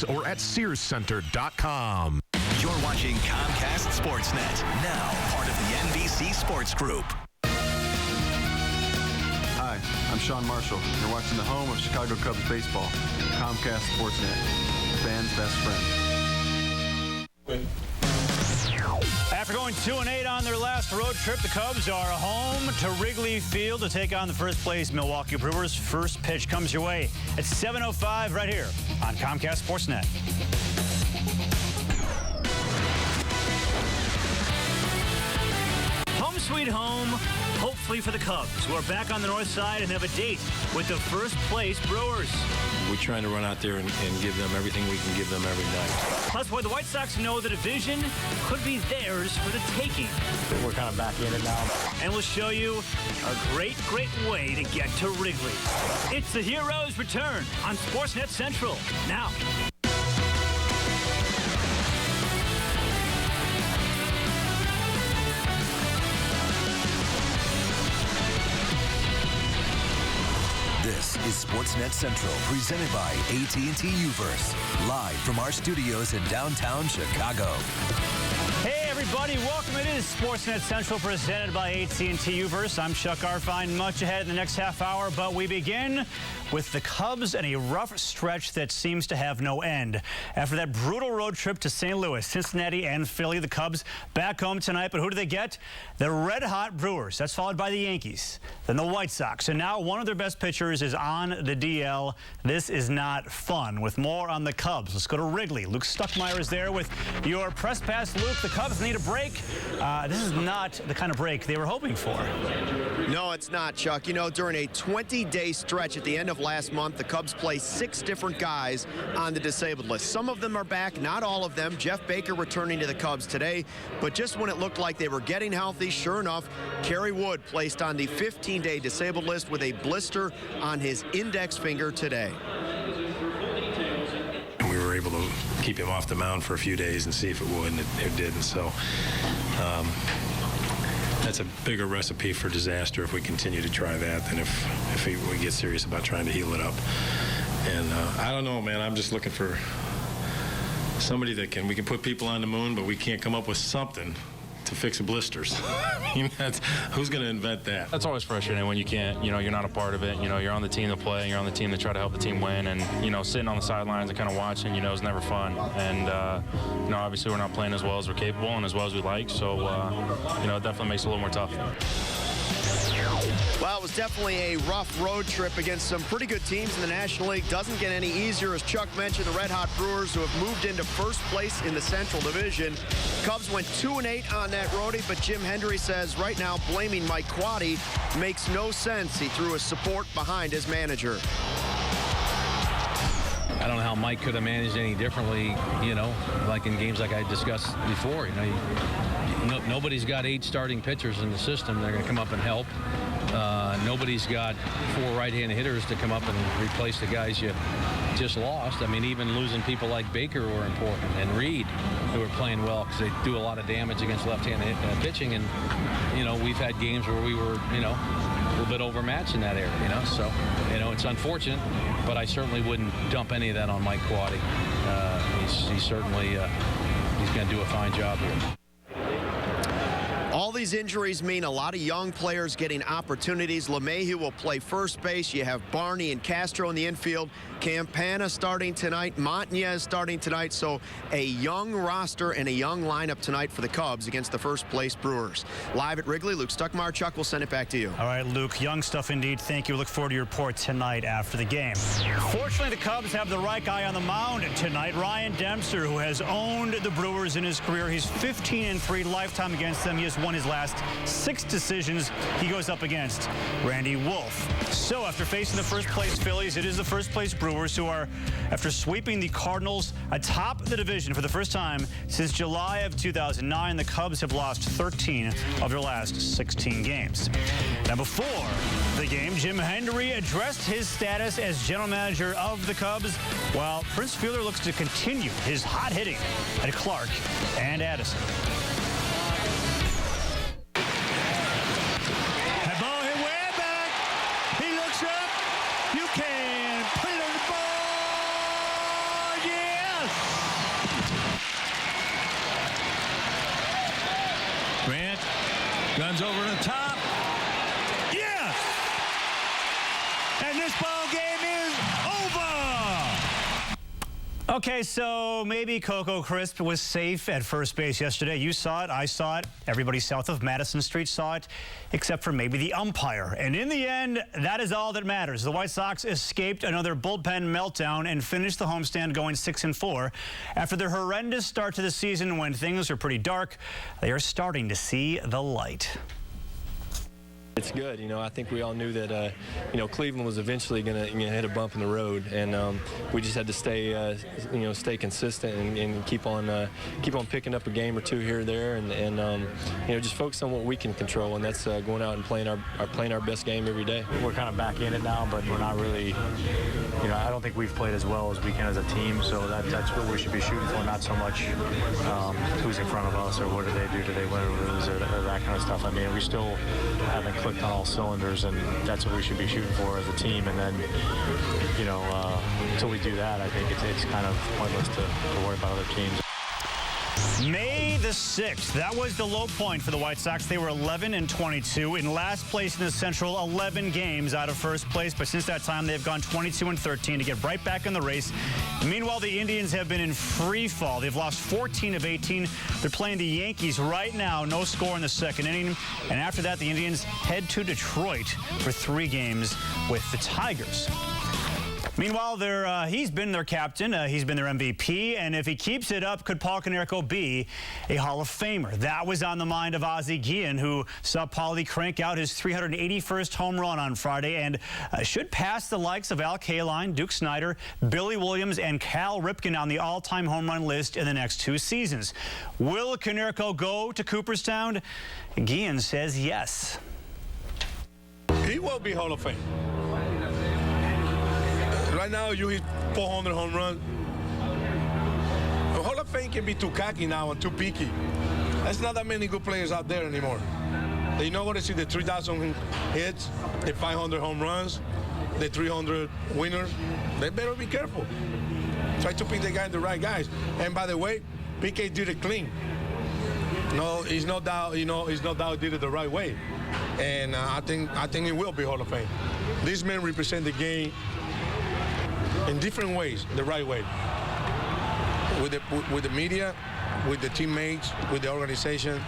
or at SearsCenter.com. You're watching Comcast Sportsnet, now part of the NBC Sports Group. Hi, I'm Sean Marshall. You're watching the home of Chicago Cubs baseball, Comcast Sportsnet, fans' best friend. After going 2-8 on their last road trip, the Cubs are home to Wrigley Field to take on the first-place Milwaukee Brewers. First pitch comes your way at 7:05 right here on Comcast Sportsnet. Home sweet home, hopefully for the Cubs, who are back on the north side and have a date with the first-place Brewers. We're trying to run out there and give them everything we can give them every night. Plus, boy, the White Sox know the division could be theirs for the taking. We're kind of back in it now. And we'll show you a great, great way to get to Wrigley. It's the Heroes' return on Sportsnet Central now. This is Sportsnet Central, presented by AT&T Uverse, live from our studios in downtown Chicago. Hey, everybody. Welcome. It is Sportsnet Central, presented by AT&T Uverse. I'm Chuck Arfine. Much ahead in the next half hour, but we begin with the Cubs and a rough stretch that seems to have no end. After that brutal road trip to St. Louis, Cincinnati, and Philly, the Cubs back home tonight. But who do they get? The red-hot Brewers. That's followed by the Yankees, then the White Sox. And now one of their best pitchers is on the DL. This is not fun. With more on the Cubs, let's go to Wrigley. Luke Stuckmeyer is there with your press pass. Luke, the Cubs need a break. This is not the kind of break they were hoping for. No, it's not, Chuck. You know, during a 20-day stretch at the end of last month, the Cubs placed 6 different guys on the disabled list. Some of them are back, not all of them. Jeff Baker returning to the Cubs today, but just when it looked like they were getting healthy, sure enough, Kerry Wood placed on the 15-day disabled list with a blister on his index finger today. We were able to keep him off the mound for a few days and see if it would, and it didn't. So that's a bigger recipe for disaster if we continue to try that than if we get serious about trying to heal it up. And I don't know, man. I'm just looking for somebody that we can put people on the moon, but we can't come up with something to fix blisters. I mean, who's going to invent that? That's always frustrating when you can't, you're not a part of it. You're on the team to play, you're on the team to try to help the team win, and, sitting on the sidelines and kind of watching, is never fun. And, obviously we're not playing as well as we're capable and as well as we like, so, it definitely makes it a little more tough. Well, it was definitely a rough road trip against some pretty good teams in the National League. Doesn't get any easier, as Chuck mentioned, the red-hot Brewers, who have moved into first place in the Central Division. Cubs went 2-8 on that roadie, but Jim Hendry says right now blaming Mike Quade makes no sense. He threw his support behind his manager. I don't know how Mike could have managed any differently, like in games like I discussed before. Nobody's got 8 starting pitchers in the system. They're going to come up and help. Nobody's got 4 right-handed hitters to come up and replace the guys you just lost. I mean, even losing people like Baker were important, and Reed, who are playing well because they do a lot of damage against left-handed pitching. And, we've had games where we were, a little bit overmatched in that area, So, it's unfortunate, but I certainly wouldn't dump any of that on Mike Quade. He's certainly he's going to do a fine job here. All these injuries mean a lot of young players getting opportunities. LeMahieu will play first base. You have Barney and Castro in the infield. Campana starting tonight. Montañez starting tonight. So a young roster and a young lineup tonight for the Cubs against the first-place Brewers. Live at Wrigley, Luke Stuckmeyer. Chuck, we'll send it back to you. All right, Luke, young stuff indeed. Thank you. Look forward to your report tonight after the game. Fortunately, the Cubs have the right guy on the mound tonight, Ryan Dempster, who has owned the Brewers in his career. He's 15-3 lifetime against them. He has won his last 6 decisions he goes up against Randy Wolf. So after facing the first-place Phillies, it is the first-place Brewers who are, after sweeping the Cardinals atop the division for the first time since July of 2009, the Cubs have lost 13 of their last 16 games. Now, before the game, Jim Hendry addressed his status as general manager of the Cubs, while Prince Fielder looks to continue his hot hitting at Clark and Addison. You can put it on the board, yeah! Yes! Grant guns over the top. Yes! And this ball game is over! Okay, so maybe Coco Crisp was safe at first base yesterday. You saw it, I saw it, everybody south of Madison Street saw it, except for maybe the umpire. And in the end, that is all that matters. The White Sox escaped another bullpen meltdown and finished the homestand going 6-4. After their horrendous start to the season when things were pretty dark, they are starting to see the light. It's good. You know, I think we all knew that, you know, Cleveland was eventually going to hit a bump in the road, and we just had to stay, you know, stay consistent and keep on picking up a game or two here or there, and you know, just focus on what we can control, and that's going out and playing our best game every day. We're kind of back in it now, but we're not really, you know, I don't think we've played as well as we can as a team, so that's what we should be shooting for, not so much who's in front of us or what do they do, do they win or lose, or that kind of stuff. I mean, we still haven't clicked on all cylinders, and that's what we should be shooting for as a team. And then, you know, until we do that, I think it's kind of pointless to worry about other teams. May the 6th, that was the low point for the White Sox. They were 11-22 in last place in the Central, 11 games out of first place. But since that time, they've gone 22-13 to get right back in the race. Meanwhile, the Indians have been in free fall. They've lost 14 of 18. They're playing the Yankees right now. No score in the second inning. And after that, the Indians head to Detroit for 3 games with the Tigers. Meanwhile, he's been their captain, he's been their MVP, and if he keeps it up, could Paul Konerko be a Hall of Famer? That was on the mind of Ozzie Guillen, who saw Paulie crank out his 381st home run on Friday and should pass the likes of Al Kaline, Duke Snider, Billy Williams, and Cal Ripken on the all-time home run list in the next 2 seasons. Will Konerko go to Cooperstown? Guillen says yes. He will be Hall of Fame. Right now, you hit 400 home runs. The Hall of Fame can be too cocky now and too picky. There's not that many good players out there anymore. They're not going to see the 3,000 hits, the 500 home runs, the 300 winners. They better be careful. Try to pick the right guys. And by the way, PK did it clean. No, he's no doubt. You know, he's no doubt did it the right way. And I think he will be Hall of Fame. These men represent the game in different ways, the right way. With the media, with the teammates, with the organization,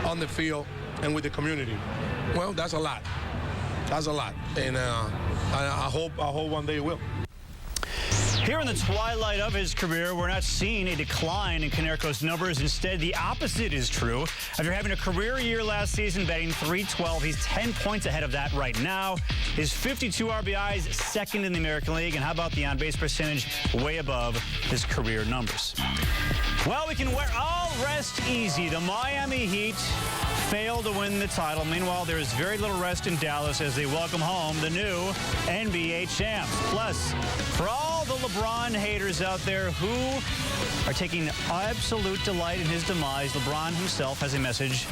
on the field, and with the community. Well, that's a lot. That's a lot. And I hope one day he will. Here in the twilight of his career, we're not seeing a decline in Konerko's numbers. Instead, the opposite is true. After having a career year last season, batting .312, he's 10 points ahead of that right now. His 52 RBIs, second in the American League. And how about the on-base percentage? Way above his career numbers. Well, we can all rest easy. The Miami Heat failed to win the title. Meanwhile, there is very little rest in Dallas as they welcome home the new NBA champs. Plus, for all the LeBron haters out there who are taking absolute delight in his demise, LeBron himself has a message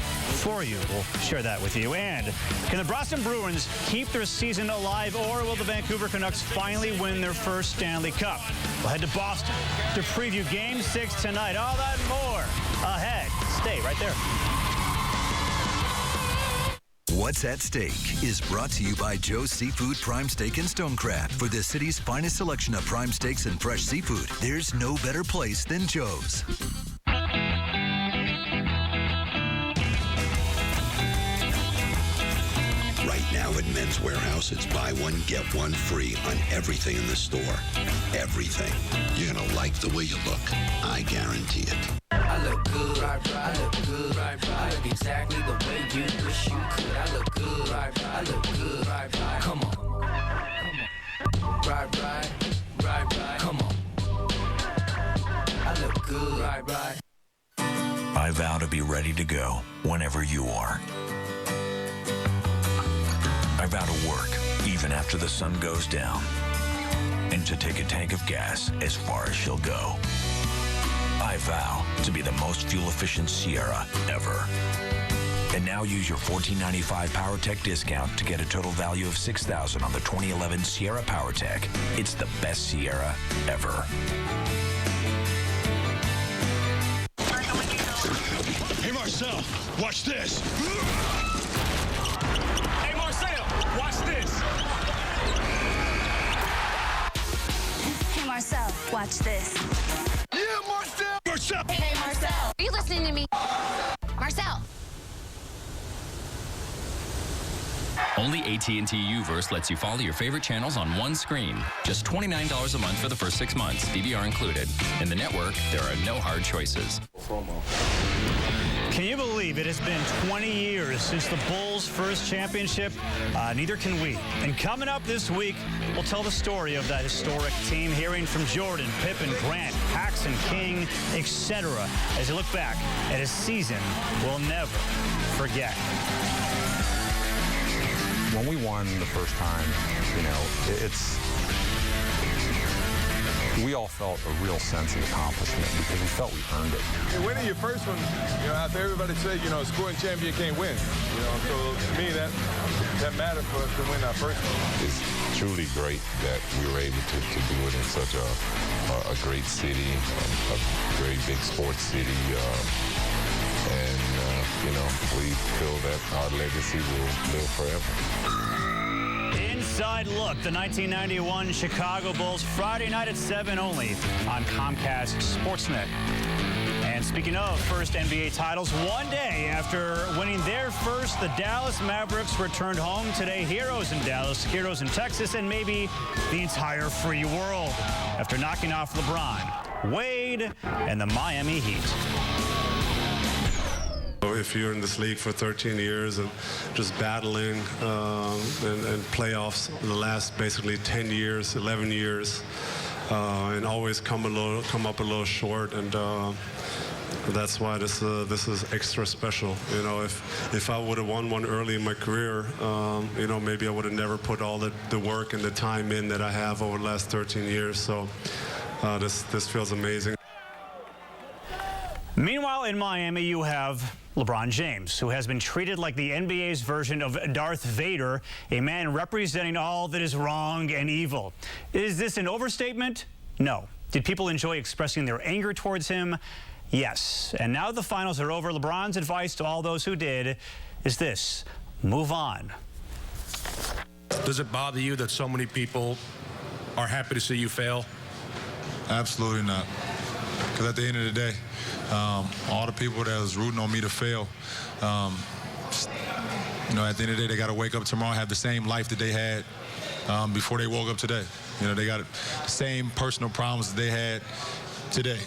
for you. We'll share that with you. And can the Boston Bruins keep their season alive, or will the Vancouver Canucks finally win their first Stanley Cup? We'll head to Boston to preview Game 6 tonight. All that and more ahead. Stay right there. What's at Stake is brought to you by Joe's Seafood Prime Steak and Stone Crab. For the city's finest selection of prime steaks and fresh seafood, there's no better place than Joe's. Right now at Men's Warehouse, it's buy one, get one free on everything in the store. Everything. You're going to like the way you look. I guarantee it. I look good, I look good, I look exactly the way you wish you could. I look good, I look good, come on, right, come on. I look good, I vow to be ready to go whenever you are. I vow to work even after the sun goes down, and to take a tank of gas as far as she'll go. I vow to be the most fuel-efficient Sierra ever. And now use your $14.95 PowerTech discount to get a total value of $6,000 on the 2011 Sierra PowerTech. It's the best Sierra ever. Watch this. Yeah, Marcel! Marcel! Hey, Marcel. Are you listening to me? Marcel. Only AT&T U-verse lets you follow your favorite channels on one screen. Just $29 a month for the first 6 months, DVR included. In the network, there are no hard choices. Can you believe it has been 20 years since the Bulls' first championship? Neither can we. And coming up this week, we'll tell the story of that historic team, hearing from Jordan, Pippen, Grant, Paxson, King, etc., as they look back at a season we'll never forget. When we won the first time, we all felt a real sense of accomplishment because we felt we earned it. Winning your first one, after everybody said, scoring champion can't win. So to me, that mattered for us to win our first one. It's truly great that we were able to do it in such a great city, a very big sports city. We feel that our legacy will live forever. Inside Look, the 1991 Chicago Bulls, Friday night at 7 only on Comcast Sportsnet. And speaking of first NBA titles, one day after winning their first, the Dallas Mavericks returned home today. Heroes in Dallas, heroes in Texas, and maybe the entire free world after knocking off LeBron, Wade, and the Miami Heat. If you're in this league for 13 years and just battling and playoffs the last basically 10 years, 11 years, and always come up a little short, and that's why this is extra special. If I would have won one early in my career, maybe I would have never put all the work and the time in that I have over the last 13 years. So this feels amazing. Meanwhile, in Miami, you have LeBron James, who has been treated like the NBA's version of Darth Vader, a man representing all that is wrong and evil. Is this an overstatement? No. Did people enjoy expressing their anger towards him? Yes. And now the finals are over. LeBron's advice to all those who did is this: move on. Does it bother you that so many people are happy to see you fail? Absolutely not. Because at the end of the day, all the people that was rooting on me to fail, at the end of the day, they got to wake up tomorrow and have the same life that they had before they woke up today. They got the same personal problems that they had today.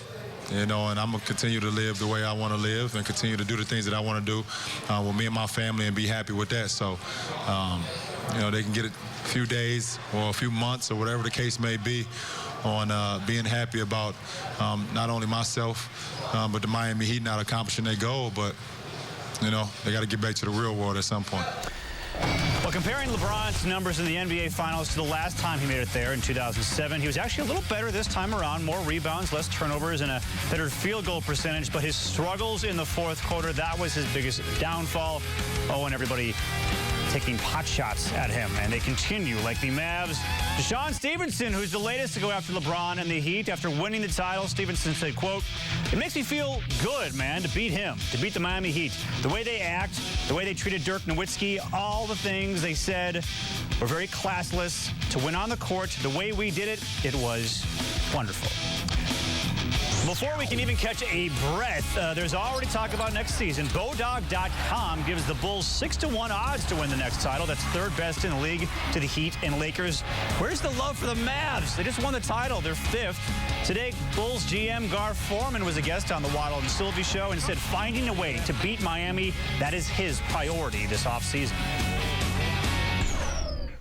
And I'm going to continue to live the way I want to live and continue to do the things that I want to do with me and my family and be happy with that. So, they can get a few days or a few months or whatever the case may be on being happy about not only myself, but the Miami Heat not accomplishing their goal, but, they got to get back to the real world at some point. Well, comparing LeBron's numbers in the NBA Finals to the last time he made it there in 2007, he was actually a little better this time around. More rebounds, less turnovers, and a better field goal percentage. But his struggles in the fourth quarter, that was his biggest downfall. Oh, and everybody taking pot shots at him, and they continue like the Mavs. Deshaun Stevenson, who's the latest to go after LeBron and the Heat after winning the title, Stevenson said, quote, "It makes me feel good, man, to beat him, to beat the Miami Heat. The way they act, the way they treated Dirk Nowitzki, all the things they said were very classless. To win on the court, the way we did it, it was wonderful." Before we can even catch a breath, there's already talk about next season. Bodog.com gives the Bulls 6-1 odds to win the next title. That's third best in the league to the Heat and Lakers. Where's the love for the Mavs? They just won the title. They're fifth. Today, Bulls GM Gar Forman was a guest on the Waddle and Sylvie show and said finding a way to beat Miami, that is his priority this offseason.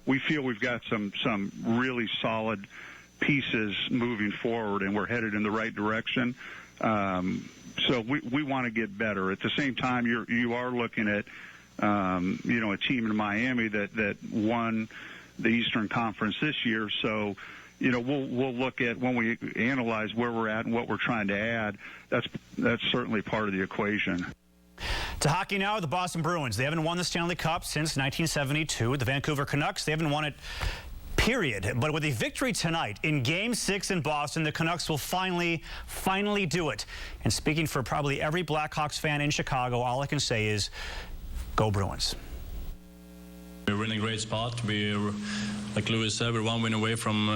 We feel we've got some really solid pieces moving forward, and we're headed in the right direction. So we want to get better. At the same time, you are looking at a team in Miami that won the Eastern Conference this year. So we'll look at, when we analyze where we're at and what we're trying to add, that's certainly part of the equation. To hockey now, the Boston Bruins. They haven't won the Stanley Cup since 1972. The Vancouver Canucks, they haven't won it, period. But with a victory tonight in Game 6 in Boston, the Canucks will finally do it. And speaking for probably every Blackhawks fan in Chicago, all I can say is, go Bruins. We're in a great spot. We're, like Louis said, we're one win away from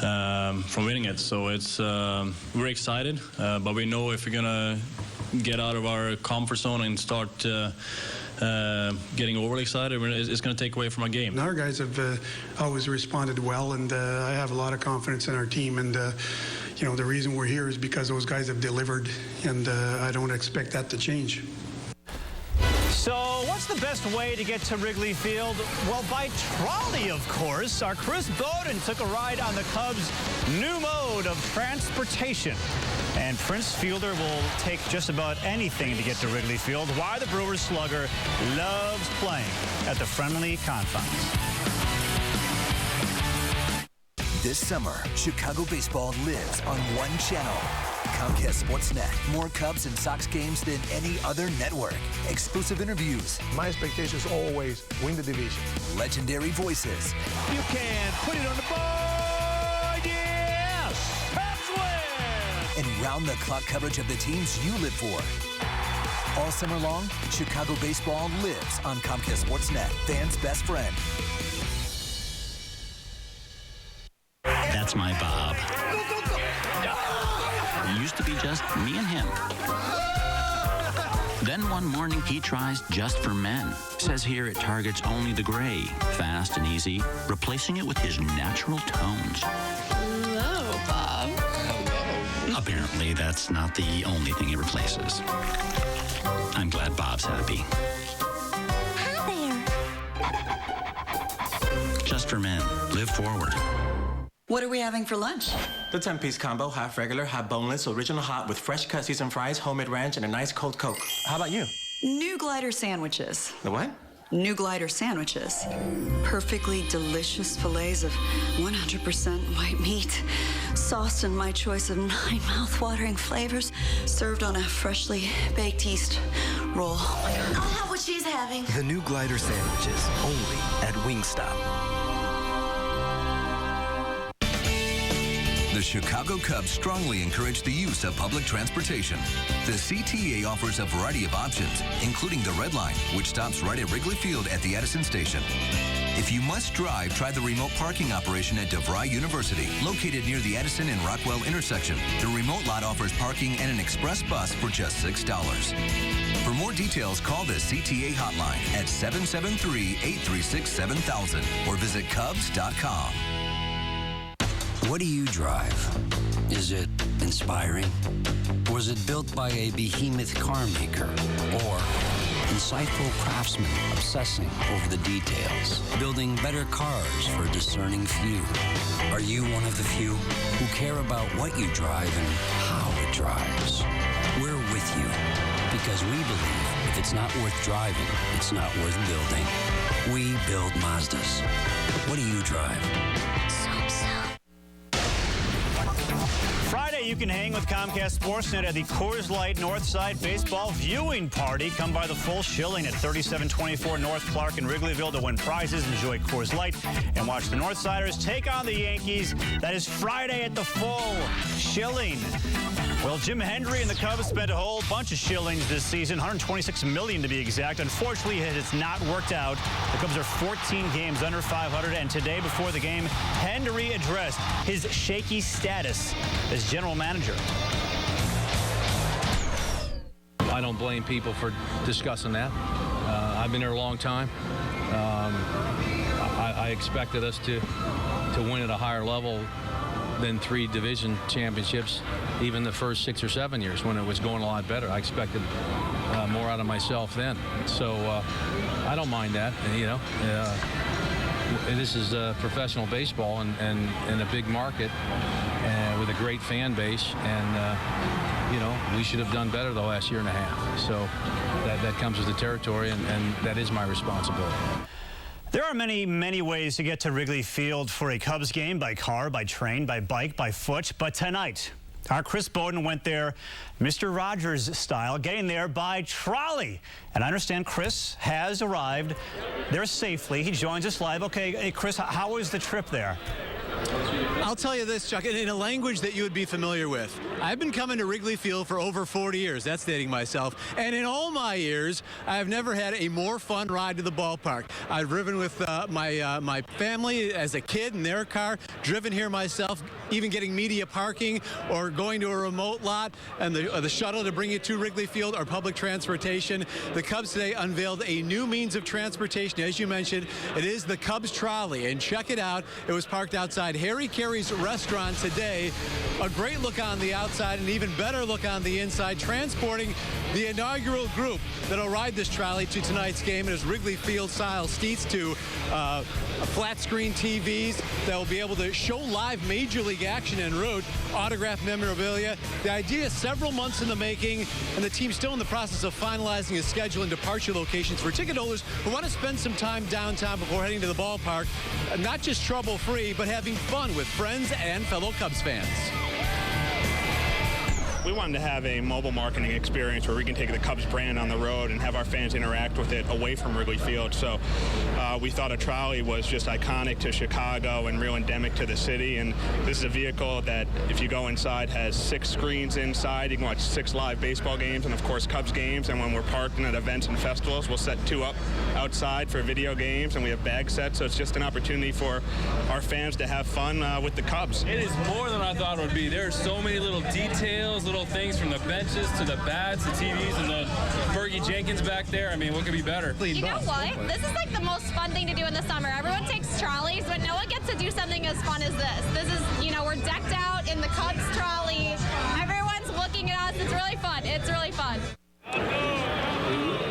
winning it. So it's we're excited, but we know if we're gonna get out of our comfort zone and start getting overly excited, it's going to take away from our game. Our guys have always responded well, and I have a lot of confidence in our team. And you know, the reason we're here is because those guys have delivered, and I don't expect that to change. So what's the best way to get to Wrigley Field? Well, by trolley, of course. Our Chris Bowden took a ride on the Cubs' new mode of transportation. And Prince Fielder will take just about anything to get to Wrigley Field. Why the Brewers slugger loves playing at the friendly confines. This summer, Chicago baseball lives on one channel. Comcast Sportsnet. More Cubs and Sox games than any other network. Exclusive interviews. My expectation is always win the division. Legendary voices. You can put it on the board. Yes! Cubs win! And round-the-clock coverage of the teams you live for. All summer long, Chicago baseball lives on Comcast Sportsnet. Fans' best friend. That's my Bob. It used to be just me and him. Then one morning he tries Just for Men. Says here it targets only the gray, fast and easy, replacing it with his natural tones. Hello, Bob. Hello. Apparently that's not the only thing it replaces. I'm glad Bob's happy. Hi there. Just for Men. Live forward. What are we having for lunch? The 10-piece combo, half regular, half boneless, original hot with fresh cut seasoned fries, homemade ranch, and a nice cold Coke. How about you? New glider sandwiches. The what? New glider sandwiches. Perfectly delicious fillets of 100% white meat, sauced in my choice of 9 mouth-watering flavors, served on a freshly baked yeast roll. Oh my God. I'll have what she's having. The new glider sandwiches, only at Wingstop. The Chicago Cubs strongly encourage the use of public transportation. The CTA offers a variety of options, including the Red Line, which stops right at Wrigley Field at the Edison Station. If you must drive, try the remote parking operation at DeVry University, located near the Edison and Rockwell intersection. The remote lot offers parking and an express bus for just $6. For more details, call the CTA hotline at 773-836-7000 or visit Cubs.com. What do you drive? Is it inspiring? Was it built by a behemoth car maker? Or insightful craftsmen obsessing over the details, building better cars for a discerning few? Are you one of the few who care about what you drive and how it drives? We're with you because we believe if it's not worth driving, it's not worth building. We build Mazdas. What do you drive? Friday, you can hang with Comcast Sportsnet at the Coors Light Northside Baseball Viewing Party. Come by the full shilling at 3724 North Clark in Wrigleyville to win prizes. Enjoy Coors Light and watch the Northsiders take on the Yankees. That is Friday at the full shilling. Well, Jim Hendry and the Cubs spent a whole bunch of shillings this season, $126 million to be exact. Unfortunately, it has not worked out. The Cubs are 14 games under 500, and today before the game, Hendry addressed his shaky status as general manager. I don't blame people for discussing that. I've been here a long time. I expected us to win at a higher level than 3 division championships, even the first 6 or 7 years when it was going a lot better. I expected more out of myself then. So I don't mind that, you know. This is professional baseball and a big market with a great fan base, and you know, we should have done better the last year and a half. So that comes with the territory, and that is my responsibility. There are many, many ways to get to Wrigley Field for a Cubs game: by car, by train, by bike, by foot. But tonight, our Chris Bowden went there Mr. Rogers style, getting there by trolley. And I understand Chris has arrived there safely. He joins us live. Okay, hey, Chris, how was the trip there? I'll tell you this, Chuck, in a language that you would be familiar with. I've been coming to Wrigley Field for over 40 years. That's dating myself. And in all my years, I've never had a more fun ride to the ballpark. I've driven with my family as a kid in their car, driven here myself, even getting media parking or going to a remote lot and the shuttle to bring you to Wrigley Field or public transportation. The Cubs today unveiled a new means of transportation. As you mentioned, it is the Cubs trolley. And check it out. It was parked outside Harry Carey's restaurant today. A great look on the outside, an even better look on the inside, transporting the inaugural group that'll ride this trolley to tonight's game. It is Wrigley Field style seats to flat screen TVs that will be able to show live Major League action en route, autographed memorabilia. The idea is several months in the making, and the team's still in the process of finalizing a schedule and departure locations for ticket holders who want to spend some time downtown before heading to the ballpark. Not just trouble-free, but having fun with friends and fellow Cubs fans. We wanted to have a mobile marketing experience where we can take the Cubs brand on the road and have our fans interact with it away from Wrigley Field. So we thought a trolley was just iconic to Chicago and real endemic to the city. And this is a vehicle that, if you go inside, has 6 screens inside. You can watch 6 live baseball games and, of course, Cubs games. And when we're parking at events and festivals, we'll set 2 up outside for video games. And we have bag sets. So it's just an opportunity for our fans to have fun with the Cubs. It is more than I thought it would be. There are so many little details, little things from the benches to the bats, the TVs, and the Fergie Jenkins back there. I mean, what could be better? You know what? This is like the most fun thing to do in the summer. Everyone takes trolleys, but no one gets to do something as fun as this. This is, you know, we're decked out in the Cubs trolley. Everyone's looking at us. It's really fun. It's really fun.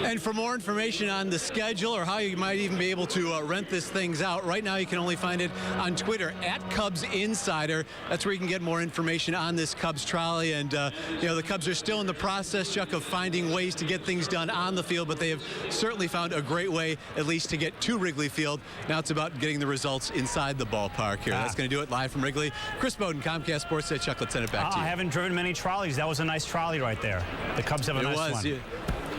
And for more information on the schedule or how you might even be able to rent this things out, right now you can only find it on Twitter @CubsInsider. That's where you can get more information on this Cubs trolley. And, you know, the Cubs are still in the process, Chuck, of finding ways to get things done on the field, but they have certainly found a great way, at least, to get to Wrigley Field. Now it's about getting the results inside the ballpark here. That's going to do it live from Wrigley. Chris Bowden, Comcast Sports. Chuck, let's send it back to you. I haven't driven many trolleys. That was a nice trolley right there. The Cubs have a nice one. Yeah.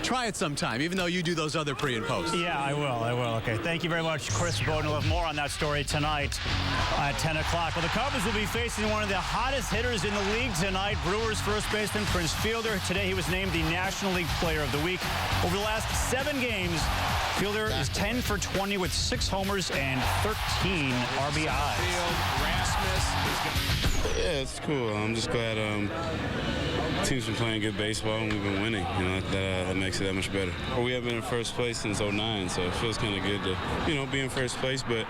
Try it sometime, even though you do those other pre and post. Yeah, I will. Okay, thank you very much, Chris Bowden. We'll have more on that story tonight at 10 o'clock. Well, the Cubs will be facing one of the hottest hitters in the league tonight, Brewers first baseman Prince Fielder. Today he was named the National League Player of the Week. Over the last 7 games, Fielder is 10 for 20 with 6 homers and 13 RBIs. Yeah, it's cool. I'm just glad the team's been playing good baseball and we've been winning. You know, that makes it that much better. We haven't been in first place since '09, so it feels kind of good to, you know, be in first place. But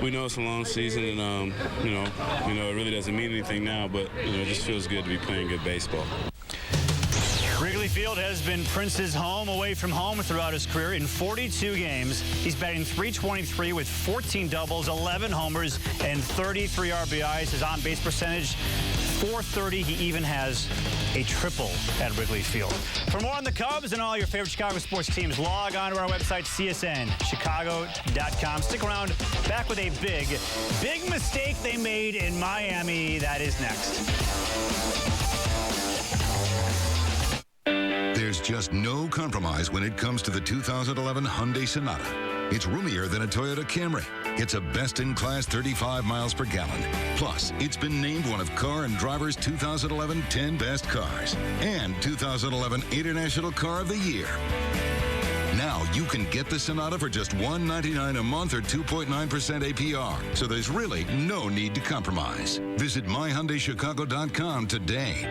we know it's a long season, and you know, it really doesn't mean anything now. But you know, it just feels good to be playing good baseball. Wrigley Field has been Prince's home away from home throughout his career. In 42 games, he's batting .323 with 14 doubles, 11 homers, and 33 RBIs. His on-base percentage, .430. He even has a triple at Wrigley Field. For more on the Cubs and all your favorite Chicago sports teams, log on to our website, CSNChicago.com. Stick around. Back with a big mistake they made in Miami. That is next. There's just no compromise when it comes to the 2011 Hyundai Sonata. It's roomier than a Toyota Camry. It's a best-in-class 35 miles per gallon. Plus, it's been named one of Car and Driver's 2011 10 Best Cars and 2011 International Car of the Year. Now you can get the Sonata for just $199 a month or 2.9% APR. So there's really no need to compromise. Visit myhyundaichicago.com today.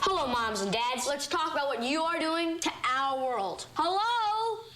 Hello, moms and dads. Let's talk about what you are doing to our world. Hello?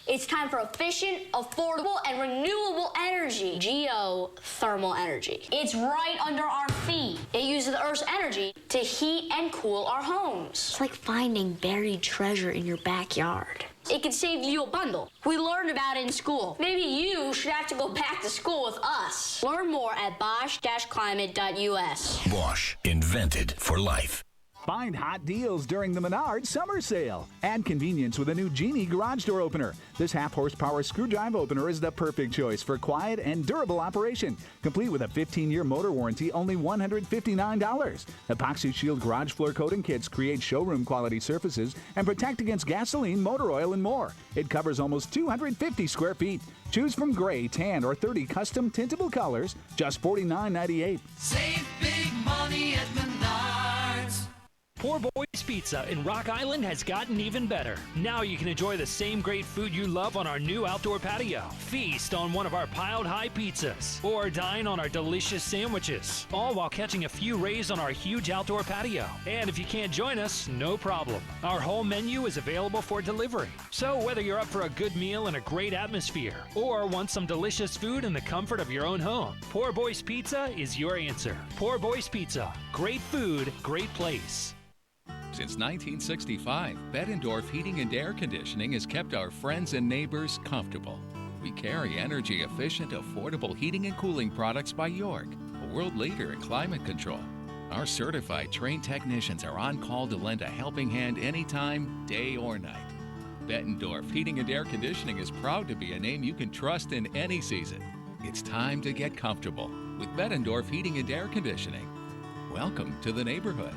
It's time for efficient, affordable, and renewable energy. Geothermal energy. It's right under our feet. It uses the Earth's energy to heat and cool our homes. It's like finding buried treasure in your backyard. It can save you a bundle. We learned about it in school. Maybe you should have to go back to school with us. Learn more at bosch-climate.us. Bosch, invented for life. Find hot deals during the Menards Summer Sale. Add convenience with a new Genie garage door opener. This half-horsepower screwdriver opener is the perfect choice for quiet and durable operation. Complete with a 15-year motor warranty, only $159. Epoxy Shield garage floor coating kits create showroom-quality surfaces and protect against gasoline, motor oil, and more. It covers almost 250 square feet. Choose from gray, tan, or 30 custom tintable colors, just $49.98. Save big money at Menards. Poor Boy's Pizza in Rock Island has gotten even better. Now you can enjoy the same great food you love on our new outdoor patio. Feast on one of our piled high pizzas or dine on our delicious sandwiches, all while catching a few rays on our huge outdoor patio. And if you can't join us, no problem. Our whole menu is available for delivery. So whether you're up for a good meal and a great atmosphere or want some delicious food in the comfort of your own home, Poor Boy's Pizza is your answer. Poor Boy's Pizza. Great food, great place. Since 1965, Bettendorf Heating and Air Conditioning has kept our friends and neighbors comfortable. We carry energy-efficient, affordable heating and cooling products by York, a world leader in climate control. Our certified trained technicians are on call to lend a helping hand anytime, day or night. Bettendorf Heating and Air Conditioning is proud to be a name you can trust in any season. It's time to get comfortable with Bettendorf Heating and Air Conditioning. Welcome to the neighborhood.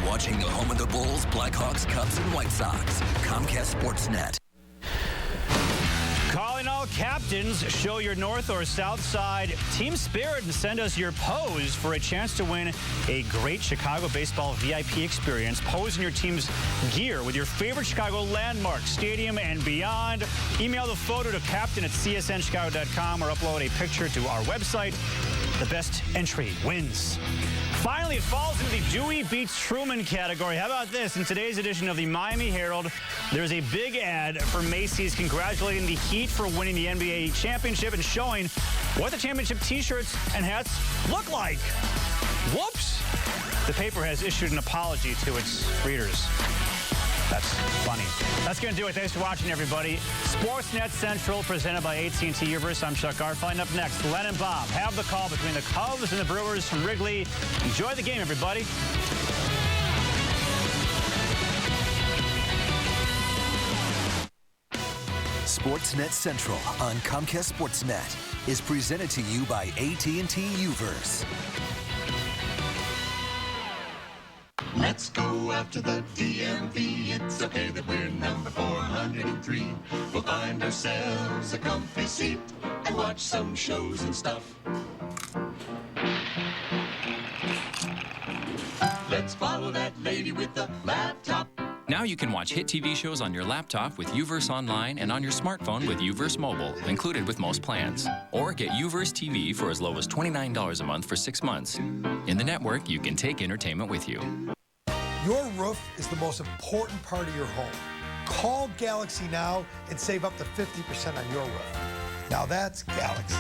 Watching the home of the Bulls, Blackhawks, Cubs, and White Sox. Comcast Sportsnet. Calling all captains, show your north or south side team spirit and send us your pose for a chance to win a great Chicago baseball VIP experience. Pose in your team's gear with your favorite Chicago landmark, stadium, and beyond. Email the photo to captain@csnchicago.com or upload a picture to our website. The best entry wins. Finally, it falls into the Dewey Beats Truman category. How about this? In today's edition of the Miami Herald, there's a big ad for Macy's congratulating the Heat for winning the NBA championship and showing what the championship T-shirts and hats look like. Whoops! The paper has issued an apology to its readers. That's funny. That's going to do it. Thanks for watching, everybody. Sportsnet Central, presented by AT&T Uverse. I'm Chuck Garfien. Up next, Len and Bob have the call between the Cubs and the Brewers from Wrigley. Enjoy the game, everybody. Sportsnet Central on Comcast Sportsnet is presented to you by AT&T Uverse. Let's go after the DMV. It's okay that we're number 403. We'll find ourselves a comfy seat and watch some shows and stuff. Let's follow that lady with the laptop. Now you can watch hit TV shows on your laptop with Uverse Online and on your smartphone with Uverse Mobile, included with most plans. Or get Uverse TV for as low as $29 a month for 6 months. In the network, you can take entertainment with you. Your roof is the most important part of your home. Call Galaxy now and save up to 50% on your roof. Now that's Galaxy.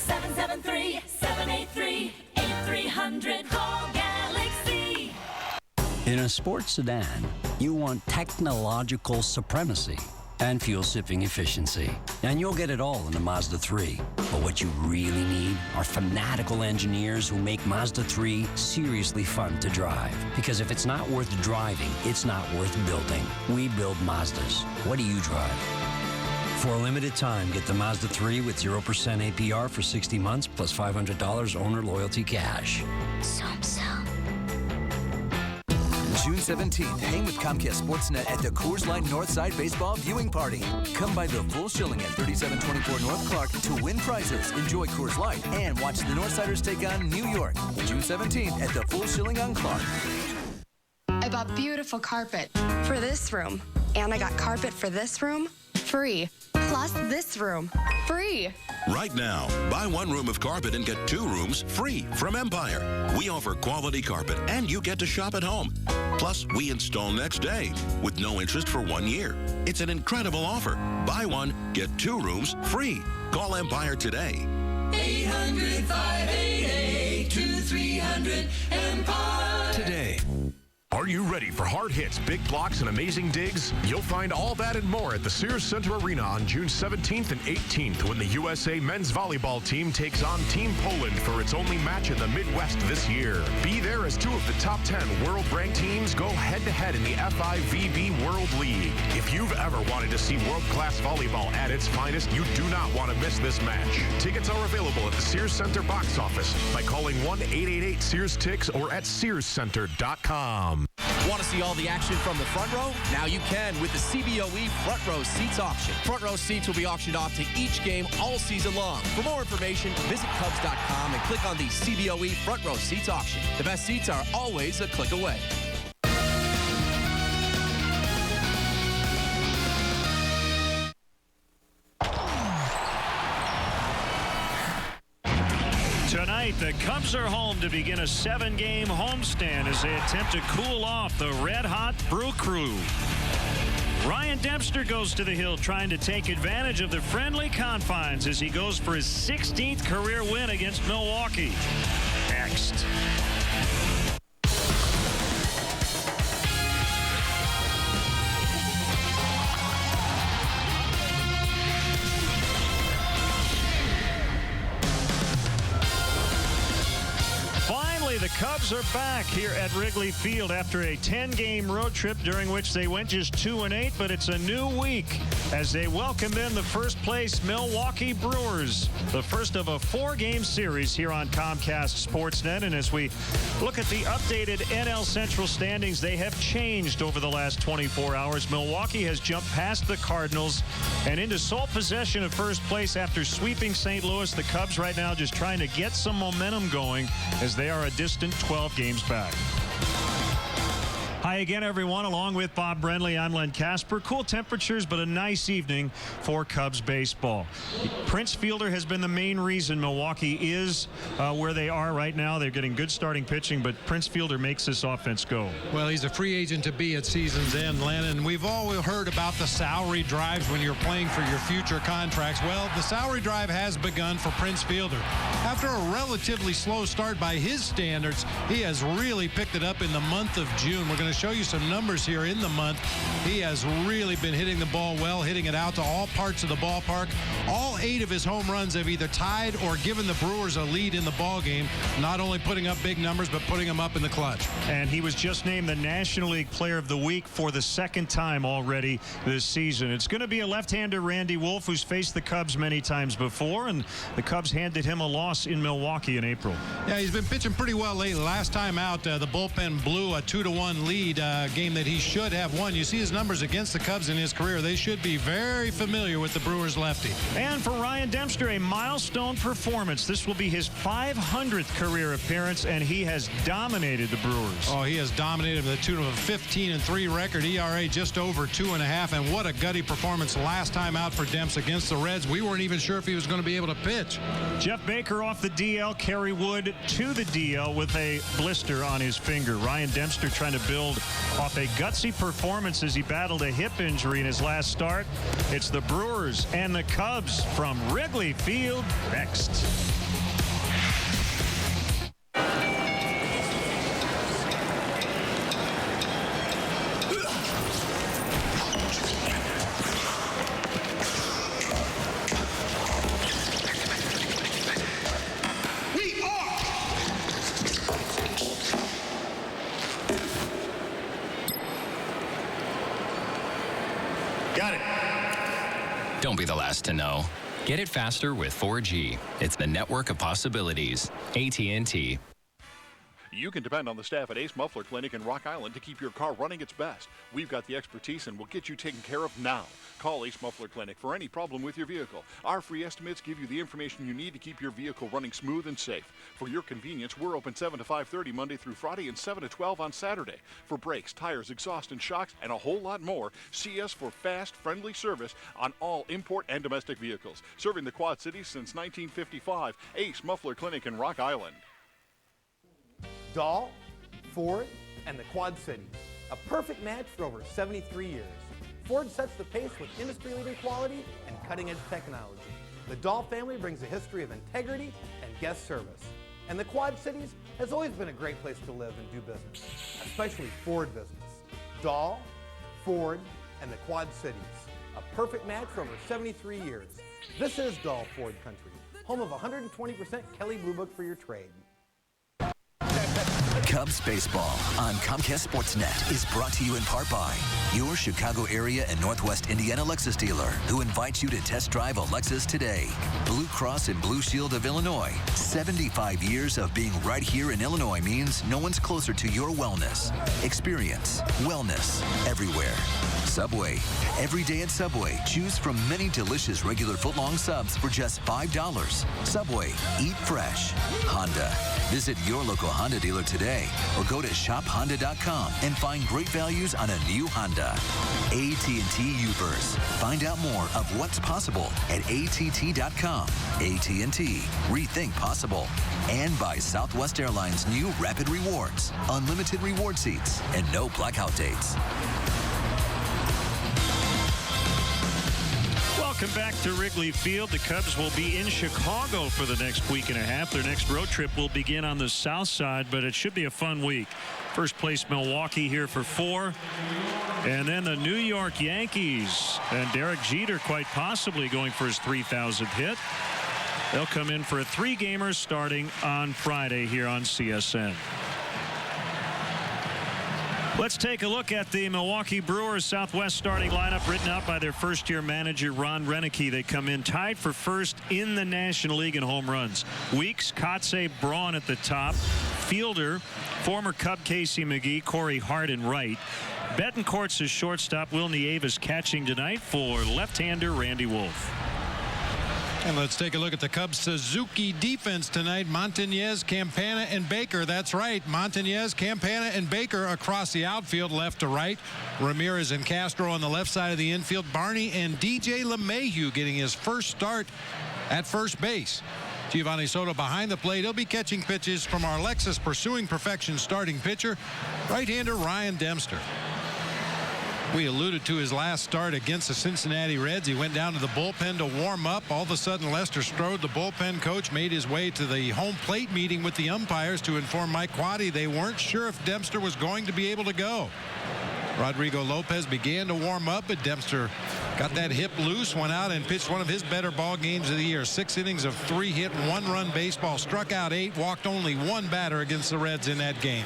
773-783-8300. Call Galaxy. In a sports sedan, you want technological supremacy and fuel-sipping efficiency. And you'll get it all in a Mazda 3. But what you really need are fanatical engineers who make Mazda 3 seriously fun to drive. Because if it's not worth driving, it's not worth building. We build Mazdas. What do you drive? For a limited time, get the Mazda 3 with 0% APR for 60 months plus $500 owner loyalty cash. June 17th, hang with Comcast Sportsnet at the Coors Light Northside Baseball Viewing Party. Come by the full shilling at 3724 North Clark to win prizes, enjoy Coors Light, and watch the Northsiders take on New York. June 17th at the full shilling on Clark. I bought beautiful carpet for this room, and I got carpet for this room free. Plus this room free. Right now, buy one room of carpet and get 2 rooms free from Empire. We offer quality carpet and you get to shop at home. Plus, we install next day with no interest for 1 year. It's an incredible offer. Buy one, get 2 rooms free. Call Empire today. 800-588-2300 Empire. Today. Are Are you ready for hard hits, big blocks, and amazing digs? You'll find all that and more at the Sears Center Arena on June 17th and 18th when the USA men's volleyball team takes on Team Poland for its only match in the Midwest this year. Be there as 2 of the top 10 world-ranked teams go head-to-head in the FIVB World League. If you've ever wanted to see world-class volleyball at its finest, you do not want to miss this match. Tickets are available at the Sears Center box office by calling 1-888-SEARS-TICKS or at SearsCenter.com. Want to see all the action from the front row? Now you can with the CBOE Front Row Seats auction. Front row seats will be auctioned off to each game all season long. For more information, visit Cubs.com and click on the CBOE Front Row Seats auction. The best seats are always a click away. Tonight, the Cubs are home to begin a 7-game homestand as they attempt to cool off the red-hot Brew Crew. Ryan Dempster goes to the hill trying to take advantage of the friendly confines as he goes for his 16th career win against Milwaukee. Next. The Cubs are back here at Wrigley Field after a 10-game road trip during which they went just 2-8, but it's a new week as they welcome in the first-place Milwaukee Brewers, the first of a 4-game series here on Comcast Sportsnet. And as we look at the updated NL Central standings, they have changed over the last 24 hours. Milwaukee has jumped past the Cardinals and into sole possession of first place after sweeping St. Louis. The Cubs right now just trying to get some momentum going as they are a distant 12 games back. Hi again, everyone. Along with Bob Brenly, I'm Len Casper. Cool temperatures, but a nice evening for Cubs baseball. Prince Fielder has been the main reason Milwaukee is where they are right now. They're getting good starting pitching, but Prince Fielder makes this offense go. Well, he's a free agent to be at season's end, Len, and we've all heard about the salary drives when you're playing for your future contracts. Well, the salary drive has begun for Prince Fielder. After a relatively slow start by his standards, he has really picked it up in the month of June. We're going to show you some numbers here in the month. He has really been hitting the ball well, hitting it out to all parts of the ballpark. All 8 of his home runs have either tied or given the Brewers a lead in the ball game, not only putting up big numbers, but putting them up in the clutch. And he was just named the National League Player of the Week for the 2nd time already this season. It's going to be a left-hander, Randy Wolf, who's faced the Cubs many times before, and the Cubs handed him a loss in Milwaukee in April. Yeah, he's been pitching pretty well lately. Last time out, the bullpen blew a 2-1 lead. Game that he should have won. You see his numbers against the Cubs in his career. They should be very familiar with the Brewers lefty. And for Ryan Dempster, a milestone performance. This will be his 500th career appearance, and he has dominated the Brewers. Oh, he has dominated with a tune of a 15-3 record, ERA just over 2.5, and what a gutty performance last time out for Demps against the Reds. We weren't even sure if he was going to be able to pitch. Jeff Baker off the DL, Kerry Wood to the DL with a blister on his finger. Ryan Dempster trying to build off a gutsy performance as he battled a hip injury in his last start. It's the Brewers and the Cubs from Wrigley Field next. Don't be the last to know. Get it faster with 4G. It's the network of possibilities. AT&T. You can depend on the staff at Ace Muffler Clinic in Rock Island to keep your car running its best. We've got the expertise and we'll get you taken care of now. Call Ace Muffler Clinic for any problem with your vehicle. Our free estimates give you the information you need to keep your vehicle running smooth and safe. For your convenience, we're open 7 to 5:30 Monday through Friday and 7 to 12 on Saturday. For brakes, tires, exhaust, and shocks, and a whole lot more, see us for fast, friendly service on all import and domestic vehicles. Serving the Quad Cities since 1955, Ace Muffler Clinic in Rock Island. Dahl, Ford, and the Quad Cities. A perfect match for over 73 years. Ford sets the pace with industry-leading quality and cutting-edge technology. The Dahl family brings a history of integrity and guest service. And the Quad Cities has always been a great place to live and do business, especially Ford business. Dahl, Ford, and the Quad Cities. A perfect match for over 73 years. This is Dahl Ford Country, home of 120% Kelley Blue Book for your trade. Cubs baseball on Comcast Sportsnet is brought to you in part by your Chicago area and Northwest Indiana Lexus dealer, who invites you to test drive a Lexus today. Blue Cross and Blue Shield of Illinois. 75 years of being right here in Illinois means no one's closer to your wellness. Experience wellness everywhere. Subway. Every day at Subway, choose from many delicious regular footlong subs for just $5. Subway. Eat fresh. Honda. Visit your local Honda dealer today or go to shophonda.com and find great values on a new Honda. AT&T Uverse. Find out more of what's possible at att.com. AT&T. Rethink possible. And by Southwest Airlines' new Rapid Rewards. Unlimited reward seats and no blackout dates. Welcome back to Wrigley Field. The Cubs will be in Chicago for the next week and a half. Their next road trip will begin on the south side, but it should be a fun week. First place Milwaukee here for 4. And then the New York Yankees. And Derek Jeter quite possibly going for his 3,000th hit. They'll come in for a 3-gamer starting on Friday here on CSN. Let's take a look at the Milwaukee Brewers Southwest starting lineup written out by their first-year manager, Ron Renneke. They come in tied for first in the National League in home runs. Weeks, Kotze, Braun at the top. Fielder, former Cub Casey McGee, Corey Hart in right. Betancourt's his shortstop. Will Nieves catching tonight for left-hander Randy Wolf. And let's take a look at the Cubs Suzuki defense tonight. Montañez, Campana, and Baker. That's right. Montañez, Campana, and Baker across the outfield, left to right. Ramirez and Castro on the left side of the infield. Barney and DJ LeMahieu getting his first start at first base. Giovanni Soto behind the plate. He'll be catching pitches from our Lexus Pursuing Perfection starting pitcher, right-hander Ryan Dempster. We alluded to his last start against the Cincinnati Reds. He went down to the bullpen to warm up. All of a sudden, Lester Strode, the bullpen coach, made his way to the home plate meeting with the umpires to inform Mike Quade they weren't sure if Dempster was going to be able to go. Rodrigo Lopez began to warm up, but Dempster got that hip loose, went out and pitched one of his better ball games of the year. 6 innings of 3-hit, 1-run baseball, struck out 8, walked only 1 batter against the Reds in that game.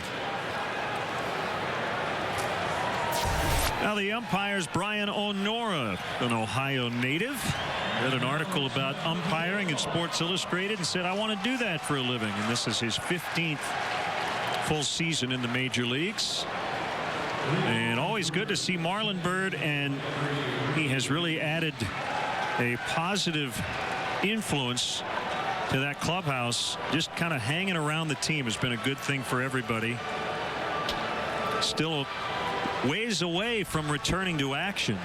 Now the umpires, Brian Onora, an Ohio native, read an article about umpiring in Sports Illustrated and said, I want to do that for a living. And this is his 15th full season in the major leagues. And always good to see Marlon Byrd, and he has really added a positive influence to that clubhouse. Just kind of hanging around the team has been a good thing for everybody. Still ways away from returning to action.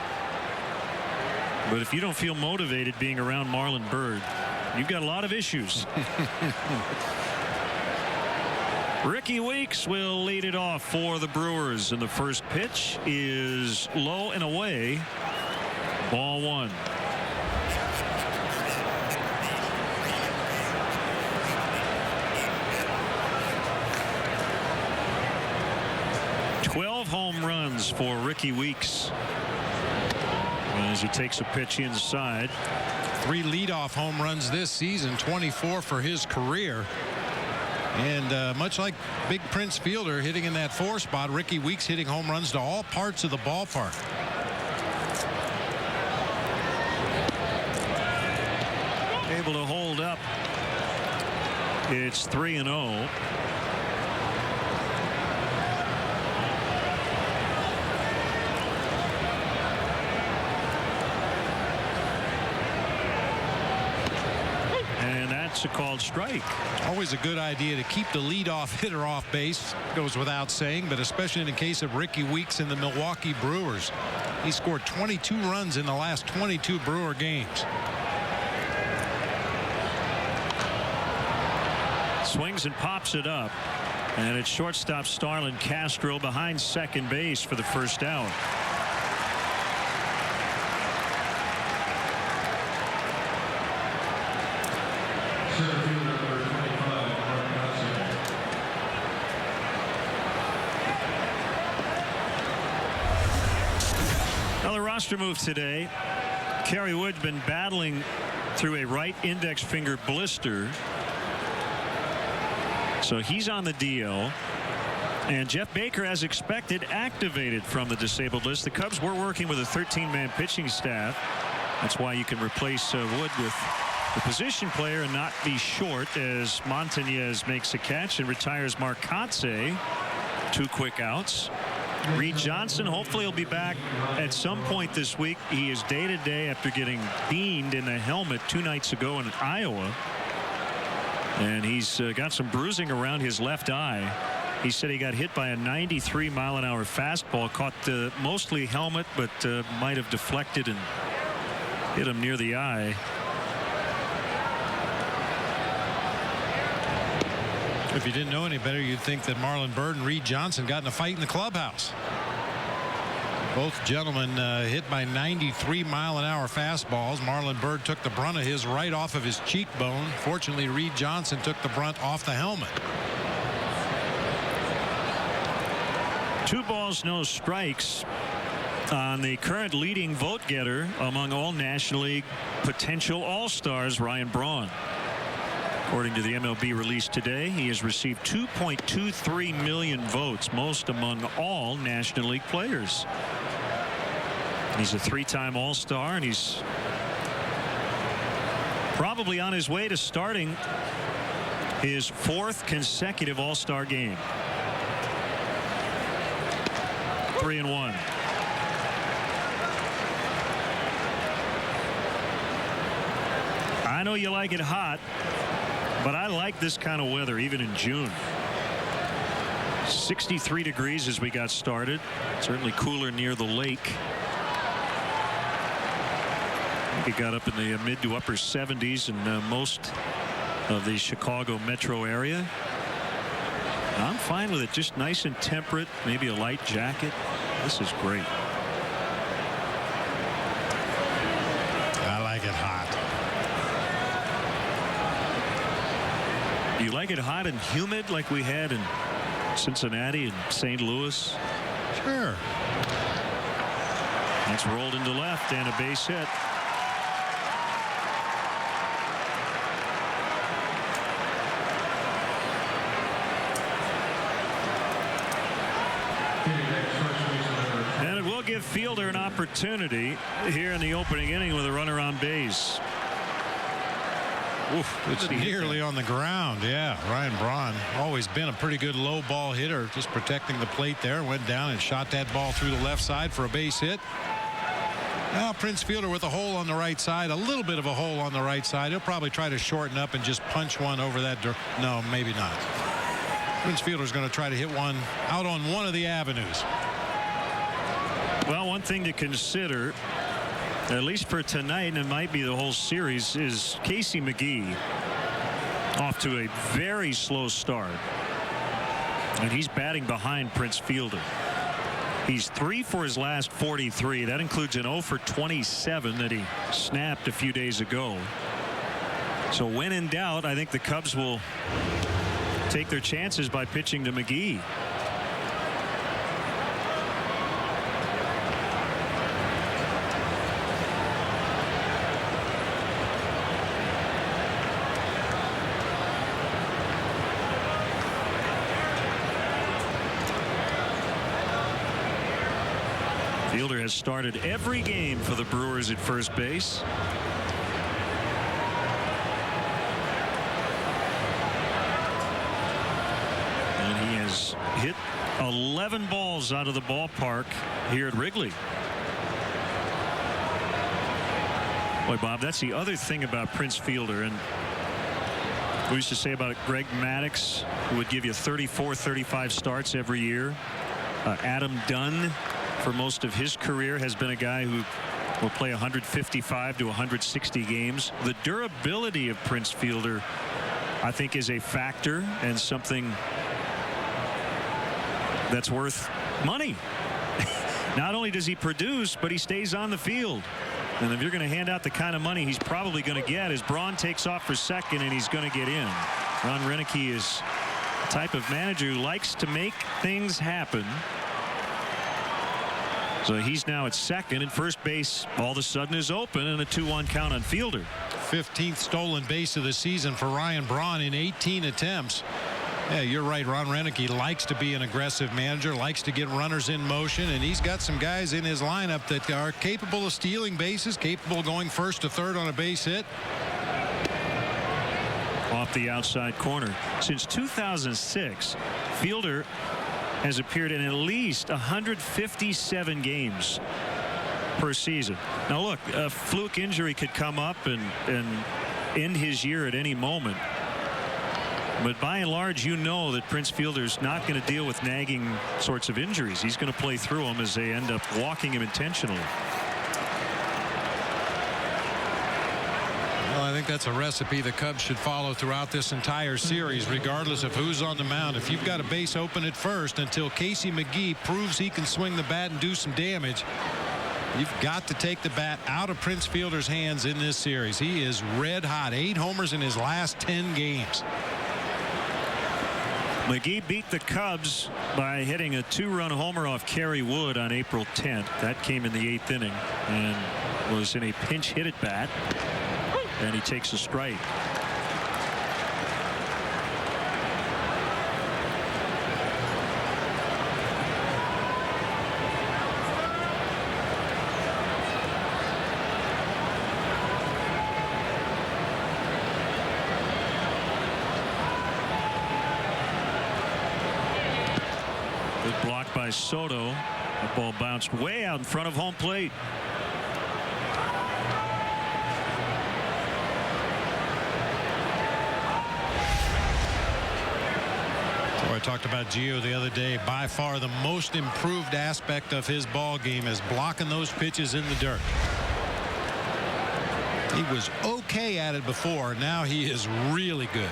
But if you don't feel motivated being around Marlon Byrd, you've got a lot of issues. Ricky Weeks will lead it off for the Brewers, and the first pitch is low and away. Ball 1. Home runs for Ricky Weeks as he takes a pitch inside. 3 leadoff home runs this season, 24 for his career. And much like Big Prince Fielder hitting in that 4 spot, Ricky Weeks hitting home runs to all parts of the ballpark. Able to hold up. It's 3-0. A called strike. Always a good idea to keep the leadoff hitter off base. Goes without saying, but especially in the case of Ricky Weeks and the Milwaukee Brewers. He scored 22 runs in the last 22 Brewer games. Swings and pops it up. And it's shortstop Starlin Castro behind second base for the first out. Well, the roster move today. Kerry Wood's been battling through a right index finger blister. So he's on the DL. And Jeff Baker, as expected, activated from the disabled list. The Cubs were working with a 13-man pitching staff. That's why you can replace Wood with the position player and not be short, as Montañez makes a catch and retires Marcotte. 2 quick outs. Reed Johnson, hopefully he'll be back at some point this week. He is day-to-day after getting beamed in the helmet 2 nights ago in Iowa. And he's got some bruising around his left eye. He said he got hit by a 93-mile-an-hour fastball, caught mostly helmet, but might have deflected and hit him near the eye. If you didn't know any better, you'd think that Marlon Byrd and Reed Johnson got in a fight in the clubhouse. Both gentlemen hit by 93-mile-an-hour fastballs. Marlon Byrd took the brunt of his right off of his cheekbone. Fortunately, Reed Johnson took the brunt off the helmet. 2 balls, no strikes on the current leading vote getter among all National League potential All-Stars, Ryan Braun. According to the MLB release today, he has received 2.23 million votes, most among all National League players. He's a 3-time All-Star, and he's probably on his way to starting his 4th consecutive All-Star game. 3-1. I know you like it hot, but I like this kind of weather even in June. 63 degrees as we got started. Certainly cooler near the lake. I think it got up in the mid to upper 70s in most of the Chicago metro area. I'm fine with it. Just nice and temperate. Maybe a light jacket. This is great. I like it hot. You like it hot and humid like we had in Cincinnati and St. Louis? Sure. That's rolled into left and a base hit. And it will give Fielder an opportunity here in the opening inning with a runner on base. Oof, it's nearly on the ground. Yeah, Ryan Braun, always been a pretty good low ball hitter, just protecting the plate there. Went down and shot that ball through the left side for a base hit. Now Prince Fielder with a hole on the right side, a little bit of a hole on the right side. He'll probably try to shorten up and just punch one over that. No, maybe not. Prince Fielder's going to try to hit one out on one of the avenues. Well, one thing to consider, at least for tonight, and it might be the whole series, is Casey McGee off to a very slow start. And he's batting behind Prince Fielder. He's 3 for his last 43. That includes an 0 for 27 that he snapped a few days ago. So when in doubt, I think the Cubs will take their chances by pitching to McGee. Fielder has started every game for the Brewers at first base. And he has hit 11 balls out of the ballpark here at Wrigley. Boy, Bob, that's the other thing about Prince Fielder. And we used to say about Greg Maddux, who would give you 34, 35 starts every year. Adam Dunn, for most of his career, has been a guy who will play 155 to 160 games. The durability of Prince Fielder, I think, is a factor and something that's worth money. Not only does he produce, but he stays on the field. And if you're going to hand out the kind of money he's probably going to get, as Braun takes off for second and he's going to get in. Ron Renicky is the type of manager who likes to make things happen. So he's now at second, and first base all of a sudden is open, and a 2-1 count on Fielder. 15th stolen base of the season for Ryan Braun in 18 attempts. Yeah, you're right. Ron Renicky likes to be an aggressive manager, likes to get runners in motion, and he's got some guys in his lineup that are capable of stealing bases, capable of going first to third on a base hit. Off the outside corner. Since 2006, Fielder has appeared in at least 157 games per season. Now look, a fluke injury could come up and end his year at any moment. But by and large, you know that Prince Fielder's not going to deal with nagging sorts of injuries. He's going to play through them as they end up walking him intentionally. Well, I think that's a recipe the Cubs should follow throughout this entire series, regardless of who's on the mound. If you've got a base open at first until Casey McGee proves he can swing the bat and do some damage, you've got to take the bat out of Prince Fielder's hands in this series. He is red hot. 8 homers in his last 10 games. McGee beat the Cubs by hitting a 2-run homer off Kerry Wood on April 10th. That came in the 8th inning and was in a pinch hit at bat. And he takes a strike. Good block by Soto. That ball bounced way out in front of home plate. I talked about Gio the other day. By far the most improved aspect of his ball game is blocking those pitches in the dirt. He was okay at it before. Now he is really good.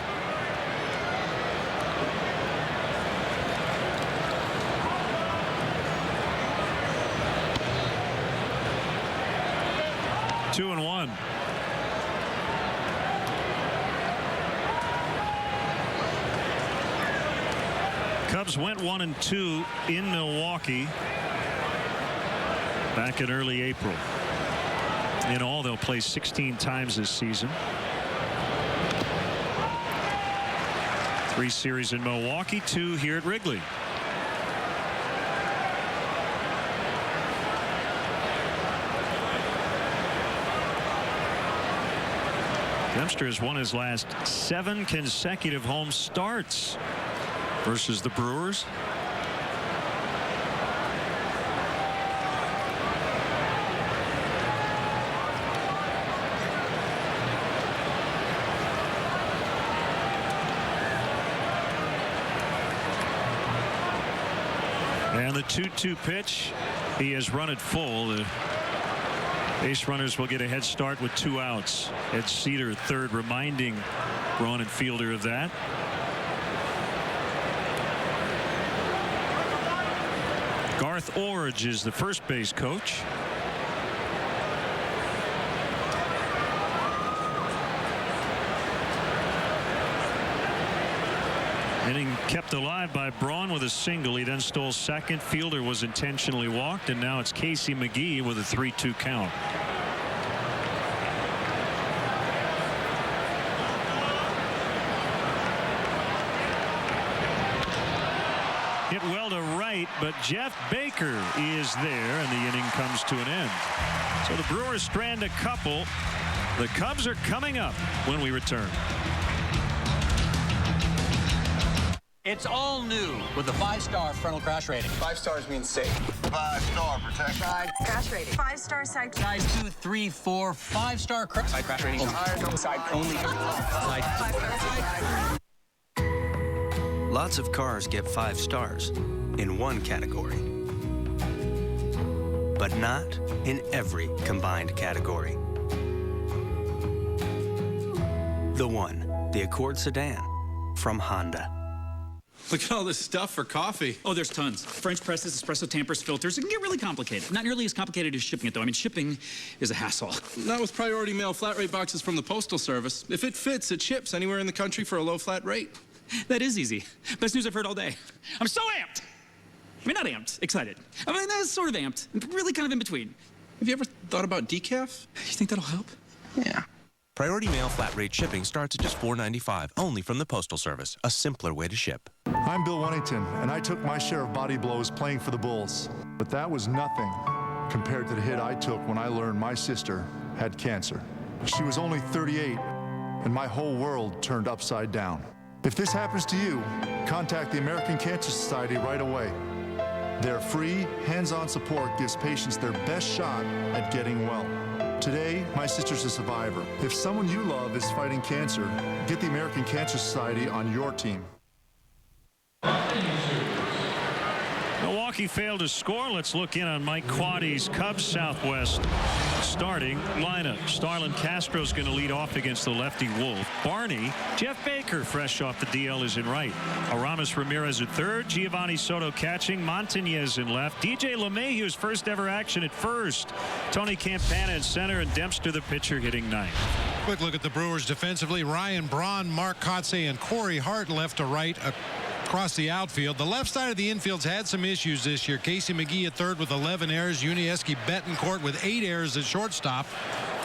Two and one. Cubs went 1-2 in Milwaukee back in early April. In all, they'll play 16 times this season. 3 series in Milwaukee, 2 here at Wrigley. Dempster has won his last 7 consecutive home starts versus the Brewers. And the 2-2 pitch, he has run it full. The base runners will get a head start with 2 outs. Ed Cedar at third, reminding Braun and Fielder of that. Garth Orge is the first base coach. Inning kept alive by Braun with a single. He then stole second. Fielder was intentionally walked, and now it's Casey McGee with a 3-2 count. Hit well to right, but Jeff Baker is there, and the inning comes to an end. So the Brewers strand a couple. The Cubs are coming up when we return. It's all new with the 5-star frontal crash rating. 5 stars means safe. 5-star protection. Side crash rating. 5-star side. Guys, 2, 3, 4, 5-star side crash rating. Side only. Side. Lots of cars get 5 stars in one category, but not in every combined category. The one, the Accord sedan from Honda. Look at all this stuff for coffee. Oh, there's tons. French presses, espresso tampers, filters. It can get really complicated. Not nearly as complicated as shipping it, though. I mean, shipping is a hassle. Not with Priority Mail flat rate boxes from the Postal Service. If it fits, it ships anywhere in the country for a low flat rate. That is easy. Best news I've heard all day. I'm so amped! I mean, not amped, excited. I mean, that's sort of amped, really kind of in between. Have you ever thought about decaf? You think that'll help? Yeah. Priority mail flat rate shipping starts at just $4.95, only from the Postal Service, a simpler way to ship. I'm Bill Wennington, and I took my share of body blows playing for the Bulls. But that was nothing compared to the hit I took when I learned my sister had cancer. She was only 38, and my whole world turned upside down. If this happens to you, contact the American Cancer Society right away. Their free, hands-on support gives patients their best shot at getting well. Today, my sister's a survivor. If someone you love is fighting cancer, get the American Cancer Society on your team. Milwaukee failed to score. Let's look in on Mike Quaddy's Cubs Southwest starting lineup. Starlin Castro's going to lead off against the lefty Wolf. Barney, Jeff Baker, fresh off the DL, is in right. Aramis Ramirez at third. Giovanni Soto catching. Montañez in left. DJ LeMahieu's first ever action at first. Tony Campana in center, and Dempster, the pitcher, hitting ninth. Quick look at the Brewers defensively. Ryan Braun, Mark Kotze, and Corey Hart left to right across the outfield. The left side of the infield's had some issues this year. Casey McGee at third with 11 errors. Unieski Betancourt with 8 errors at shortstop.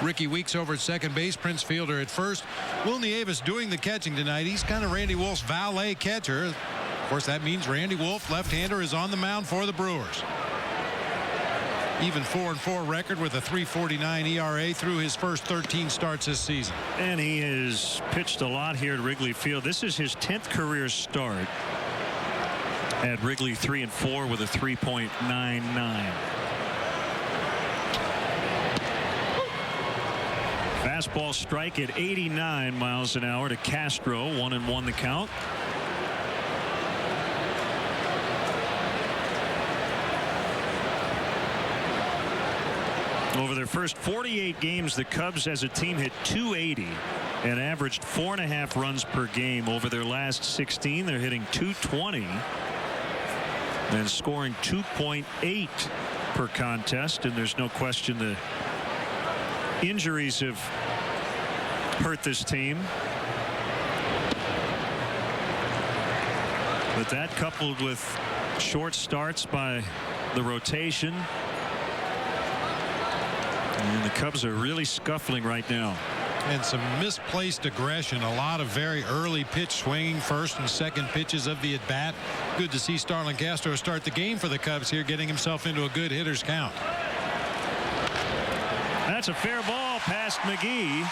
Ricky Weeks over at second base. Prince Fielder at first. Will Nieves doing the catching tonight. He's kind of Randy Wolf's valet catcher. Of course, that means Randy Wolf, left-hander, is on the mound for the Brewers. Even 4-4 record with a 3.49 ERA through his first 13 starts this season. And he has pitched a lot here at Wrigley Field. This is his 10th career start at Wrigley, 3-4 with a 3.99. Fastball strike at 89 miles an hour to Castro. 1-1 the count. Over their first 48 games, the Cubs as a team hit .280 and averaged 4.5 runs per game. Over their last 16, they're hitting .220 and scoring 2.8 per contest. And there's no question the injuries have hurt this team. But that, coupled with short starts by the rotation, and the Cubs are really scuffling right now. And some misplaced aggression. A lot of very early pitch swinging, first and second pitches of the at-bat. Good to see Starlin Castro start the game for the Cubs here, getting himself into a good hitter's count. That's a fair ball past McGee.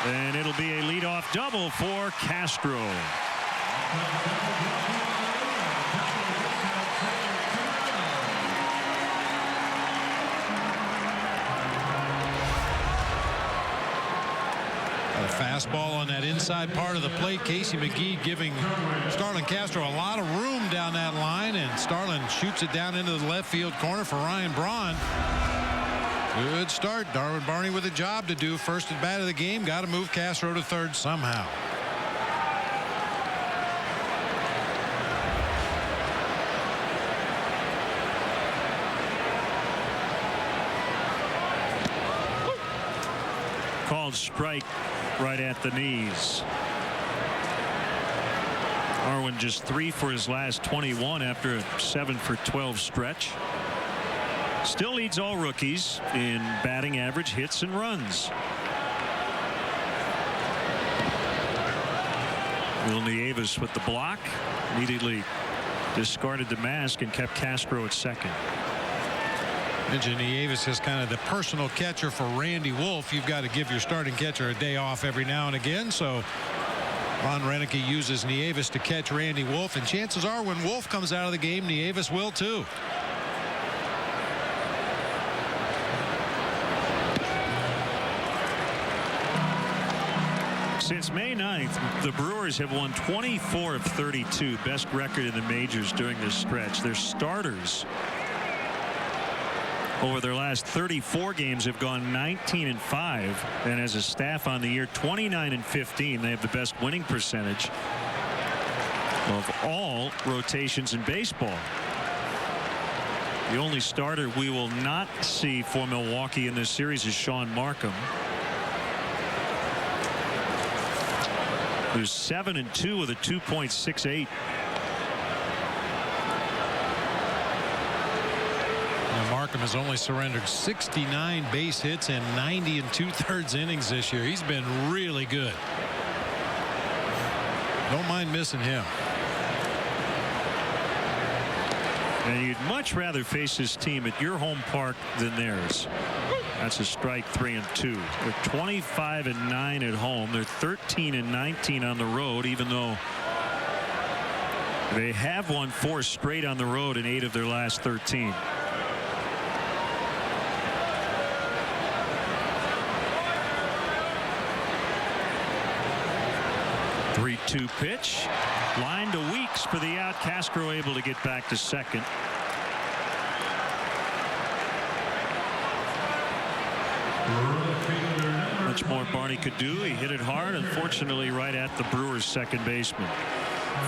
And it'll be a leadoff double for Castro. A fastball on that inside part of the plate. Casey McGee giving Starlin Castro a lot of room down that line, and Starlin shoots it down into the left field corner for Ryan Braun. Good start. Darwin Barney with a job to do. First at bat of the game. Got to move Castro to third somehow. Called strike right at the knees. Arwin just 3 for his last 21 after a 7 for 12 stretch. Still leads all rookies in batting average, hits, and runs. Will Nieves with the block. Immediately discarded the mask and kept Castro at second. Nieves is kind of the personal catcher for Randy Wolf. You've got to give your starting catcher a day off every now and again. So Ron Renicky uses Nieves to catch Randy Wolf. And chances are when Wolf comes out of the game, Nieves will too. Since May 9th, the Brewers have won 24 of 32, best record in the majors during this stretch. Their starters over their last 34 games have gone 19-5, and as a staff on the year 29-15. They have the best winning percentage of all rotations in baseball. The only starter we will not see for Milwaukee in this series is Sean Markham. There's 7-2 with a 2.68 Markham has only surrendered 69 base hits in 90 2/3 innings this year. He's been really good. Don't mind missing him. And you'd much rather face this team at your home park than theirs. That's a strike, 3-2. They're 25-9 at home. They're 13-19 on the road, even though they have won 4 straight on the road in 8 of their last 13. Three-two pitch. Line to Weeks for the out. Castro able to get back to second. Much more Barney could do. He hit it hard, unfortunately, right at the Brewers' second baseman.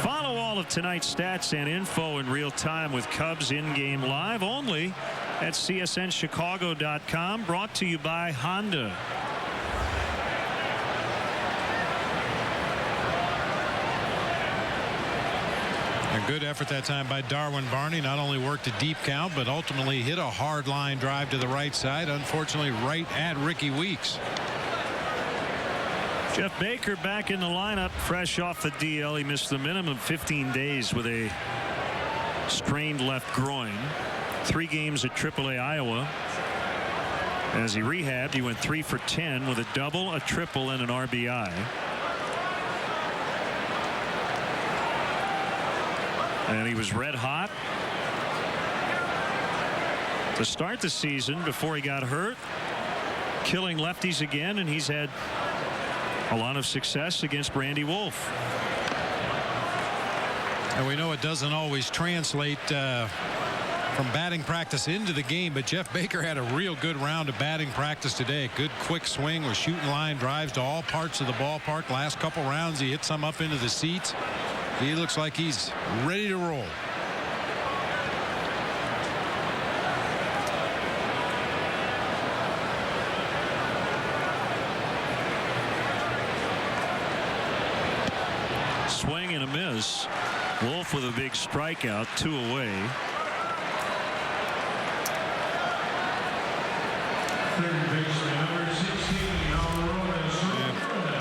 Follow all of tonight's stats and info in real time with Cubs in-game live only at CSNChicago.com. Brought to you by Honda. A good effort that time by Darwin Barney. Not only worked a deep count, but ultimately hit a hard line drive to the right side. Unfortunately, right at Ricky Weeks. Jeff Baker back in the lineup, fresh off the DL. He missed the minimum 15 days with a strained left groin. 3 games at AAA Iowa. As he rehabbed, he went 3 for 10 with a double, a triple, and an RBI. And he was red hot to start the season before he got hurt, killing lefties again, and he's had a lot of success against Randy Wolf. And we know it doesn't always translate from batting practice into the game, but Jeff Baker had a real good round of batting practice today. Good quick swing with shooting line drives to all parts of the ballpark. Last couple rounds, he hit some up into the seats. He looks like he's ready to roll. Swing and a miss. Wolf with a big strikeout, 2 away.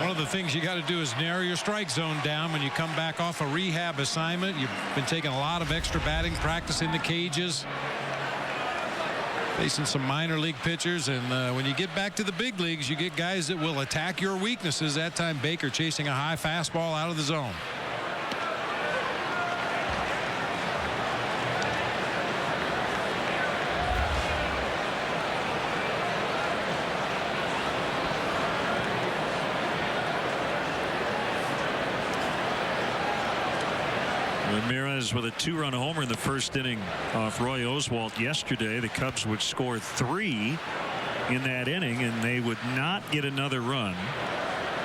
One of the things you got to do is narrow your strike zone down when you come back off a rehab assignment. You've been taking a lot of extra batting practice in the cages, facing some minor league pitchers, and when you get back to the big leagues, you get guys that will attack your weaknesses. That time Baker chasing a high fastball out of the zone. Ramirez with a 2-run homer in the first inning off Roy Oswalt yesterday. The Cubs would score 3 in that inning, and they would not get another run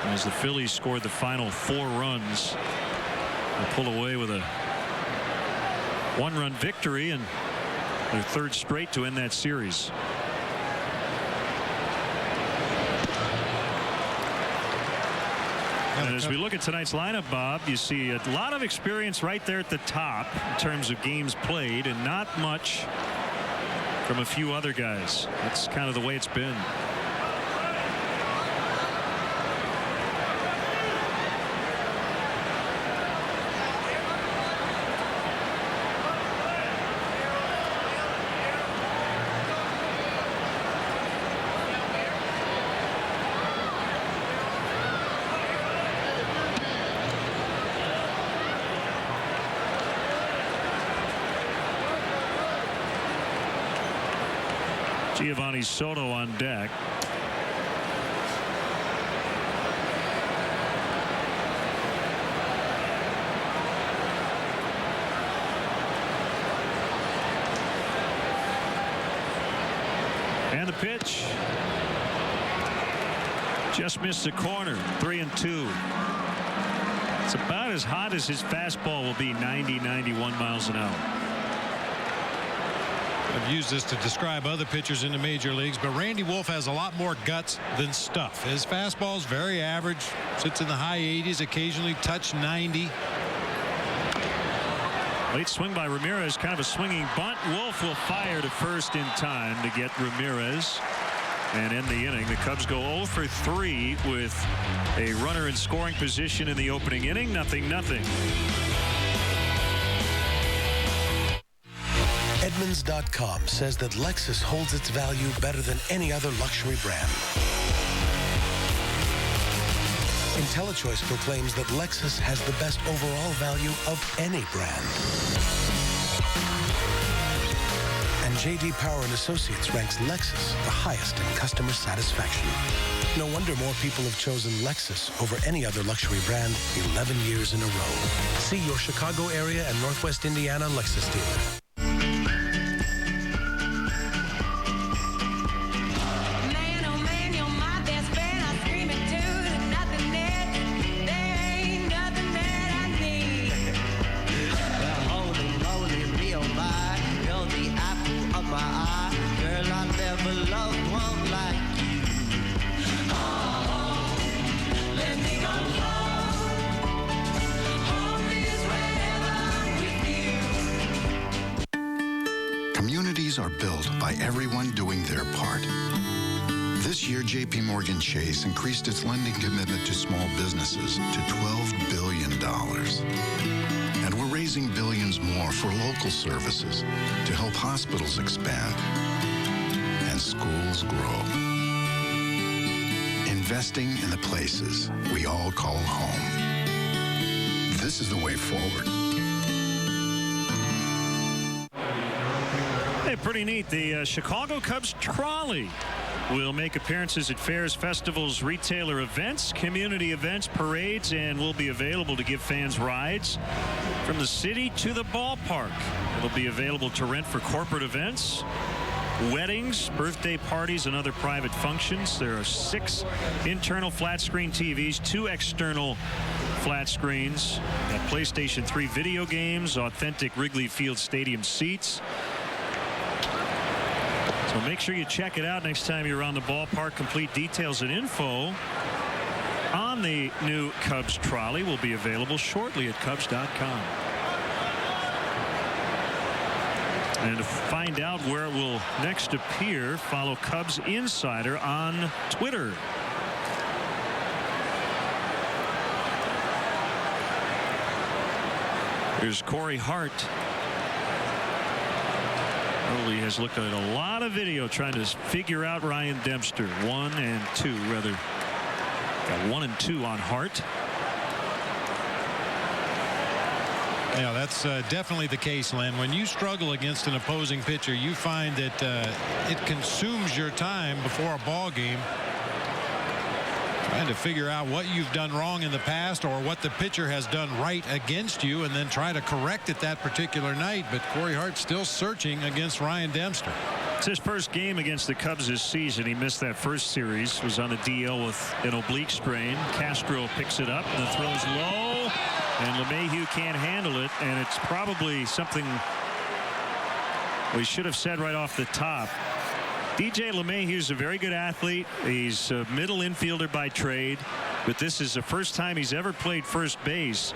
as the Phillies scored the final 4 runs. They pull away with a 1-run victory and their 3rd straight to end that series. And as we look at tonight's lineup, Bob, you see a lot of experience right there at the top in terms of games played, and not much from a few other guys. That's kind of the way it's been. Giovanni Soto on deck. And the pitch just missed the corner. 3-2. It's about as hot as his fastball will be, 90-91 miles an hour. I've used this to describe other pitchers in the major leagues, but Randy Wolf has a lot more guts than stuff. His fastball is very average, sits in the high 80s, occasionally touch 90. Late swing by Ramirez, kind of a swinging bunt. Wolf will fire to first in time to get Ramirez and end the inning. The Cubs go 0 for 3 with a runner in scoring position in the opening inning. 0-0. Edmunds.com says that Lexus holds its value better than any other luxury brand. IntelliChoice proclaims that Lexus has the best overall value of any brand. And J.D. Power & Associates ranks Lexus the highest in customer satisfaction. No wonder more people have chosen Lexus over any other luxury brand 11 years in a row. See your Chicago area and Northwest Indiana Lexus dealer. Communities are built by everyone doing their part. This year, J.P. Morgan Chase increased its lending commitment to small businesses to $12 billion. And we're raising billions more for local services to help hospitals expand and schools grow. Investing in the places we all call home. This is the way forward. Hey, pretty neat. The Chicago Cubs trolley will make appearances at fairs, festivals, retailer events, community events, parades, and will be available to give fans rides from the city to the ballpark. It'll be available to rent for corporate events, weddings, birthday parties, and other private functions. There are 6 internal flat screen TVs, 2 external flat screens, PlayStation 3 video games, authentic Wrigley Field Stadium seats. So make sure you check it out next time you're on the ballpark. Complete details and info on the new Cubs trolley will be available shortly at Cubs.com. And to find out where it will next appear, follow Cubs Insider on Twitter. Here's Corey Hart. He has looked at a lot of video trying to figure out Ryan Dempster. 1 and 2, rather. Got 1 and 2 on Hart. Yeah, that's definitely the case, Len. When you struggle against an opposing pitcher, you find that it consumes your time before a ball game, trying to figure out what you've done wrong in the past or what the pitcher has done right against you, and then try to correct it that particular night. But Corey Hart's still searching against Ryan Dempster. It's his first game against the Cubs this season. He missed that first series, was on the DL with an oblique sprain. Castro picks it up, and the throw's low, and LeMahieu can't handle it, and it's probably something we should have said right off the top. DJ LeMahieu's a very good athlete. He's a middle infielder by trade, but this is the first time he's ever played first base.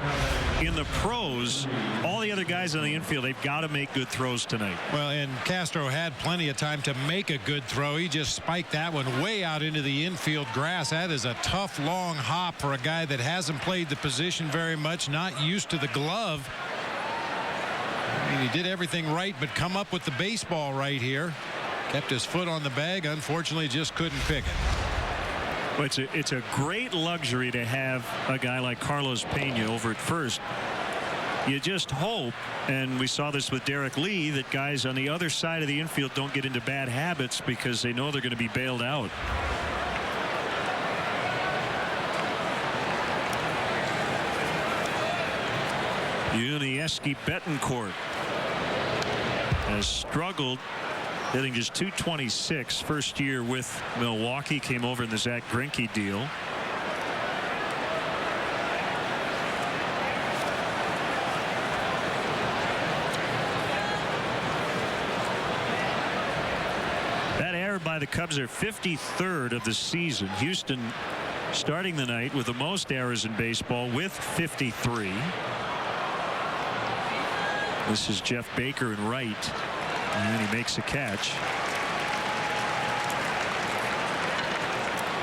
In the pros, all the other guys on the infield, they've got to make good throws tonight. Well, and Castro had plenty of time to make a good throw. He just spiked that one way out into the infield grass. That is a tough, long hop for a guy that hasn't played the position very much, not used to the glove. I mean, he did everything right, but come up with the baseball right here. Kept his foot on the bag. Unfortunately, just couldn't pick it. Well, it's a great luxury to have a guy like Carlos Pena over at first. You just hope, and we saw this with Derek Lee, that guys on the other side of the infield don't get into bad habits because they know they're going to be bailed out. Yuniesky Betancourt has struggled, hitting just .226. First year with Milwaukee, came over in the Zach Greinke deal. That error by the Cubs, are 53rd of the season. Houston starting the night with the most errors in baseball with 53. This is Jeff Baker in right, and he makes a catch.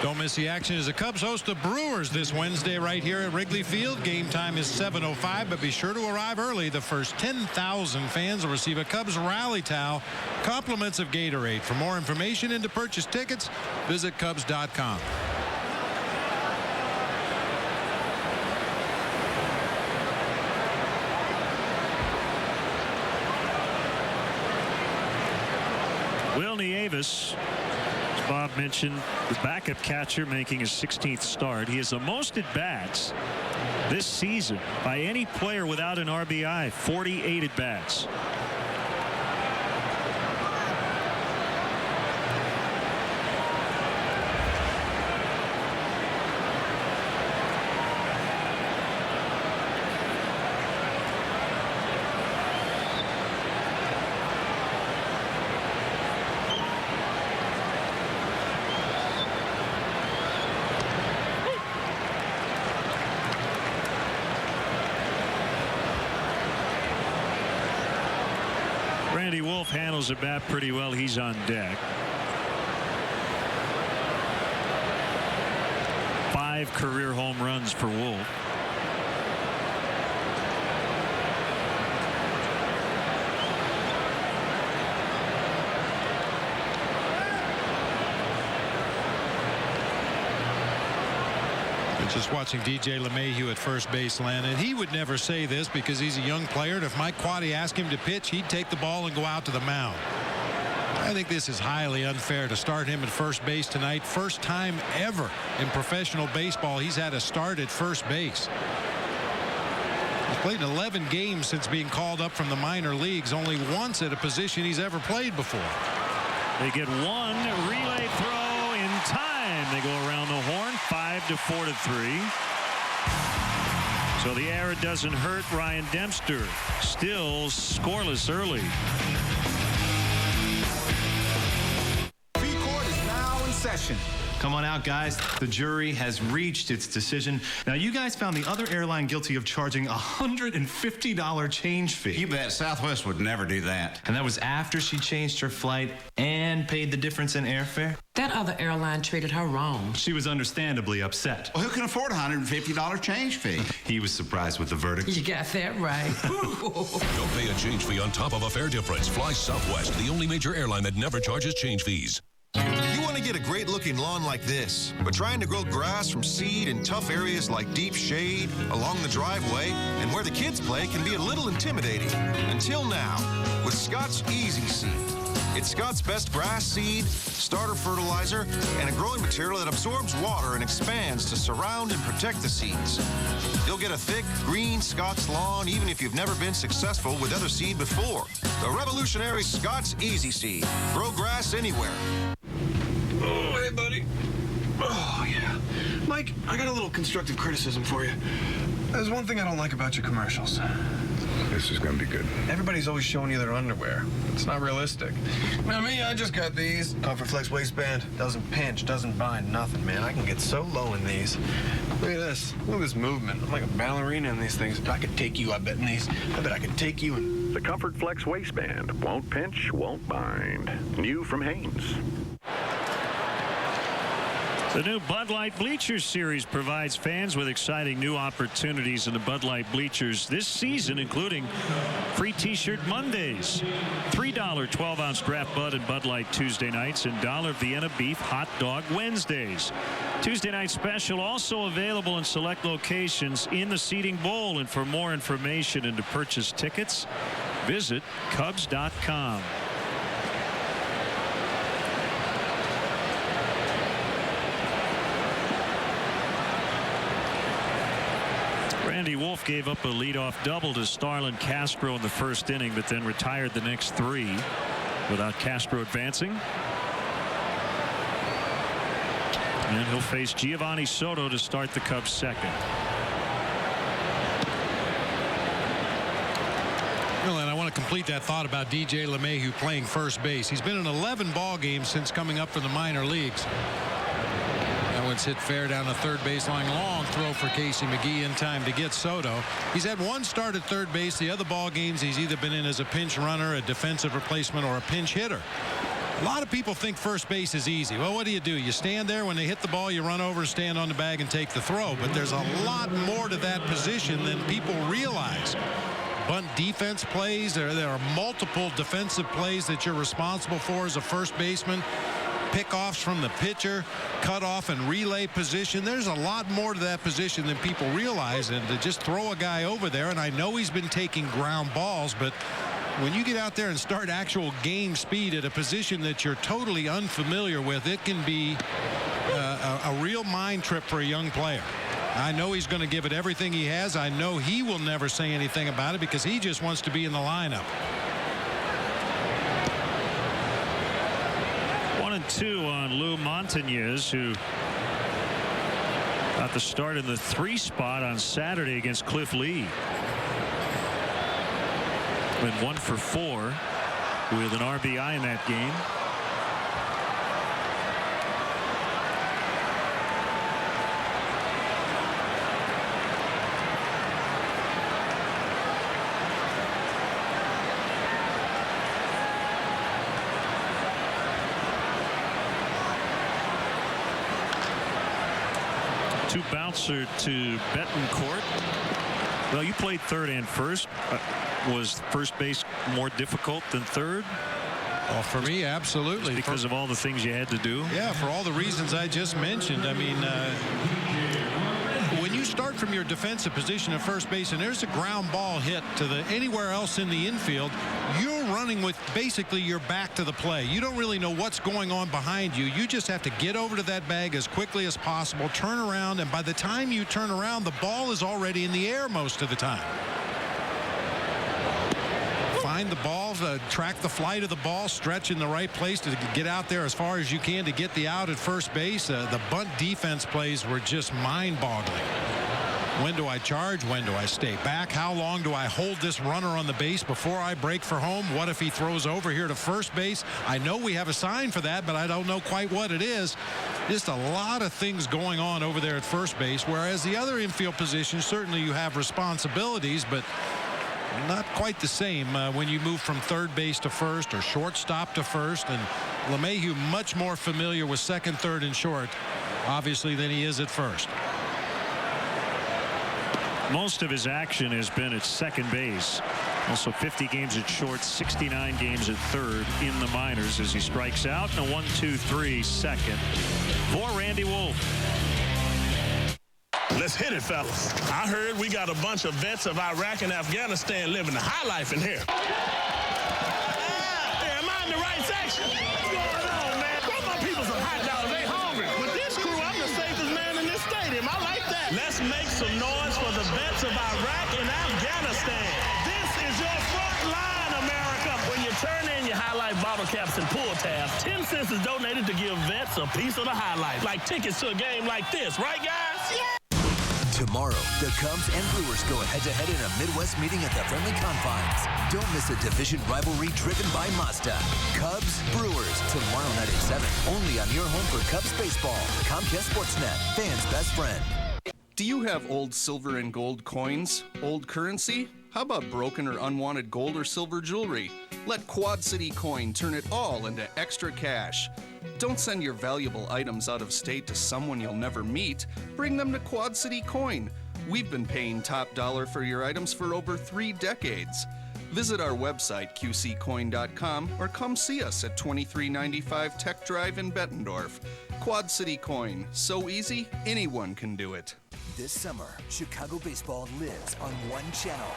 Don't miss the action as the Cubs host the Brewers this Wednesday right here at Wrigley Field. Game time is 7:05, but be sure to arrive early. The first 10,000 fans will receive a Cubs rally towel, compliments of Gatorade. For more information and to purchase tickets, visit Cubs.com. Will Nieves, as Bob mentioned, the backup catcher making his 16th start. He has the most at-bats this season by any player without an RBI, 48 at-bats. Randy Wolf handles the bat pretty well. He's on deck. 5 career home runs for Wolf. Just watching DJ LeMahieu at first base, and he would never say this because he's a young player, and if Mike Quade asked him to pitch, he'd take the ball and go out to the mound. I think this is highly unfair to start him at first base tonight. First time ever in professional baseball he's had a start at first base. He's played 11 games since being called up from the minor leagues, only once at a position he's ever played before. They get one relay throw in time. They go around the horn, 5-4 to 3. So the error doesn't hurt Ryan Dempster. Still scoreless early. Court is now in session. Come on out, guys. The jury has reached its decision. Now, you guys found the other airline guilty of charging a $150 change fee. You bet Southwest would never do that. And that was after she changed her flight and paid the difference in airfare? That other airline treated her wrong. She was understandably upset. Well, who can afford a $150 change fee? He was surprised with the verdict. You got that right. Don't pay a change fee on top of a fare difference. Fly Southwest, the only major airline that never charges change fees. You want to get a great-looking lawn like this, but trying to grow grass from seed in tough areas like deep shade, along the driveway, and where the kids play can be a little intimidating. Until now, with Scott's Easy Seed. It's Scott's best grass seed, starter fertilizer, and a growing material that absorbs water and expands to surround and protect the seeds. You'll get a thick, green Scott's lawn even if you've never been successful with other seed before. The revolutionary Scott's Easy Seed. Grow grass anywhere. Oh, hey, buddy. Oh, yeah. Mike, I got a little constructive criticism for you. There's one thing I don't like about your commercials. This is gonna be good. Everybody's always showing you their underwear. It's not realistic. Now, me, I just got these. Comfort Flex waistband. Doesn't pinch, doesn't bind, nothing, man. I can get so low in these. Look at this. Look at this movement. I'm like a ballerina in these things. I could take you, I bet, in these. I bet I could take you and... The Comfort Flex waistband. Won't pinch, won't bind. New from Hanes. The new Bud Light Bleachers Series provides fans with exciting new opportunities in the Bud Light Bleachers this season, including free T-shirt Mondays, $3 12-ounce draft Bud and Bud Light Tuesday nights, and $1 Vienna Beef Hot Dog Wednesdays. Tuesday night special also available in select locations in the Seating Bowl. And for more information and to purchase tickets, visit Cubs.com. Randy Wolf gave up a leadoff double to Starlin Castro in the first inning, but then retired the next 3 without Castro advancing. And he'll face Giovanni Soto to start the Cubs second. Well, and I want to complete that thought about DJ LeMahieu playing first base. He's been in 11 ball games since coming up from the minor leagues. And when Mullins hit fair down the third baseline. Long throw for Casey McGee in time to get Soto. He's had one start at third base. The other ball games he's either been in as a pinch runner, a defensive replacement, or a pinch hitter. A lot of people think first base is easy. Well, what do? You stand there. When they hit the ball, you run over, stand on the bag, and take the throw. But there's a lot more to that position than people realize. Bunt defense plays. There are multiple defensive plays that you're responsible for as a first baseman. Pickoffs from the pitcher, cutoff and relay position. There's a lot more to that position than people realize. And to just throw a guy over there, and I know he's been taking ground balls, but when you get out there and start actual game speed at a position that you're totally unfamiliar with, it can be a real mind trip for a young player. I know he's going to give it everything he has. I know he will never say anything about it because he just wants to be in the lineup. 1-2 on Lou Montañez, who got the start in the 3 spot on Saturday against Cliff Lee. Went 1 for 4 with an RBI in that game. Two bouncer to Betancourt. Well, you played third and first. Was first base more difficult than third? Well, for me, absolutely. Just because of all the things you had to do? Yeah, for all the reasons I just mentioned. I mean, when you start from your defensive position at first base and there's a ground ball hit to anywhere else in the infield, you're running with basically your back to the play. You don't really know what's going on behind you. You just have to get over to that bag as quickly as possible, turn around, and by the time you turn around, the ball is already in the air most of the time. Find the ball, track the flight of the ball, stretch in the right place to get out there as far as you can to get the out at first base. The bunt defense plays were just mind-boggling. When do I charge? When do I stay back? How long do I hold this runner on the base before I break for home? What if he throws over here to first base? I know we have a sign for that, but I don't know quite what it is. Just a lot of things going on over there at first base, whereas the other infield positions, certainly you have responsibilities, but not quite the same when you move from third base to first or shortstop to first. And LeMahieu much more familiar with second, third, and short, obviously, than he is at first. Most of his action has been at second base. Also 50 games at short, 69 games at third in the minors as he strikes out. And a 1-2-3 second for Randy Wolf. Let's hit it, fellas. I heard we got a bunch of vets of Iraq and Afghanistan living the high life in here. Hey, am I in the right section? What's going on, man? Throw my people some hot dogs. They hungry. With this crew, I'm the safest man in this stadium. I like that. Let's make some noise for the vets of Iraq and Afghanistan. This is your front line, America. When you turn in your High Life bottle caps and pull tabs, 10 cents is donated to give vets a piece of the High Life. Like tickets to a game like this, right, guys? Yeah. Tomorrow, the Cubs and Brewers go head-to-head in a Midwest meeting at the friendly confines. Don't miss a division rivalry driven by Mazda. Cubs, Brewers, tomorrow night at 7. Only on your home for Cubs baseball. Comcast Sportsnet, fans' best friend. Do you have old silver and gold coins? Old currency? How about broken or unwanted gold or silver jewelry? Let Quad City Coin turn it all into extra cash. Don't send your valuable items out of state to someone you'll never meet. Bring them to Quad City Coin. We've been paying top dollar for your items for over 3 decades. Visit our website, qccoin.com, or come see us at 2395 Tech Drive in Bettendorf. Quad City Coin. So easy, anyone can do it. This summer, Chicago baseball lives on one channel.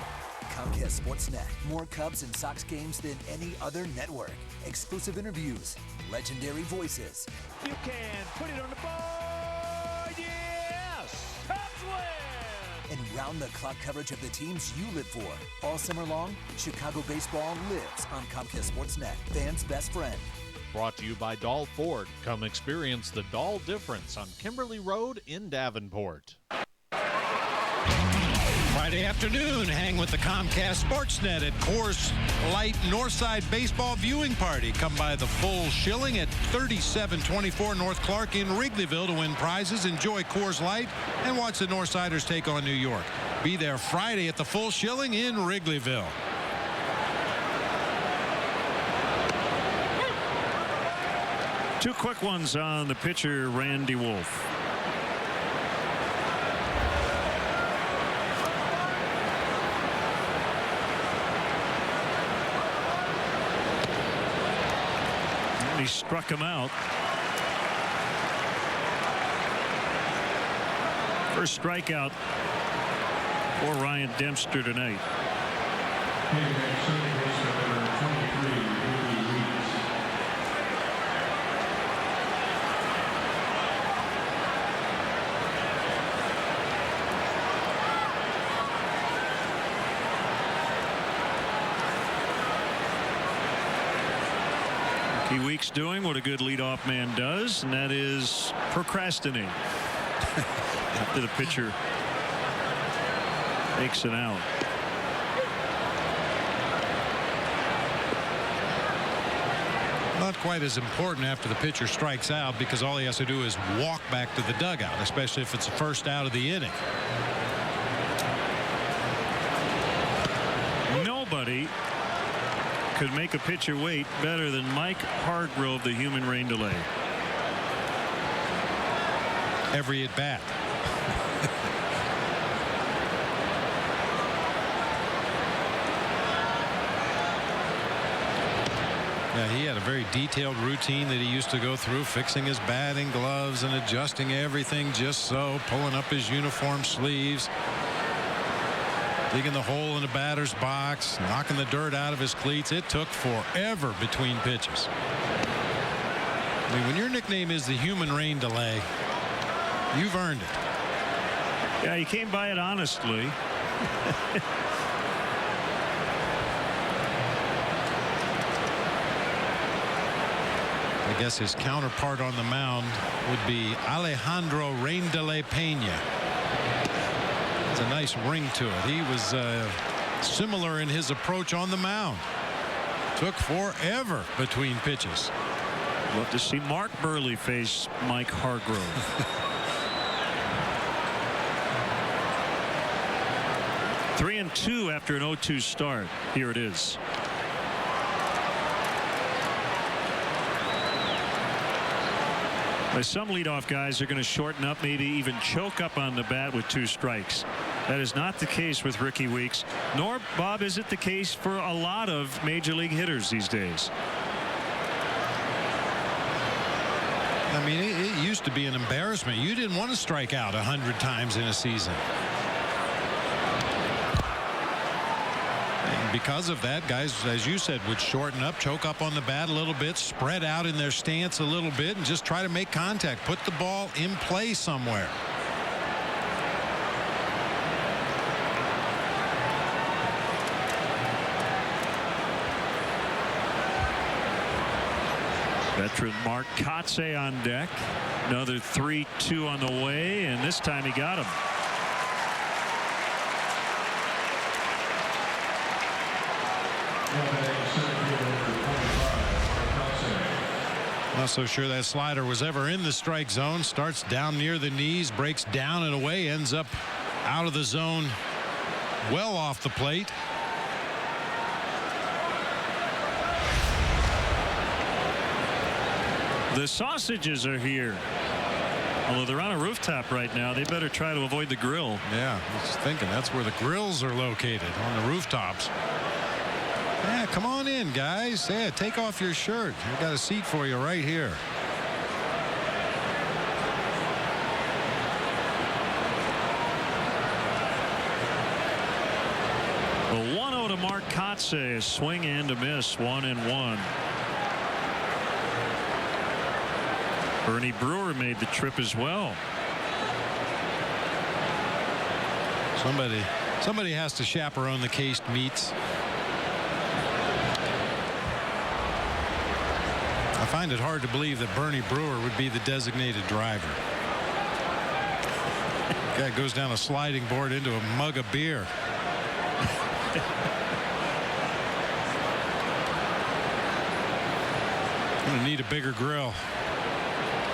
Comcast Sportsnet. More Cubs and Sox games than any other network. Exclusive interviews. Legendary voices. You can put it on the board. Yes! Cubs win! And round-the-clock coverage of the teams you live for. All summer long, Chicago baseball lives on Comcast Sportsnet. Fans' best friend. Brought to you by Dahl Ford. Come experience the Dahl difference on Kimberly Road in Davenport. Friday afternoon, hang with the Comcast Sportsnet at Coors Light Northside Baseball Viewing Party. Come by the full shilling at 3724 North Clark in Wrigleyville to win prizes, enjoy Coors Light, and watch the Northsiders take on New York. Be there Friday at the full shilling in Wrigleyville. Two quick ones on the pitcher, Randy Wolf. And he struck him out. First strikeout for Ryan Dempster tonight. Weeks doing what a good leadoff man does, and that is procrastinate after the pitcher takes it out. Not quite as important after the pitcher strikes out, because all he has to do is walk back to the dugout, especially if it's the first out of the inning. Nobody could make a pitcher wait better than Mike Hargrove, the human rain delay. Every at bat. Yeah, he had a very detailed routine that he used to go through, fixing his batting gloves and adjusting everything just so, pulling up his uniform sleeves, digging the hole in the batter's box, knocking the dirt out of his cleats. It took forever between pitches. I mean, when your nickname is the human rain delay, you've earned it. Yeah, he came by it honestly. I guess his counterpart on the mound would be Alejandro Rain Delay Pena. A nice ring to it. He was similar in his approach on the mound. Took forever between pitches. Love to see Mark Burley face Mike Hargrove. Three and two after an 0-2 start. Here it is. Some leadoff guys are going to shorten up, maybe even choke up on the bat with two strikes. That is not the case with Ricky Weeks, nor, Bob, is it the case for a lot of major league hitters these days. I mean, it used to be an embarrassment. You didn't want to strike out 100 times in a season. And because of that, guys, as you said, would shorten up, choke up on the bat a little bit, spread out in their stance a little bit, and just try to make contact, put the ball in play somewhere. Veteran Mark Kotze on deck. Another 3-2 on the way, and this time he got him. Not so sure that slider was ever in the strike zone. Starts down near the knees, breaks down and away, ends up out of the zone, well off the plate. The sausages are here. Although they're on a rooftop right now, they better try to avoid the grill. Yeah, I was thinking that's where the grills are located, on the rooftops. Yeah, come on in, guys. Yeah, take off your shirt. We've got a seat for you right here. The 1-0 to Mark Kotze, a swing and a miss, 1-1. Bernie Brewer made the trip as well. Somebody has to chaperone the cased meats. I find it hard to believe that Bernie Brewer would be the designated driver. Yeah, it goes down a sliding board into a mug of beer. Gonna need a bigger grill.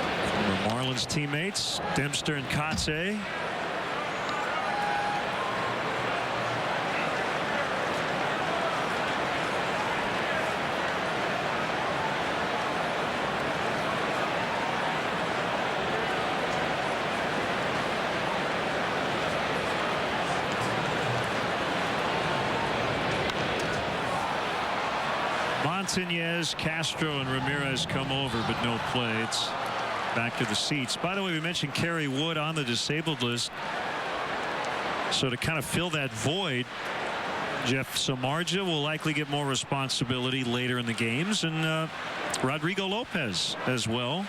The Marlins teammates, Dempster and Kotze. Montañez, Castro, and Ramirez come over, but no play. It's back to the seats. By the way, we mentioned Kerry Wood on the disabled list. So to kind of fill that void, Jeff Samardzija will likely get more responsibility later in the games, and Rodrigo Lopez as well.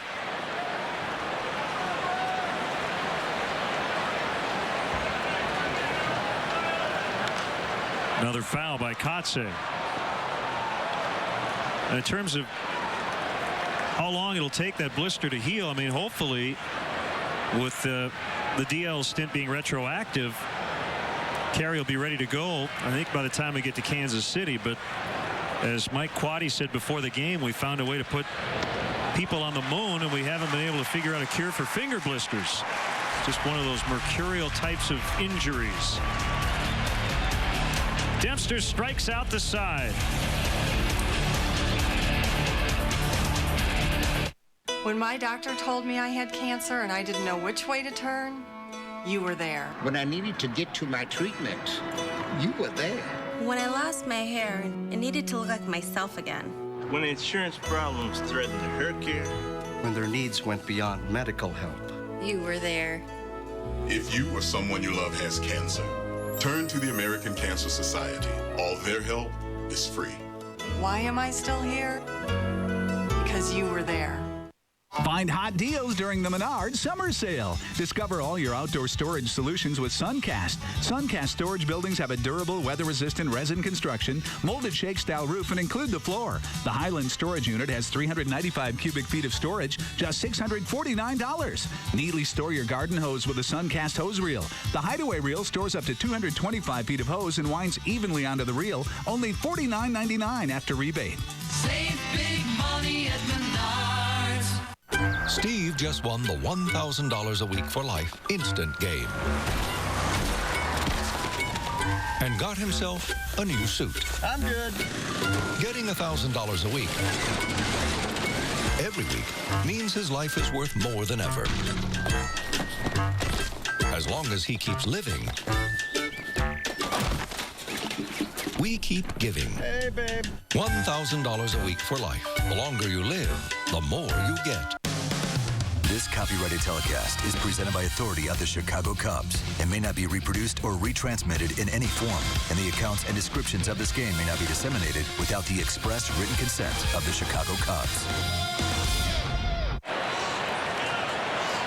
Another foul by Kotze. In terms of how long it'll take that blister to heal, I mean, hopefully with the DL stint being retroactive, Kerry will be ready to go, I think, by the time we get to Kansas City. But as Mike Quaddy said before the game, we found a way to put people on the moon, and we haven't been able to figure out a cure for finger blisters. Just one of those mercurial types of injuries. Dempster strikes out the side. When my doctor told me I had cancer and I didn't know which way to turn, you were there. When I needed to get to my treatment, you were there. When I lost my hair and needed to look like myself again. When insurance problems threatened her care. When their needs went beyond medical help. You were there. If you or someone you love has cancer, turn to the American Cancer Society. All their help is free. Why am I still here? Because you were there. Find hot deals during the Menards Summer Sale. Discover all your outdoor storage solutions with Suncast. Suncast storage buildings have a durable, weather-resistant resin construction, molded shake-style roof, and include the floor. The Highland storage unit has 395 cubic feet of storage, just $649. Neatly store your garden hose with a Suncast hose reel. The Hideaway reel stores up to 225 feet of hose and winds evenly onto the reel, only $49.99 after rebate. Save big money at Menards. Steve just won the $1,000 a week for life instant game. And got himself a new suit. I'm good. Getting $1,000 a week every week means his life is worth more than ever. As long as he keeps living, we keep giving. Hey, babe. $1,000 a week for life. The longer you live, the more you get. This copyrighted telecast is presented by authority of the Chicago Cubs and may not be reproduced or retransmitted in any form, and the accounts and descriptions of this game may not be disseminated without the express written consent of the Chicago Cubs.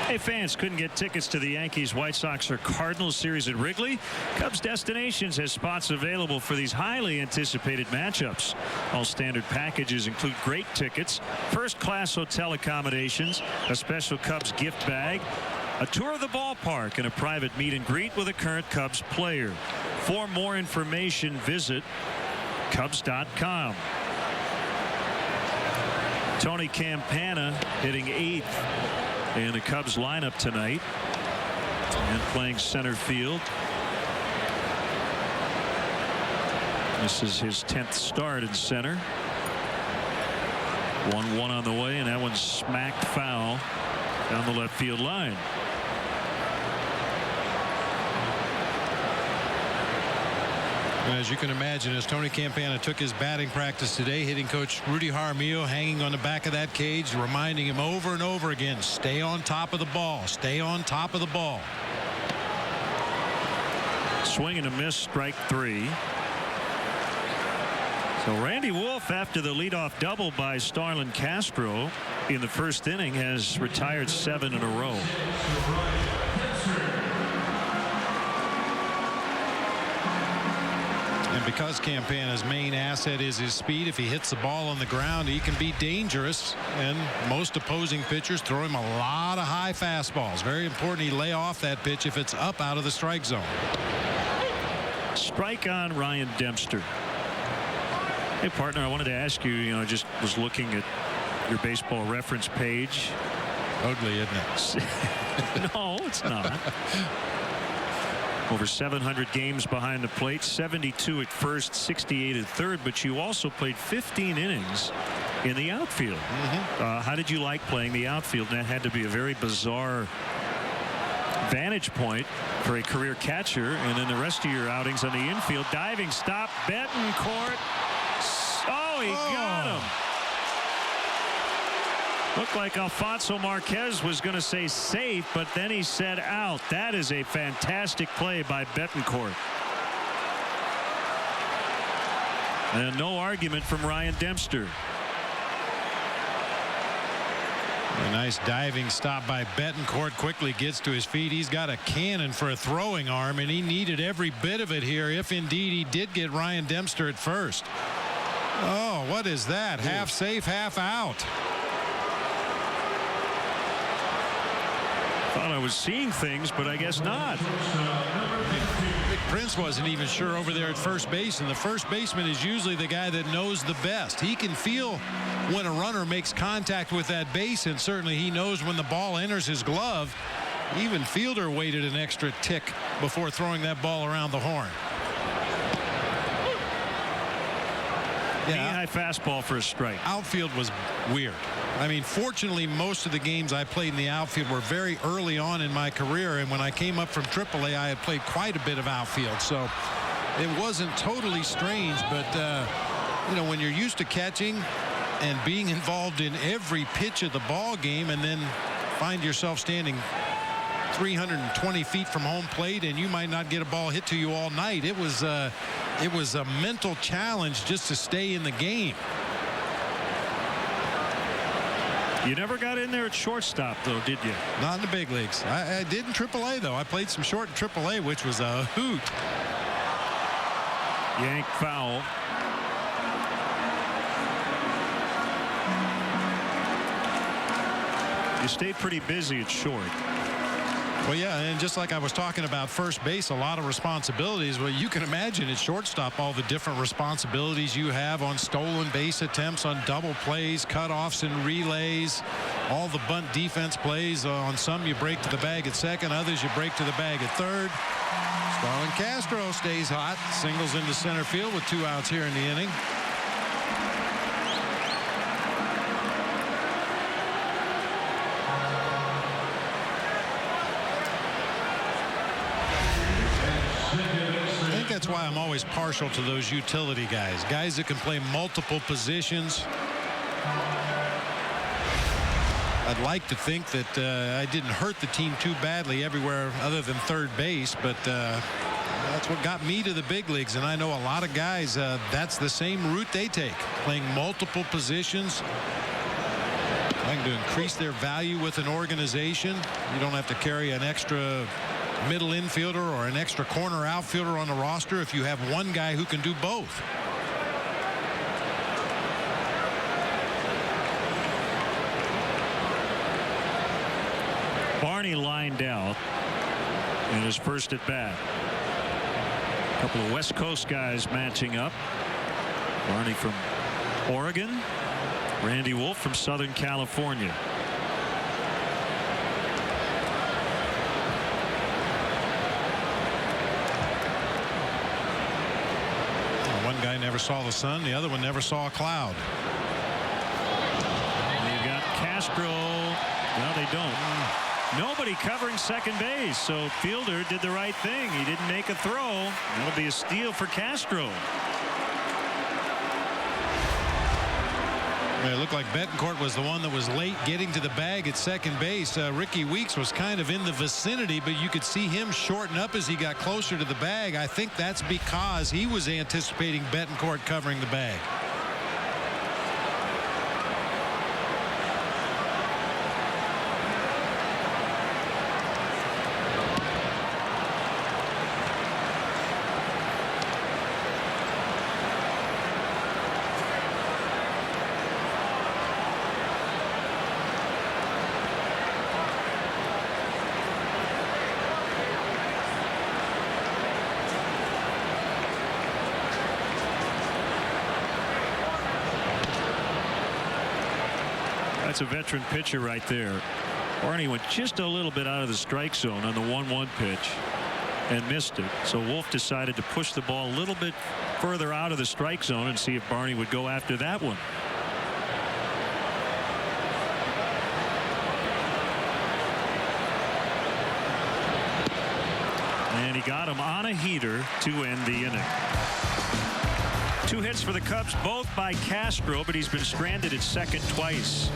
Hey, fans, couldn't get tickets to the Yankees, White Sox, or Cardinals series at Wrigley? Cubs Destinations has spots available for these highly anticipated matchups. All standard packages include great tickets, first-class hotel accommodations, a special Cubs gift bag, a tour of the ballpark, and a private meet and greet with a current Cubs player. For more information, visit Cubs.com. Tony Campana hitting 8th in the Cubs lineup tonight and playing center field. This is his 10th start in center. 1-1 on the way, and that one's smacked foul down the left field line. As you can imagine, as Tony Campana took his batting practice today, hitting coach Rudy Jaramillo hanging on the back of that cage, reminding him over and over again, stay on top of the ball, stay on top of the ball. Swing and a miss, strike 3. So Randy Wolf, after the leadoff double by Starlin Castro in the first inning, has retired 7 in a row. because Campana's main asset is his speed, if he hits the ball on the ground, he can be dangerous. And most opposing pitchers throw him a lot of high fastballs. Very important he lay off that pitch if it's up out of the strike zone. Strike on Ryan Dempster. Hey, partner, I wanted to ask you, I just was looking at your baseball reference page. Ugly, isn't it? No, it's not. Over 700 games behind the plate, 72 at first, 68 at third, but you also played 15 innings in the outfield. How did you like playing the outfield? And that had to be a very bizarre vantage point for a career catcher. And then the rest of your outings on the infield, diving stop, Betancourt. Oh, he got him. Looked like Alfonso Marquez was going to say safe, but then he said out. That is a fantastic play by Betancourt. And no argument from Ryan Dempster. A nice diving stop by Betancourt. Quickly gets to his feet. He's got a cannon for a throwing arm, and he needed every bit of it here if indeed he did get Ryan Dempster at first. Oh, what is that? Half safe, half out. Thought I was seeing things, but I guess not. Prince wasn't even sure over there at first base, and the first baseman is usually the guy that knows the best. He can feel when a runner makes contact with that base, and certainly he knows when the ball enters his glove. Even Fielder waited an extra tick before throwing that ball around the horn. Knee-high fastball for a strike. Outfield was weird. I mean, fortunately, most of the games I played in the outfield were very early on in my career, and when I came up from AAA, I had played quite a bit of outfield, so it wasn't totally strange. But when you're used to catching and being involved in every pitch of the ball game, and then find yourself standing 320 feet from home plate, and you might not get a ball hit to you all night. It was a mental challenge just to stay in the game. You never got in there at shortstop, though, did you? Not in the big leagues. I did in AAA, though. I played some short in AAA, which was a hoot. Yank foul. You stayed pretty busy at short. Well, yeah, and just like I was talking about first base, a lot of responsibilities. Well, you can imagine at shortstop all the different responsibilities you have on stolen base attempts, on double plays, cutoffs and relays, all the bunt defense plays. On some you break to the bag at second, others you break to the bag at third. Starlin Castro stays hot, singles into center field with 2 outs here in the inning. That's why I'm always partial to those utility guys that can play multiple positions. I'd like to think that I didn't hurt the team too badly everywhere other than third base, but that's what got me to the big leagues, and I know a lot of guys that's the same route they take, playing multiple positions. Trying to increase their value with an organization. You don't have to carry an extra middle infielder or an extra corner outfielder on the roster if you have one guy who can do both. Barney lined out in his first at bat. A couple of West Coast guys matching up. Barney from Oregon, Randy Wolf from Southern California. One guy never saw the sun, the other one never saw a cloud. They've got Castro. Well, they don't. Nobody covering second base, so Fielder did the right thing. He didn't make a throw. That'll be a steal for Castro. It looked like Betancourt was the one that was late getting to the bag at second base. Ricky Weeks was kind of in the vicinity, but you could see him shorten up as he got closer to the bag. I think that's because he was anticipating Betancourt covering the bag. That's a veteran pitcher right there. Barney went just a little bit out of the strike zone on the 1-1 pitch and missed it. So Wolf decided to push the ball a little bit further out of the strike zone and see if Barney would go after that one. And he got him on a heater to end the inning. 2 hits for the Cubs, both by Castro, but he's been stranded at second twice.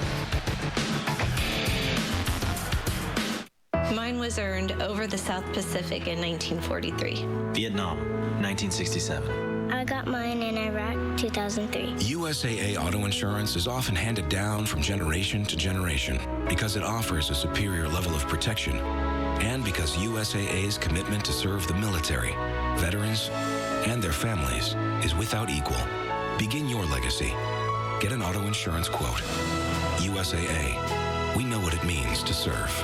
Mine was earned over the South Pacific in 1943. Vietnam, 1967. I got mine in Iraq, 2003. USAA auto insurance is often handed down from generation to generation because it offers a superior level of protection and because USAA's commitment to serve the military, veterans, and their families is without equal. Begin your legacy. Get an auto insurance quote. USAA. We know what it means to serve.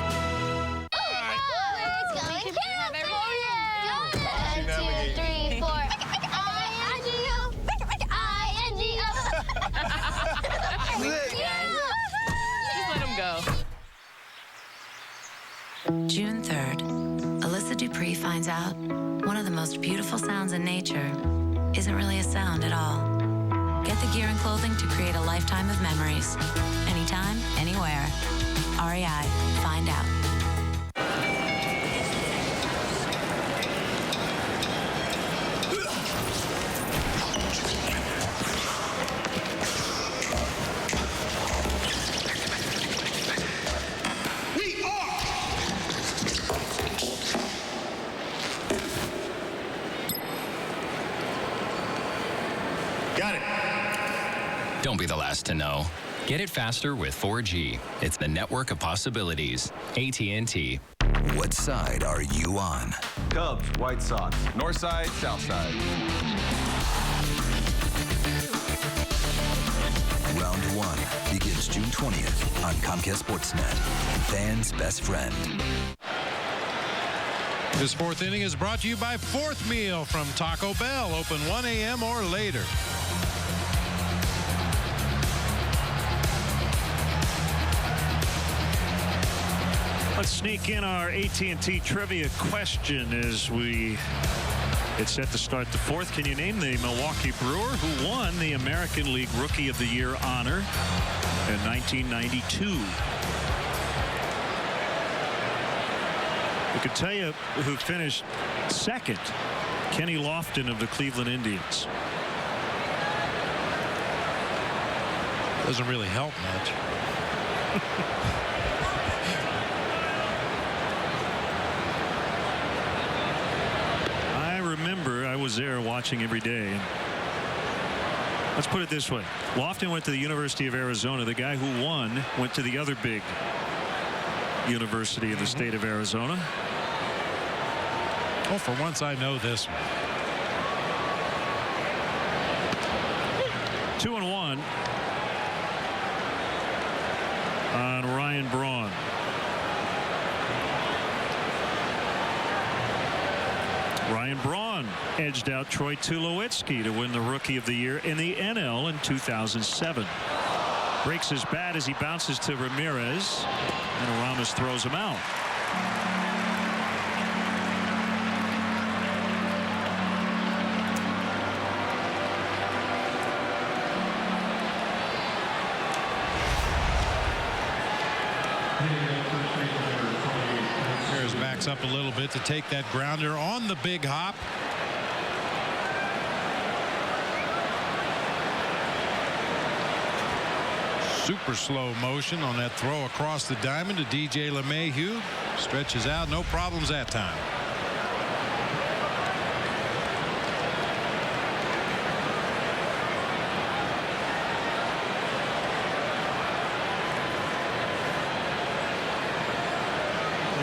June 3rd, Alyssa Dupree finds out one of the most beautiful sounds in nature isn't really a sound at all. Get the gear and clothing to create a lifetime of memories. Anytime, anywhere. REI. Find out. Got it. Don't be the last to know. Get it faster with 4G. It's the network of possibilities. AT&T. What side are you on? Cubs, White Sox, North Side, South Side. Round 1 begins June 20th on Comcast Sportsnet. Fans' best friend. This 4th inning is brought to you by Fourth Meal from Taco Bell. Open 1 a.m. or later. Let's sneak in our AT&T trivia question as we get set to start the 4th. Can you name the Milwaukee Brewer who won the American League Rookie of the Year honor in 1992? We could tell you who finished second. Kenny Lofton of the Cleveland Indians. Doesn't really help much. I was there watching every day. Let's put it this way. Lofton went to the University of Arizona. The guy who won went to the other big university in the state of Arizona. Well, for once I know this one. 2-1 on Ryan Braun. Ryan Braun edged out Troy Tulowitzki to win the Rookie of the Year in the NL in 2007. Breaks his bat as he bounces to Ramirez, and Aramis throws him out. Backs up a little bit to take that grounder on the big hop. Super slow motion on that throw across the diamond to DJ LeMahieu. Stretches out, no problems that time.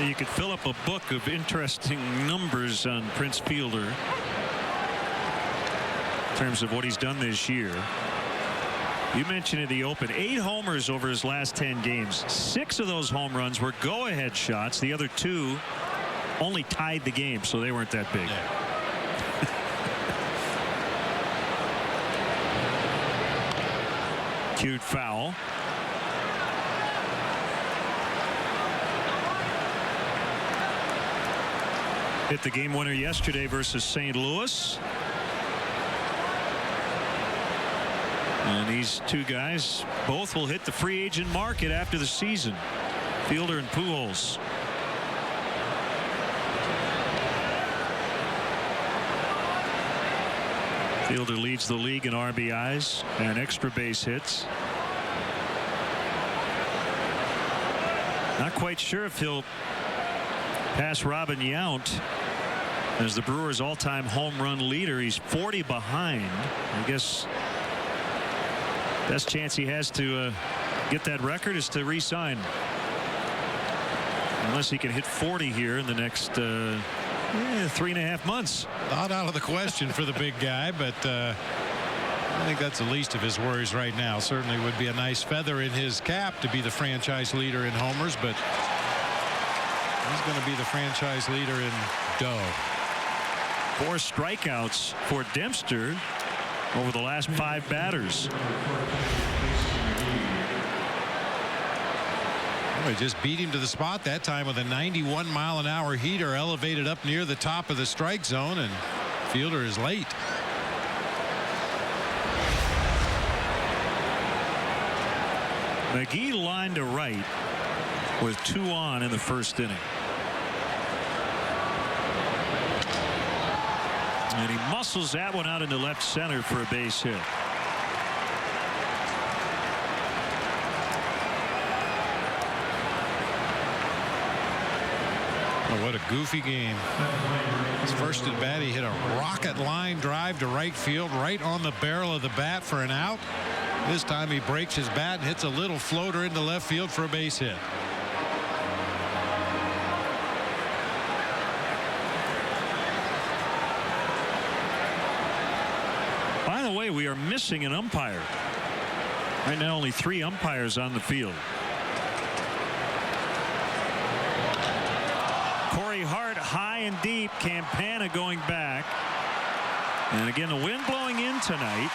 You could fill up a book of interesting numbers on Prince Fielder in terms of what he's done this year. You mentioned in the open 8 homers over his last 10 games. 6 of those home runs were go-ahead shots. The other 2 only tied the game, so they weren't that big. Cute foul. Hit the game winner yesterday versus St. Louis. And these two guys both will hit the free agent market after the season. Fielder and Pujols. Fielder leads the league in RBIs and extra base hits. Not quite sure if he'll pass Robin Yount as the Brewers' all-time home run leader. He's 40 behind. I guess best chance he has to get that record is to re-sign. Unless he can hit 40 here in the next 3.5 months. Not out of the question for the big guy, but I think that's the least of his worries right now. Certainly would be a nice feather in his cap to be the franchise leader in homers, but he's going to be the franchise leader in dough. 4 strikeouts for Dempster over the last 5 batters. Well, he just beat him to the spot that time with a 91-mile-an-hour heater elevated up near the top of the strike zone, and Fielder is late. McGee lined to right with 2 on in the first inning. And he muscles that one out into left center for a base hit. Oh, what a goofy game. His first at bat, he hit a rocket line drive to right field, right on the barrel of the bat for an out. This time he breaks his bat and hits a little floater into left field for a base hit. By the way, we are missing an umpire. Right now only 3 umpires on the field. Corey Hart high and deep. Campana going back. And again, the wind blowing in tonight.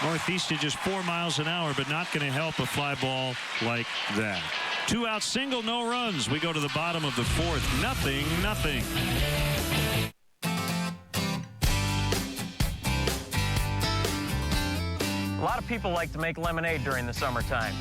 Northeast at just 4 miles an hour, but not going to help a fly ball like that. 2 out single, no runs. We go to the bottom of the 4th. 0-0. A lot of people like to make lemonade during the summertime.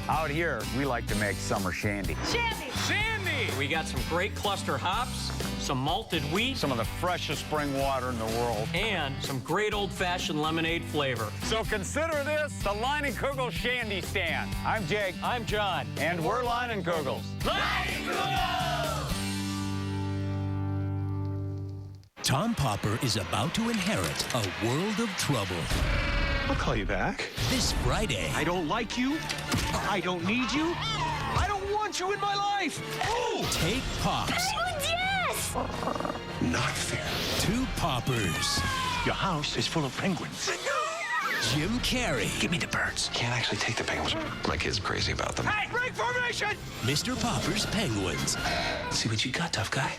Out here, we like to make summer shandy. Shandy! Shandy! We got some great cluster hops, some malted wheat, some of the freshest spring water in the world, and some great old-fashioned lemonade flavor. So consider this the Line and Kugel Shandy Stand. I'm Jake. I'm John. And we're Line and Kugels. Line and Kugels! Tom Popper is about to inherit a world of trouble. I'll call you back. This Friday. I don't like you. I don't need you. I don't want you in my life. Ooh. Take Pops. Yes! Not fair. 2 Poppers. Your house is full of penguins. Jim Carrey. Give me the birds. Can't actually take the penguins. My kid's crazy about them. Hey, break formation! Mr. Popper's Penguins. Let's see what you got, tough guy.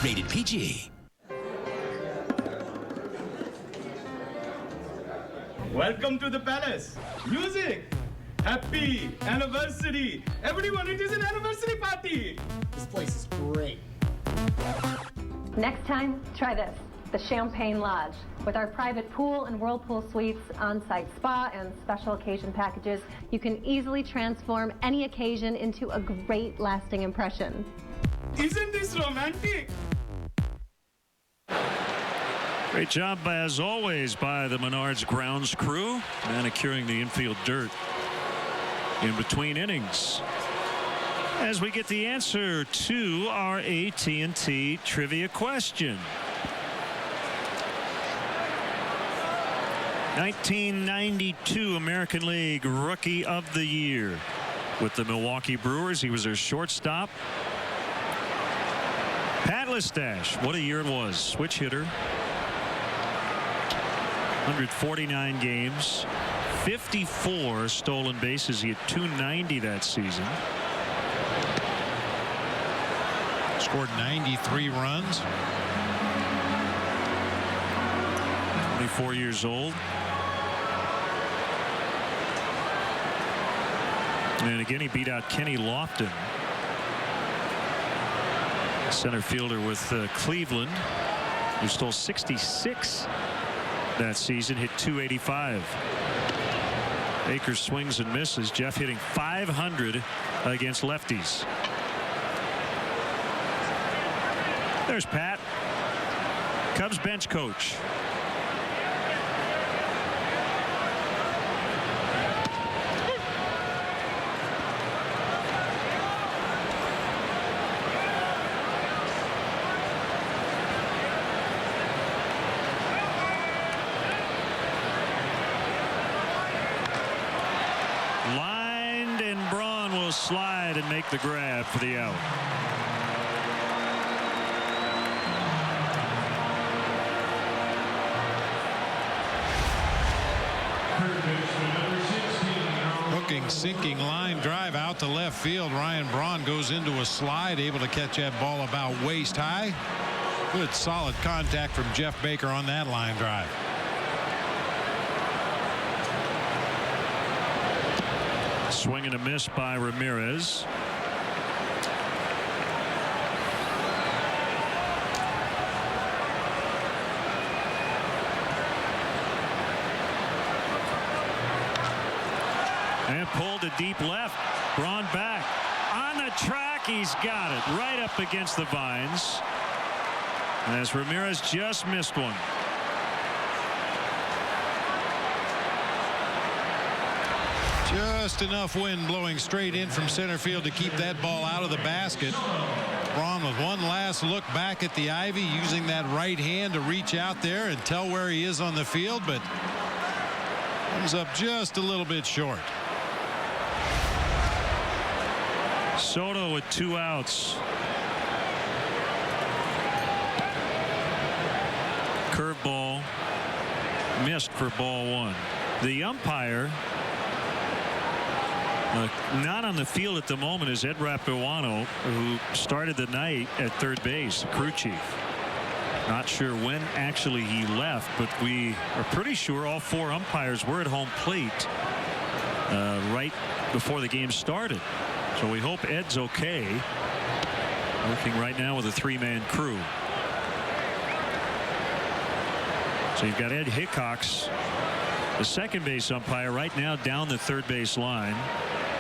Rated PG. Welcome to the palace. Music. Happy anniversary. Everyone, it is an anniversary party. This place is great. Next time, try this. The Champagne Lodge. With our private pool and whirlpool suites, on-site spa, and special occasion packages, you can easily transform any occasion into a great lasting impression. Isn't this romantic? Great job, as always, by the Menards grounds crew, manicuring the infield dirt in between innings. As we get the answer to our AT&T trivia question. 1992 American League Rookie of the Year. With the Milwaukee Brewers, he was their shortstop. Pat Listash, what a year it was. Switch hitter. 149 games, 54 stolen bases. He had 290 that season. Scored 93 runs. 24 years old. And again, he beat out Kenny Lofton. Center fielder with Cleveland, who stole 66 that season, hit .285. Akers swings and misses. Jeff hitting .500 against lefties. There's Pat, Cubs bench coach. Lined, and Braun will slide and make the grab for the out. Hooking, sinking line drive out to left field. Ryan Braun goes into a slide, able to catch that ball about waist high. Good solid contact from Jeff Baker on that line drive. Swing and a miss by Ramirez. And pulled to deep left. Braun back on the track. He's got it right up against the vines, as Ramirez just missed one. Just enough wind blowing straight in from center field to keep that ball out of the basket. Braun with one last look back at the ivy, using that right hand to reach out there and tell where he is on the field, but comes up just a little bit short. Soto with 2 outs. Curveball missed for ball 1. The umpire not on the field at the moment is Ed Rapuano, who started the night at third base, the crew chief. Not sure when actually he left, but we are pretty sure all 4 umpires were at home plate right before the game started. So we hope Ed's okay. Working right now with a 3-man crew. So you've got Ed Hickox, the second base umpire, right now down the third base line.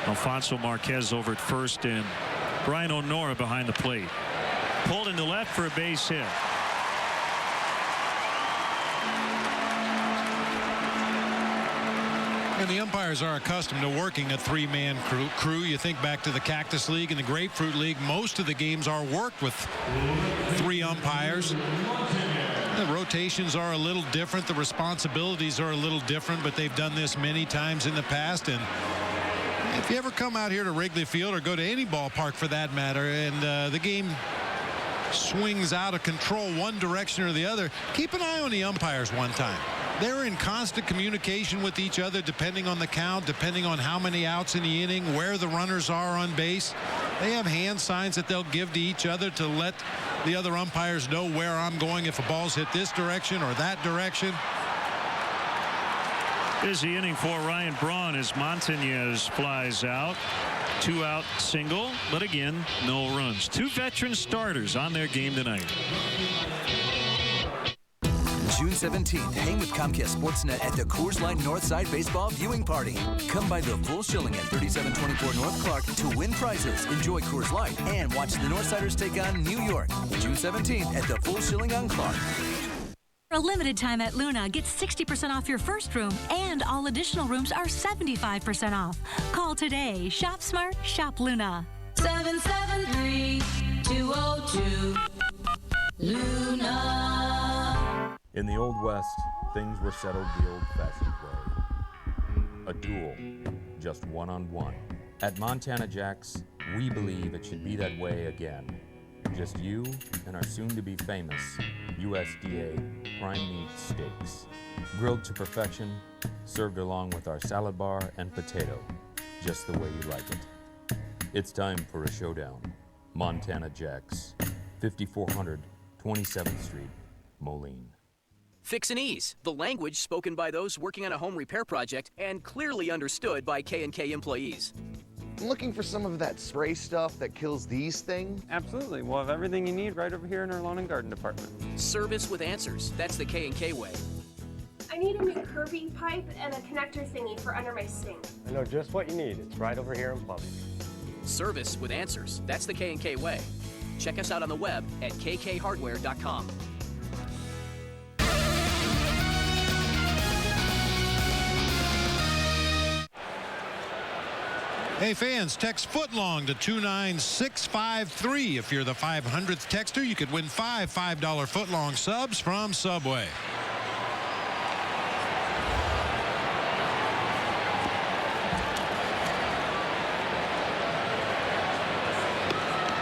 Alfonso Marquez over at first, and Brian O'Nora behind the plate. Pulled into left for a base hit. And the umpires are accustomed to working a 3-man crew. You think back to the Cactus League and the Grapefruit League. Most of the games are worked with 3 umpires. The rotations are a little different. The responsibilities are a little different, but they've done this many times in the past. And if you ever come out here to Wrigley Field, or go to any ballpark for that matter, and the game swings out of control one direction or the other, keep an eye on the umpires one time. They're in constant communication with each other, depending on the count, depending on how many outs in the inning, where the runners are on base. They have hand signs that they'll give to each other to let the other umpires know where I'm going if a ball's hit this direction or that direction. Busy inning for Ryan Braun as Montañez flies out. 2-out single, but again, no runs. 2 veteran starters on their game tonight. June 17th, hang with Comcast Sportsnet at the Coors Light Northside Baseball Viewing Party. Come by the full shilling at 3724 North Clark to win prizes, enjoy Coors Light, and watch the Northsiders take on New York. June 17th at the full shilling on Clark. For a limited time at Luna, get 60% off your first room, and all additional rooms are 75% off. Call today. Shop smart, shop Luna. 773-202 Luna. In the Old West, things were settled the old-fashioned way. A duel, just one-on-one. At Montana Jack's, we believe it should be that way again. Just you and our soon-to-be famous USDA prime meat steaks. Grilled to perfection, served along with our salad bar and potato, just the way you like it. It's time for a showdown. Montana Jack's, 5400 27th Street, Moline. Fix and Ease, the language spoken by those working on a home repair project and clearly understood by K&K employees. I'm looking for some of that spray stuff that kills these things. Absolutely. We'll have everything you need right over here in our lawn and garden department. Service with answers. That's the K&K way. I need a new curving pipe and a connector thingy for under my sink. I know just what you need. It's right over here in plumbing. Service with answers. That's the K&K way. Check us out on the web at kkhardware.com. Hey fans, text footlong to 29653. If you're the 500th texter, you could win $5 footlong subs from Subway.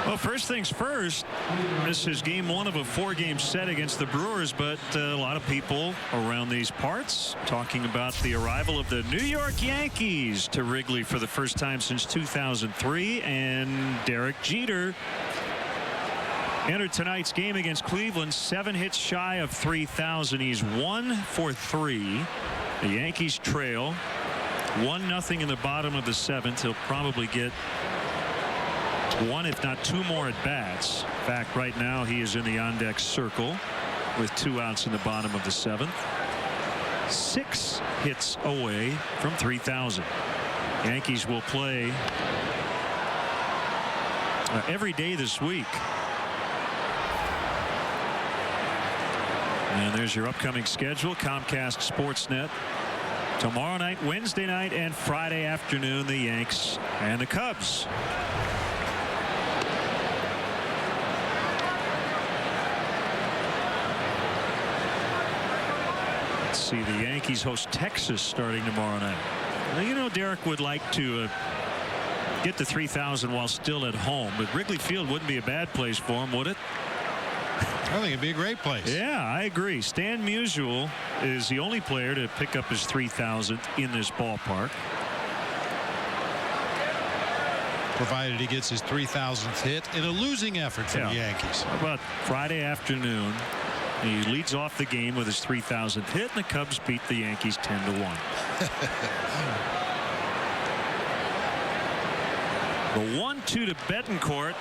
Well, first things first, this is game one of a 4-game set against the Brewers, but a lot of people around these parts talking about the arrival of the New York Yankees to Wrigley for the first time since 2003, and Derek Jeter entered tonight's game against Cleveland 7 hits shy of 3,000. He's 1 for 3. The Yankees trail 1-0 in the bottom of the 7th. He'll probably get 1 if not 2 more at bats. In fact, right now he is in the on-deck circle with 2 outs in the bottom of the 7th. 6 hits away from 3,000. Yankees will play every day this week. And there's your upcoming schedule. Comcast Sportsnet. Tomorrow night, Wednesday night, and Friday afternoon, the Yanks and the Cubs. See, the Yankees host Texas starting tomorrow night. Now, you know, Derek would like to get to 3,000 while still at home, but Wrigley Field wouldn't be a bad place for him, would it? I think it'd be a great place. Yeah, I agree. Stan Musial is the only player to pick up his 3,000th in this ballpark. Provided he gets his 3,000th hit in a losing effort for the Yankees. How about Friday afternoon? He leads off the game with his 3,000th hit, and the Cubs beat the Yankees 10-1. The 1-2 to Betancourt.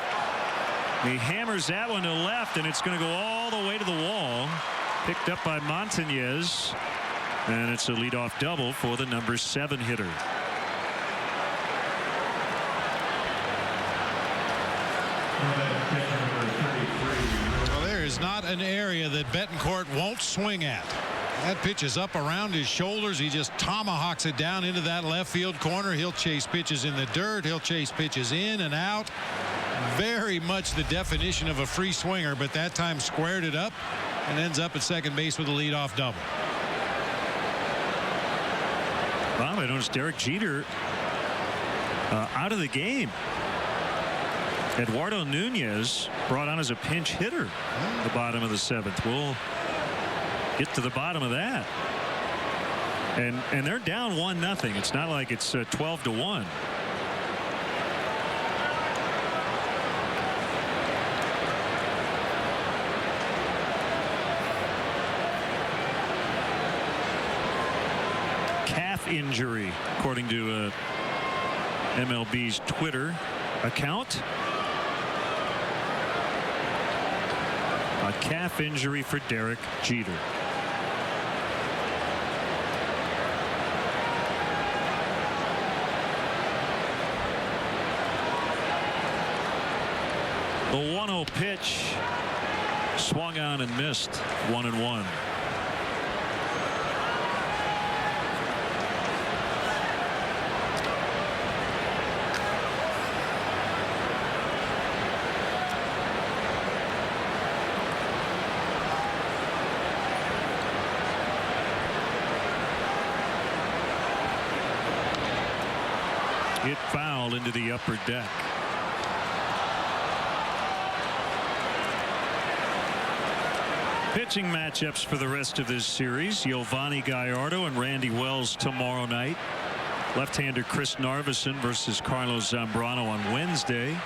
He hammers that one to left, and it's going to go all the way to the wall. Picked up by Montañez, and it's a leadoff double for the number 7 hitter. Is not an area that Betancourt won't swing at. That pitch is up around his shoulders. He just tomahawks it down into that left field corner. He'll chase pitches in the dirt. He'll chase pitches in and out. Very much the definition of a free swinger, but that time squared it up and ends up at second base with a leadoff double. Well, I noticed Derek Jeter out of the game. Eduardo Nunez brought on as a pinch hitter at the bottom of the 7th. We'll get to the bottom of that. And they're down 1-0. It's not like it's 12-1. Calf injury, according to MLB's Twitter account. A calf injury for Derek Jeter. The 1-0 pitch swung on and missed. 1-1. It fouled into the upper deck. Pitching matchups for the rest of this series. Giovanni Gallardo and Randy Wells tomorrow night. Left-hander Chris Narveson versus Carlos Zambrano on Wednesday.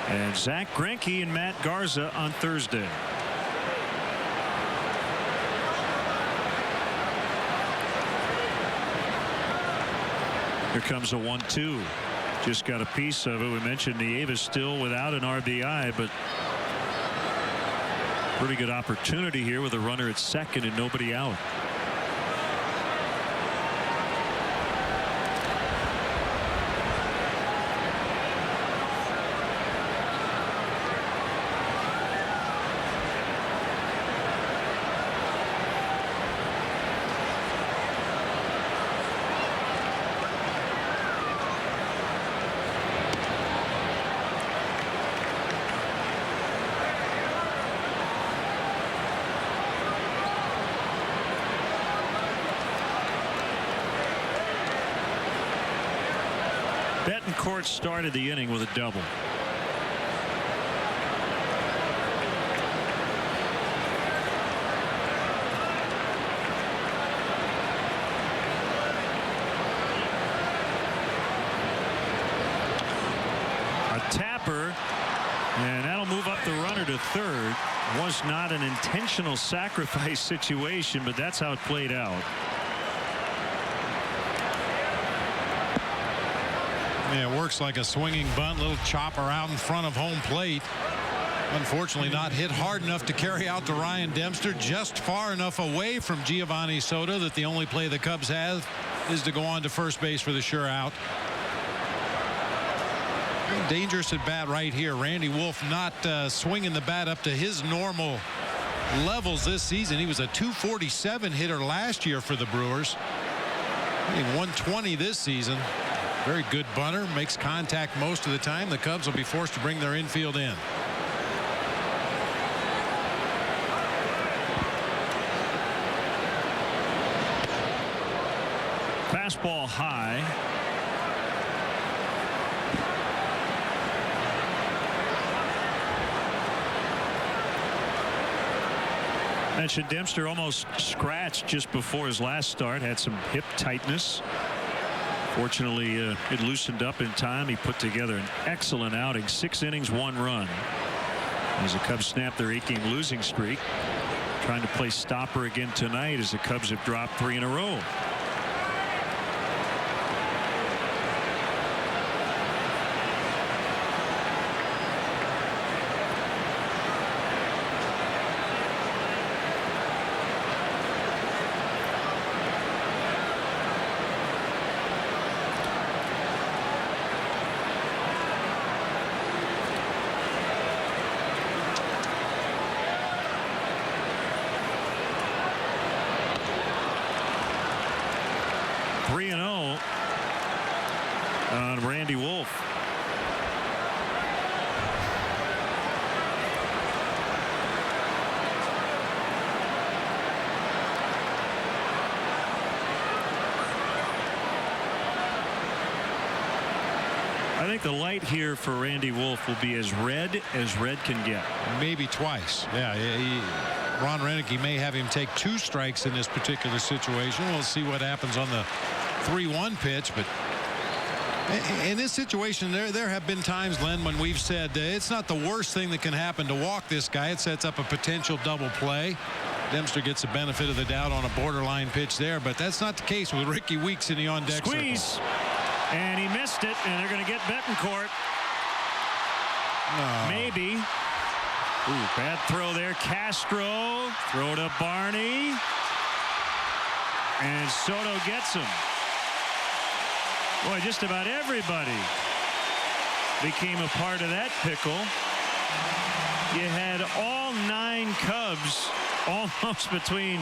And Zach Greinke and Matt Garza on Thursday. Here comes a 1-2. just got a piece of it. We mentioned Nieves still without an RBI, but pretty good opportunity here with a runner at second and nobody out. Betancourt started the inning with a double. A tapper, and that'll move up the runner to third. Was not an intentional sacrifice situation, but that's how it played out. Yeah, it works like a swinging bunt. Little chopper out in front of home plate. Unfortunately not hit hard enough to carry out to Ryan Dempster. Just far enough away from Giovanni Soto that the only play the Cubs have is to go on to first base for the sure out. Dangerous at bat right here. Randy Wolf not swinging the bat up to his normal levels this season. He was a .247 hitter last year for the Brewers. Hitting .120 this season. Very good bunter, makes contact most of the time. The Cubs will be forced to bring their infield in. Fastball high. Mentioned Dempster almost scratched just before his last start. Had some hip tightness. Fortunately, it loosened up in time. He put together an excellent outing. 6 innings, 1 run. As the Cubs snap their 8-game losing streak. Trying to play stopper again tonight as the Cubs have dropped 3 in a row. Randy Wolf. I think the light here for Randy Wolf will be as red can get. Maybe twice. Yeah, Ron Renicky may have him take 2 strikes in this particular situation. We'll see what happens on the 3-1 pitch, but in this situation, there have been times, Len, when we've said it's not the worst thing that can happen to walk this guy. It sets up a potential double play. Dempster gets the benefit of the doubt on a borderline pitch there, but that's not the case with Ricky Weeks in the on-deck squeeze, circle. And he missed it, and they're going to get Betancourt. No. Maybe. Ooh, bad throw there. Castro, throw to Barney, and Soto gets him. Boy, just about everybody became a part of that pickle. You had all 9 Cubs almost between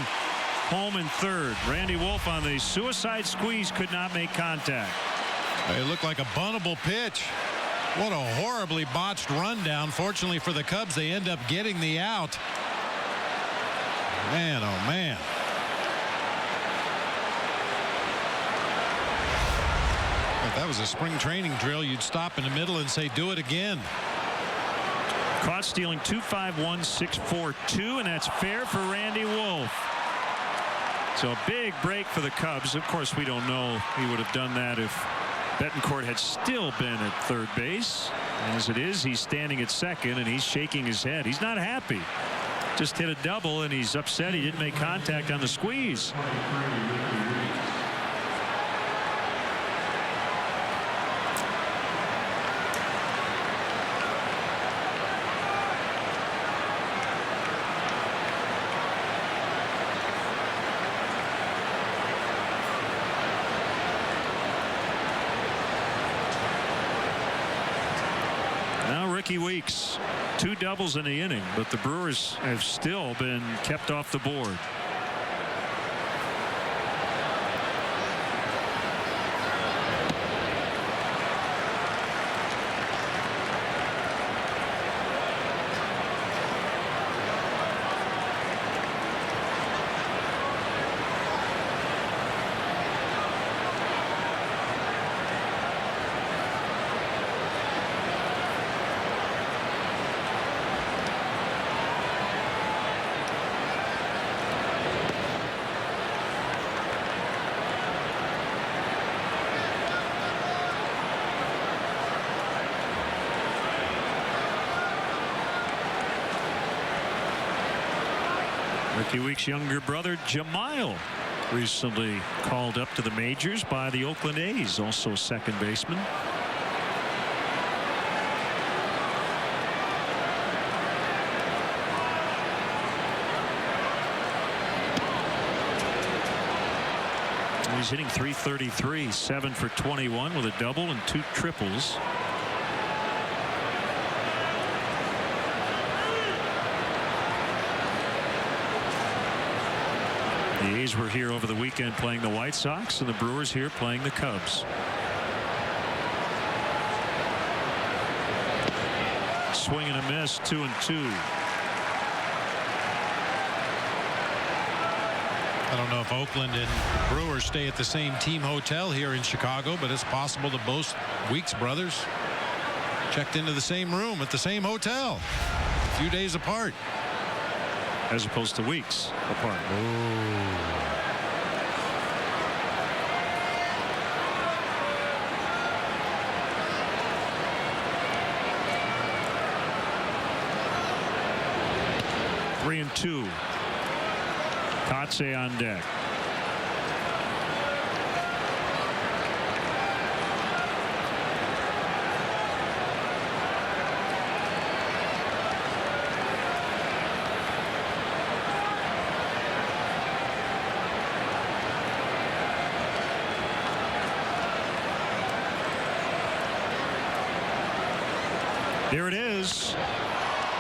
home and third. Randy Wolf on the suicide squeeze could not make contact. It looked like a buntable pitch. What a horribly botched rundown. Fortunately for the Cubs, they end up getting the out. Man, oh man. If that was a spring training drill, you'd stop in the middle and say, do it again. Caught stealing 2-5-1-6-4-2, and that's fair for Randy Wolf. So a big break for the Cubs. Of course, we don't know he would have done that if Betancourt had still been at third base. As it is, he's standing at second, and he's shaking his head. He's not happy. Just hit a double, and he's upset he didn't make contact on the squeeze. Ricky Weeks. 2 doubles in the inning, but the Brewers have still been kept off the board. Ricky Weeks' younger brother Jamile recently called up to the majors by the Oakland A's, also a second baseman. He's hitting .333, 7 for 21 with a double and 2 triples. The A's were here over the weekend playing the White Sox, and the Brewers here playing the Cubs. Swing and a miss, 2-2. I don't know if Oakland and Brewers stay at the same team hotel here in Chicago, but it's possible that both Weeks brothers checked into the same room at the same hotel a few days apart. As opposed to Weeks apart. Oh. 3-2. Kotze on deck. There it is.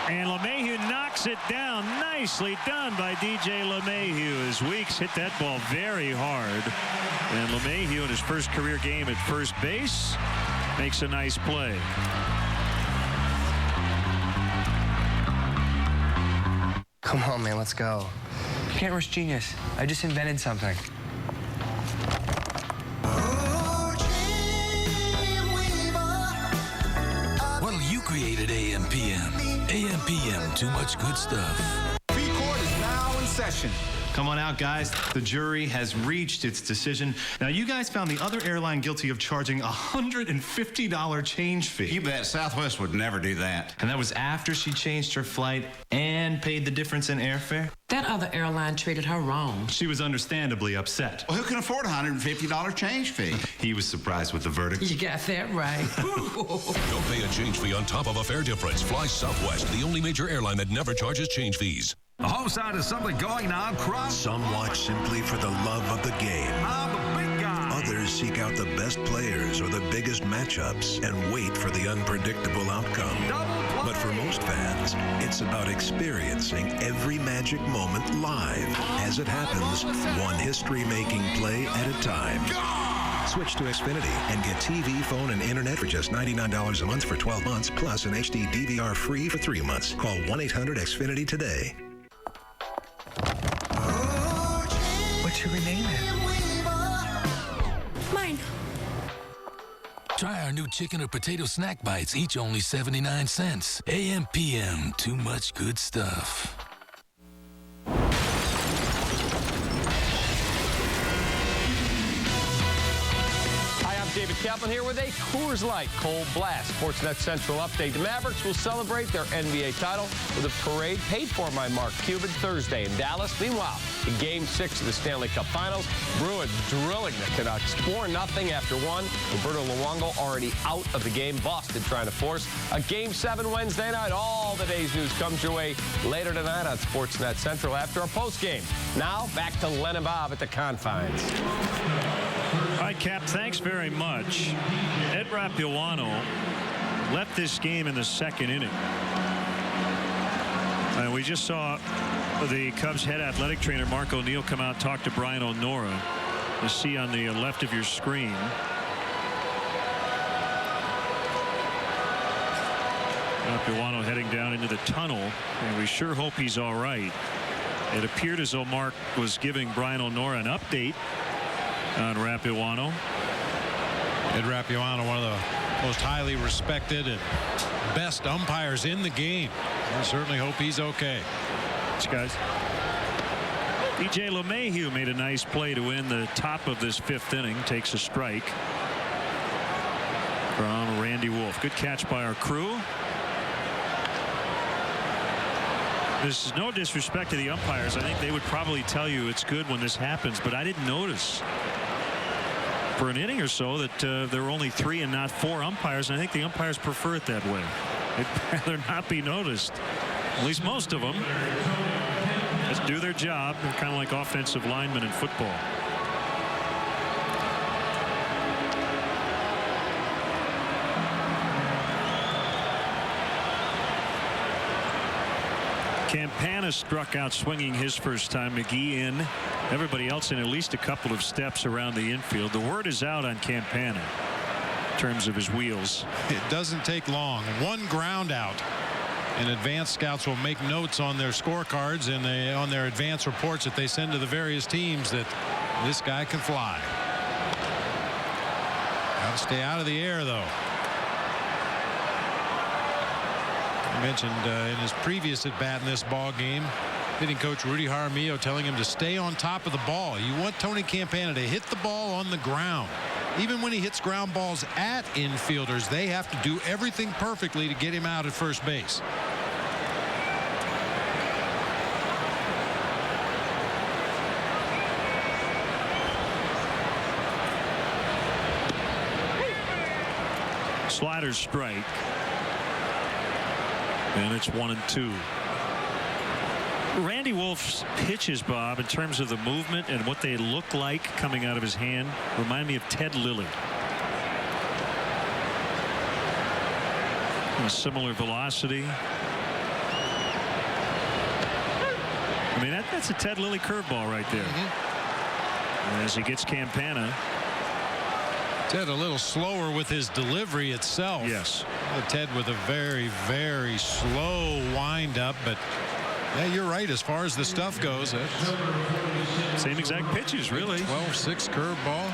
And LeMahieu knocks it down. Nicely done by DJ LeMahieu as Weeks hit that ball very hard. And LeMahieu in his first career game at first base makes a nice play. Come on, man, let's go. Can't rush genius. I just invented something. Created AM/PM. AM/PM, too much good stuff. B-Court is now in session. Come on out, guys. The jury has reached its decision. Now, you guys found the other airline guilty of charging a $150 change fee. You bet Southwest would never do that. And that was after she changed her flight and paid the difference in airfare? That other airline treated her wrong. She was understandably upset. Well, who can afford a $150 change fee? He was surprised with the verdict. You got that right. Don't pay a change fee on top of a fare difference. Fly Southwest, the only major airline that never charges change fees. The home side is something going on across. Some watch simply for the love of the game. I'm the big guy. Others seek out the best players or the biggest matchups and wait for the unpredictable outcome. But for most fans, it's about experiencing every magic moment live as it happens, one history-making play at a time. Switch to Xfinity and get TV, phone, and internet for just $99 a month for 12 months, plus an HD DVR free for 3 months. Call 1-800-XFINITY today. What should we name it? Mine. Try our new chicken or potato snack bites, each only 79 cents. AM/PM, too much good stuff. David Kaplan here with a Coors Light Cold Blast Sportsnet Central update. The Mavericks will celebrate their NBA title with a parade paid for by Mark Cuban Thursday in Dallas. Meanwhile, in Game 6 of the Stanley Cup Finals, Brewers drilling the Canucks 4-0 after one. Roberto Luongo already out of the game. Boston trying to force a Game 7 Wednesday night. All the day's news comes your way later tonight on Sportsnet Central after our postgame. Now, back to Len and Bob at the Confines. All right, Cap, thanks very much. Ed Rapuano left this game in the second inning. And we just saw the Cubs head athletic trainer Mark O'Neill come out and talk to Brian O'Nora. You see on the left of your screen. Rapuano heading down into the tunnel, and we sure hope he's all right. It appeared as though Mark was giving Brian O'Nora an update on Rapuano. Ed Rapuano, one of the most highly respected and best umpires in the game. We certainly hope he's okay. Thanks, guys. DJ LeMahieu made a nice play to win the top of this fifth inning. Takes a strike from Randy Wolf. Good catch by our crew. This is no disrespect to the umpires. I think they would probably tell you it's good when this happens, but I didn't notice for an inning or so that there were only 3 and not 4 umpires, and I think the umpires prefer it that way. They'd rather not be noticed. At least most of them. Just do their job. They're kind of like offensive linemen in football. Campana struck out swinging his first time. McGee in. Everybody else in at least a couple of steps around the infield. The word is out on Campana in terms of his wheels. It doesn't take long. One ground out. And advanced scouts will make notes on their scorecards and on their advance reports that they send to the various teams that this guy can fly. Got to stay out of the air, though. I mentioned in his previous at bat in this ball game, hitting coach Rudy Jaramillo telling him to stay on top of the ball. You want Tony Campana to hit the ball on the ground. Even when he hits ground balls at infielders, they have to do everything perfectly to get him out at first base. Slider strike. And it's 1-2. Randy Wolf's pitches, Bob, in terms of the movement and what they look like coming out of his hand, remind me of Ted Lilly. A similar velocity. I mean, that's a Ted Lilly curveball right there. And as he gets Campana. Ted a little slower with his delivery itself. Yes. Ted with a very, very slow windup, but yeah, you're right as far as the stuff goes. Same exact pitches, really. 12-6 curveball.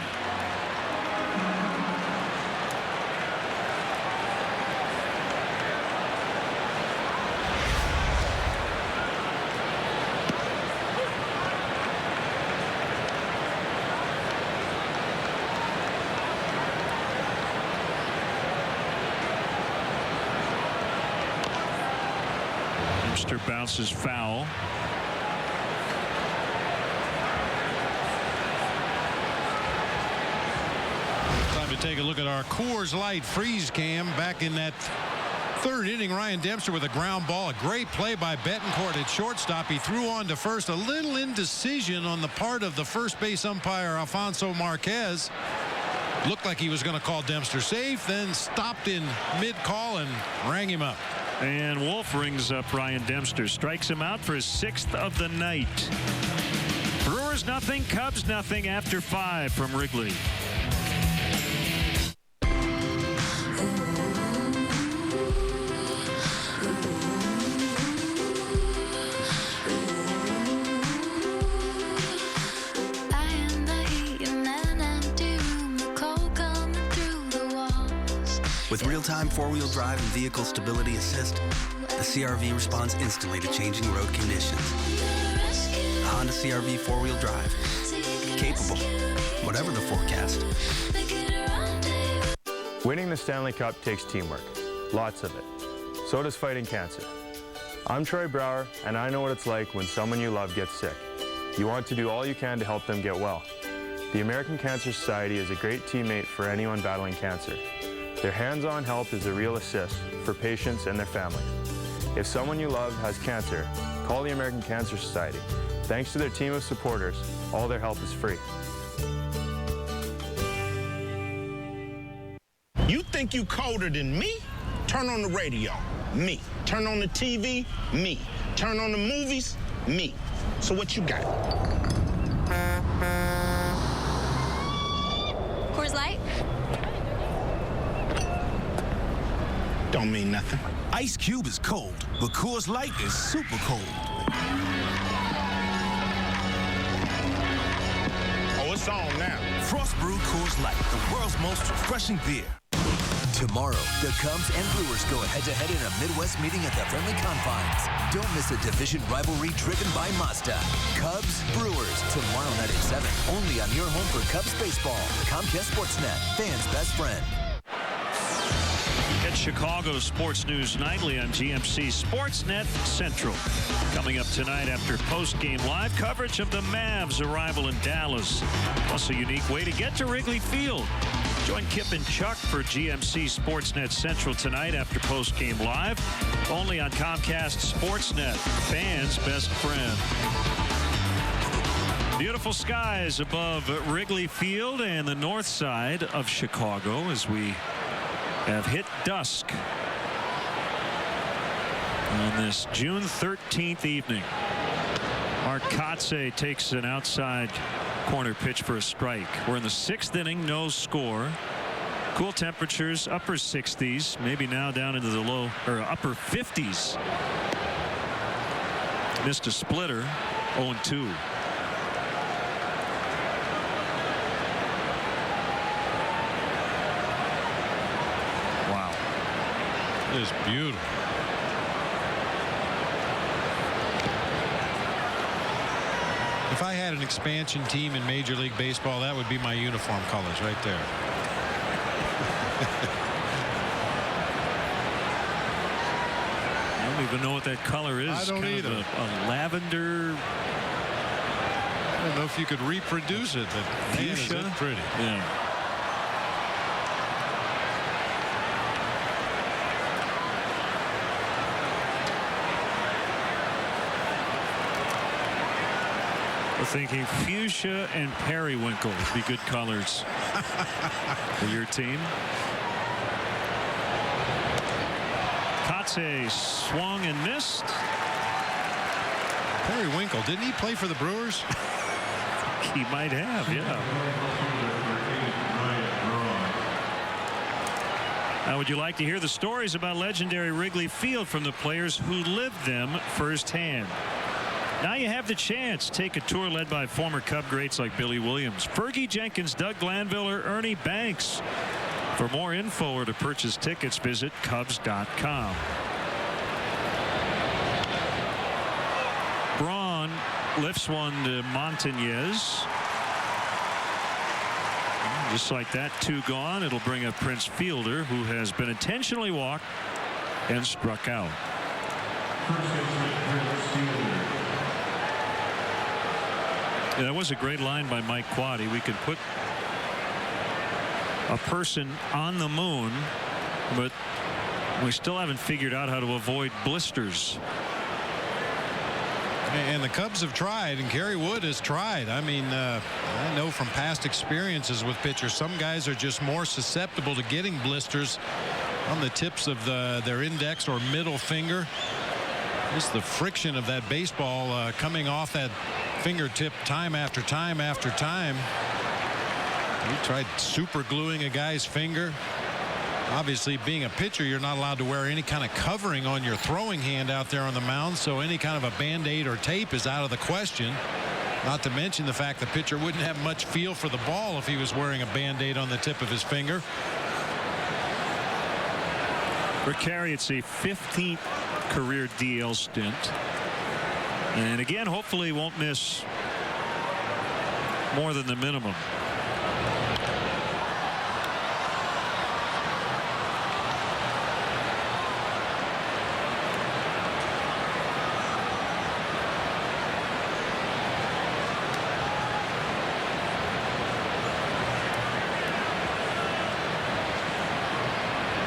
Bounces foul. Time to take a look at our Coors Light freeze cam. Back in that third inning, Ryan Dempster with a ground ball. A great play by Betancourt at shortstop. He threw on to first. A little indecision on the part of the first base umpire, Alfonso Marquez. Looked like he was going to call Dempster safe, then stopped in mid-call and rang him up. And Wolf rings up Ryan Dempster, strikes him out for his 6th of the night. Brewers nothing, Cubs nothing after 5 from Wrigley. With real-time four-wheel drive and vehicle stability assist, the CR-V responds instantly to changing road conditions. The Honda CR-V four-wheel drive. Capable, whatever the forecast. Winning the Stanley Cup takes teamwork. Lots of it. So does fighting cancer. I'm Troy Brower, and I know what it's like when someone you love gets sick. You want to do all you can to help them get well. The American Cancer Society is a great teammate for anyone battling cancer. Their hands-on help is a real assist for patients and their families. If someone you love has cancer, call the American Cancer Society. Thanks to their team of supporters, all their help is free. You think you colder than me? Turn on the radio, me. Turn on the TV, me. Turn on the movies, me. So what you got? Coors Light? Don't mean nothing. Ice Cube is cold, but Coors Light is super cold. Oh, it's on now. Frost Brewed Coors Light, the world's most refreshing beer. Tomorrow, the Cubs and Brewers go head-to-head in a Midwest meeting at the friendly confines. Don't miss a division rivalry driven by Mazda. Cubs, Brewers, tomorrow night at 7. Only on your home for Cubs baseball. Comcast Sportsnet, fans' best friend. Get Chicago Sports News Nightly on GMC Sportsnet Central. Coming up tonight after post-game live coverage of the Mavs' arrival in Dallas. Plus a unique way to get to Wrigley Field. Join Kip and Chuck for GMC Sportsnet Central tonight after post-game live. Only on Comcast Sportsnet, fans' best friend. Beautiful skies above Wrigley Field and the north side of Chicago as we have hit dusk on this June 13th evening. Mark Kotze takes an outside corner pitch for a strike. We're in the 6th inning, no score. Cool temperatures, upper 60s, maybe now down into the low or upper 50s. Missed a splitter, 0-2. Wow. It is beautiful. If I had an expansion team in Major League Baseball, that would be my uniform colors right there. I don't even know what that color is. I don't kind either. Of a lavender. I don't know if you could reproduce it, but man, is it pretty. Yeah. We're thinking fuchsia and periwinkle would be good colors for your team. Kotze swung and missed. Periwinkle, didn't he play for the Brewers? He might have, yeah. Now, would you like to hear the stories about legendary Wrigley Field from the players who lived them firsthand? Now you have the chance. Take a tour led by former Cub greats like Billy Williams, Fergie Jenkins, Doug Glanville, or Ernie Banks. For more info or to purchase tickets, visit Cubs.com. Braun lifts one to Montañez. Just like that, 2 gone. It'll bring up Prince Fielder, who has been intentionally walked and struck out. Yeah, that was a great line by Mike Quaddy. We could put a person on the moon, but we still haven't figured out how to avoid blisters. And the Cubs have tried, and Gary Wood has tried. I mean, I know from past experiences with pitchers, some guys are just more susceptible to getting blisters on the tips of their index or middle finger. Just the friction of that baseball coming off that fingertip time after time after time. He tried super gluing a guy's finger. Obviously, being a pitcher, you're not allowed to wear any kind of covering on your throwing hand out there on the mound, so any kind of a Band-Aid or tape is out of the question. Not to mention the fact the pitcher wouldn't have much feel for the ball if he was wearing a Band-Aid on the tip of his finger. For Carey, it's a 15th career DL stint. And again, hopefully he won't miss more than the minimum.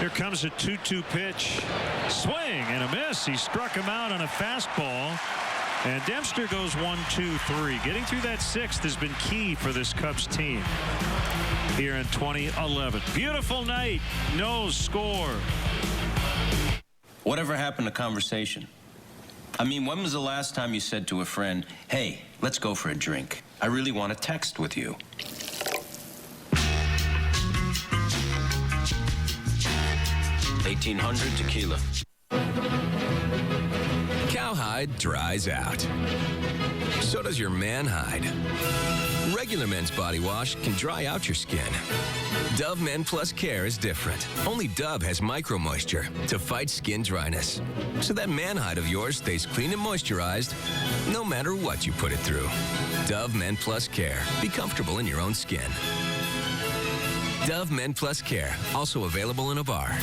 Here comes a 2-2 pitch. Swing and a miss. He struck him out on a fastball. And Dempster goes 1-2-3. Getting through that 6th has been key for this Cubs team here in 2011. Beautiful night. No score. Whatever happened to conversation? I mean, when was the last time you said to a friend, hey, let's go for a drink? I really want to text with you. $1,800 tequila. Cowhide dries out. So does your man hide. Regular men's body wash can dry out your skin. Dove Men Plus Care is different. Only Dove has micro moisture to fight skin dryness. So that man hide of yours stays clean and moisturized no matter what you put it through. Dove Men Plus Care. Be comfortable in your own skin. Dove Men Plus Care. Also available in a bar.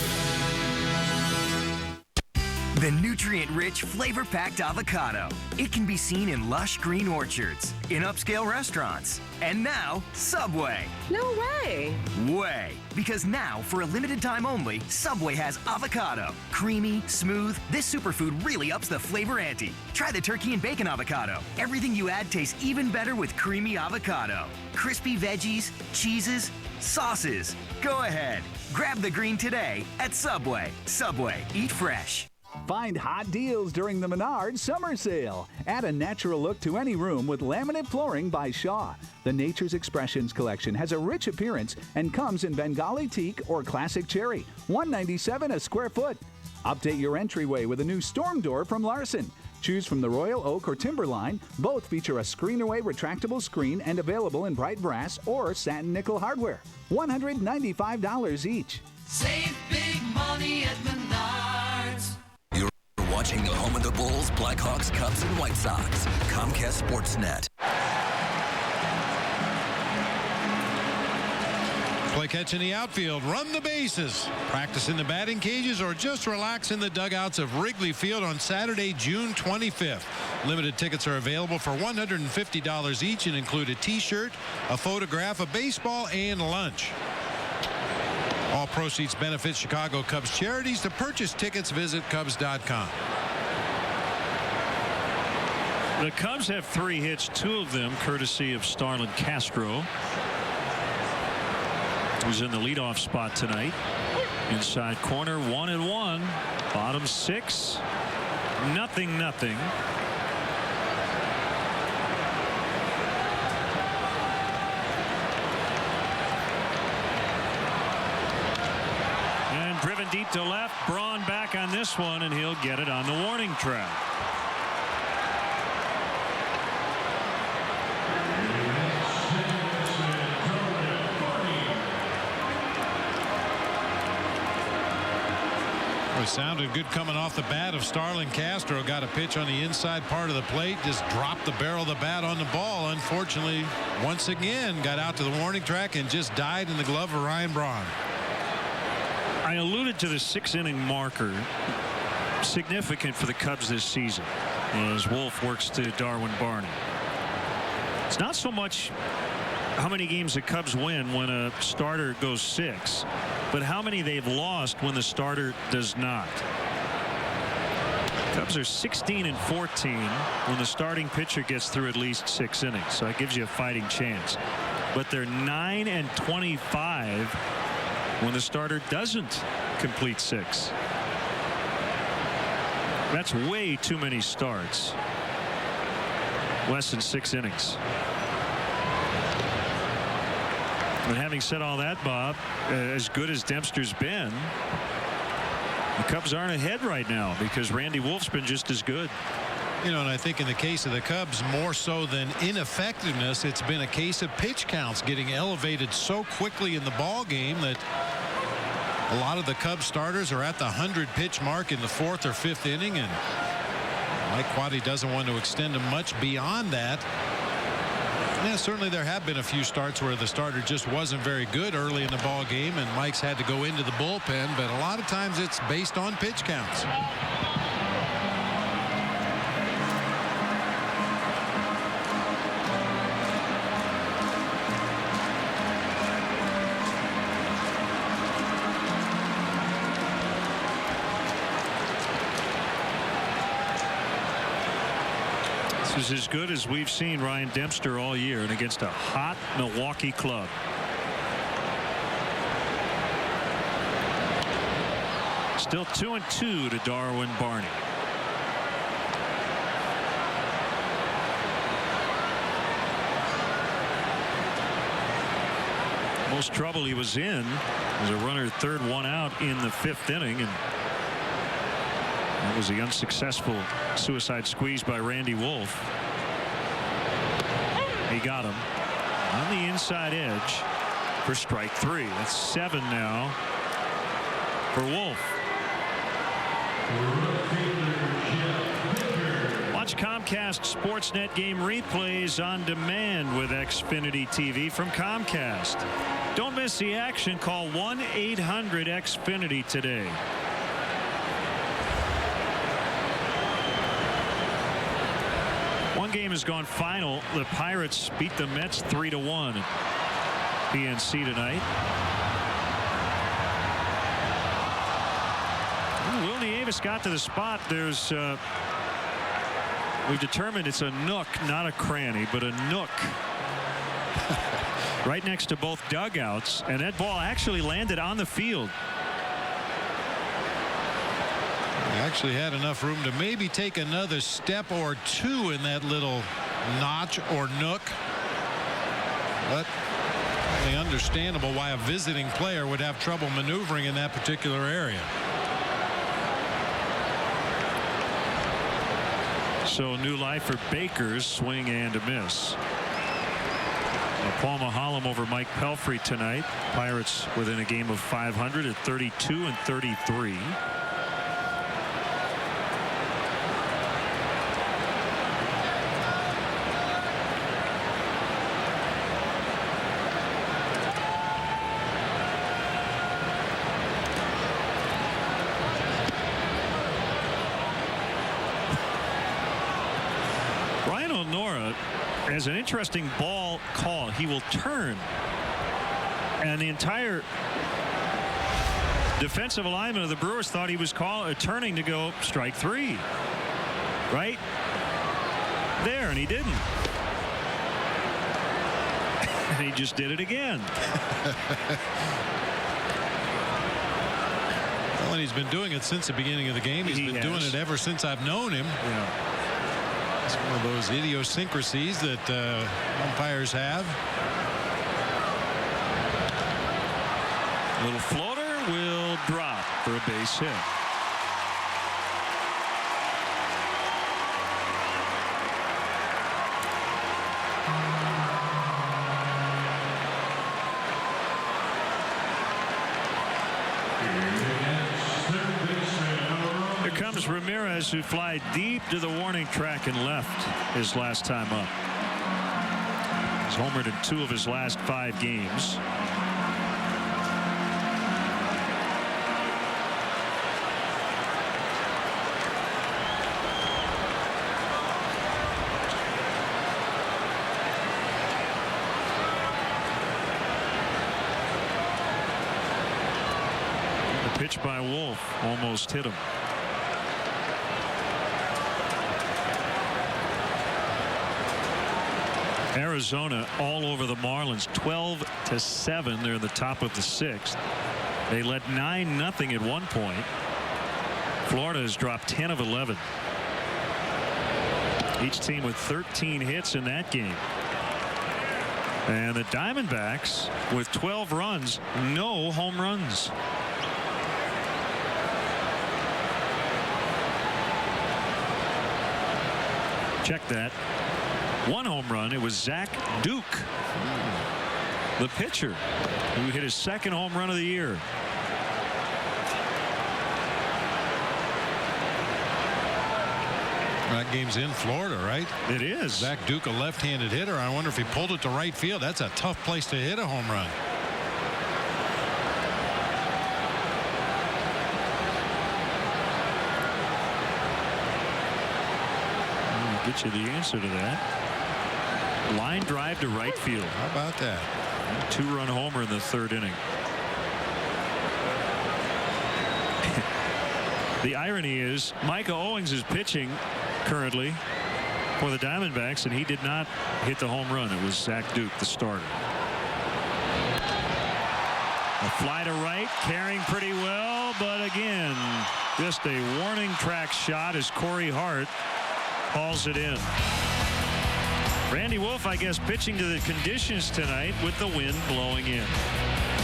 The nutrient-rich, flavor-packed avocado. It can be seen in lush green orchards, in upscale restaurants, and now, Subway. No way. Way. Because now, for a limited time only, Subway has avocado. Creamy, smooth, this superfood really ups the flavor ante. Try the turkey and bacon avocado. Everything you add tastes even better with creamy avocado. Crispy veggies, cheeses, sauces. Go ahead. Grab the green today at Subway. Subway. Eat fresh. Find hot deals during the Menards Summer Sale. Add a natural look to any room with laminate flooring by Shaw. The Nature's Expressions collection has a rich appearance and comes in Bengali teak or classic cherry. $197 a square foot. Update your entryway with a new storm door from Larson. Choose from the Royal Oak or Timber line. Both feature a screen-away retractable screen and available in bright brass or satin nickel hardware. $195 each. Save big money at Menards. Watching the home of the Bulls, Blackhawks, Cubs, and White Sox. Comcast Sportsnet. Play catch in the outfield, run the bases, practice in the batting cages, or just relax in the dugouts of Wrigley Field on Saturday, June 25th. Limited tickets are available for $150 each and include a t-shirt, a photograph, a baseball, and lunch. All proceeds benefit Chicago Cubs charities. To purchase tickets, visit Cubs.com. The Cubs have 3 hits, 2 of them courtesy of Starlin Castro, who's in the leadoff spot tonight. Inside corner, 1-1. Bottom 6. 0-0. Driven deep to left. Braun back on this one, and he'll get it on the warning track. It sounded good coming off the bat of Starlin Castro. Got a pitch on the inside part of the plate. Just dropped the barrel of the bat on the ball. Unfortunately, once again, got out to the warning track and just died in the glove of Ryan Braun. I alluded to the 6-inning marker, significant for the Cubs this season, as Wolf works to Darwin Barney. It's not so much how many games the Cubs win when a starter goes 6, but how many they've lost when the starter does not. Cubs are 16-14 when the starting pitcher gets through at least 6 innings, so that gives you a fighting chance. But they're 9-25 when the starter doesn't complete 6. That's way too many starts. Less than 6 innings. But having said all that, Bob, as good as Dempster's been, the Cubs aren't ahead right now because Randy Wolf's been just as good. You know, and I think in the case of the Cubs, more so than ineffectiveness, it's been a case of pitch counts getting elevated so quickly in the ball game that a lot of the Cubs starters are at the 100-pitch mark in the 4th or 5th inning, and Mike Quade doesn't want to extend them much beyond that. Yeah, certainly there have been a few starts where the starter just wasn't very good early in the ball game, and Mike's had to go into the bullpen, but a lot of times it's based on pitch counts. This is as good as we've seen Ryan Dempster all year, and against a hot Milwaukee club. Still 2-2 to Darwin Barney. Most trouble he was in was a runner third, one out in the 5th inning, and that was the unsuccessful suicide squeeze by Randy Wolf. He got him on the inside edge for strike 3. That's 7 now for Wolf. Watch Comcast Sportsnet game replays on demand with Xfinity TV from Comcast. Don't miss the action. Call 1-800-XFINITY today. One game has gone final. The Pirates beat the Mets 3-1 at PNC tonight. Will Nieves got to the spot. There's we've determined it's a nook, not a cranny, but a nook right next to both dugouts, and that ball actually landed on the field. He actually had enough room to maybe take another step or two in that little notch or nook, but really understandable why a visiting player would have trouble maneuvering in that particular area. So new life for Baker's swing and a miss. Paul Maholm over Mike Pelfrey tonight. Pirates within a game of 500 at 32 and 33. Has an interesting ball call. He will turn, and the entire defensive alignment of the Brewers thought he was turning to go strike 3 right there, and he didn't. And he just did it again. Well, and he's been doing it since the beginning of the game. He's been doing it ever since I've known him. Yeah. It's one of those idiosyncrasies that umpires have. Little floater will drop for a base hit. Ramirez, who fly deep to the warning track and left his last time up. He's homered in 2 of his last 5 games. The pitch by Wolf almost hit him. Arizona all over the Marlins 12-7. They're in the top of the 6th. They led 9-0 at one point. Florida has dropped 10 of 11. Each team with 13 hits in that game. And the Diamondbacks with 12 runs, no home runs. Check that. 1 home run. It was Zach Duke, the pitcher, who hit his 2nd home run of the year. That game's in Florida, right? It is. Zach Duke, a left-handed hitter. I wonder if he pulled it to right field. That's a tough place to hit a home run. Get you the answer to that. Line drive to right field. How about that? 2-run homer in the 3rd inning. The irony is Micah Owings is pitching currently for the Diamondbacks, and he did not hit the home run. It was Zach Duke, the starter. A fly to right, carrying pretty well, but again, just a warning track shot as Corey Hart hauls it in. Randy Wolf, I guess, pitching to the conditions tonight with the wind blowing in.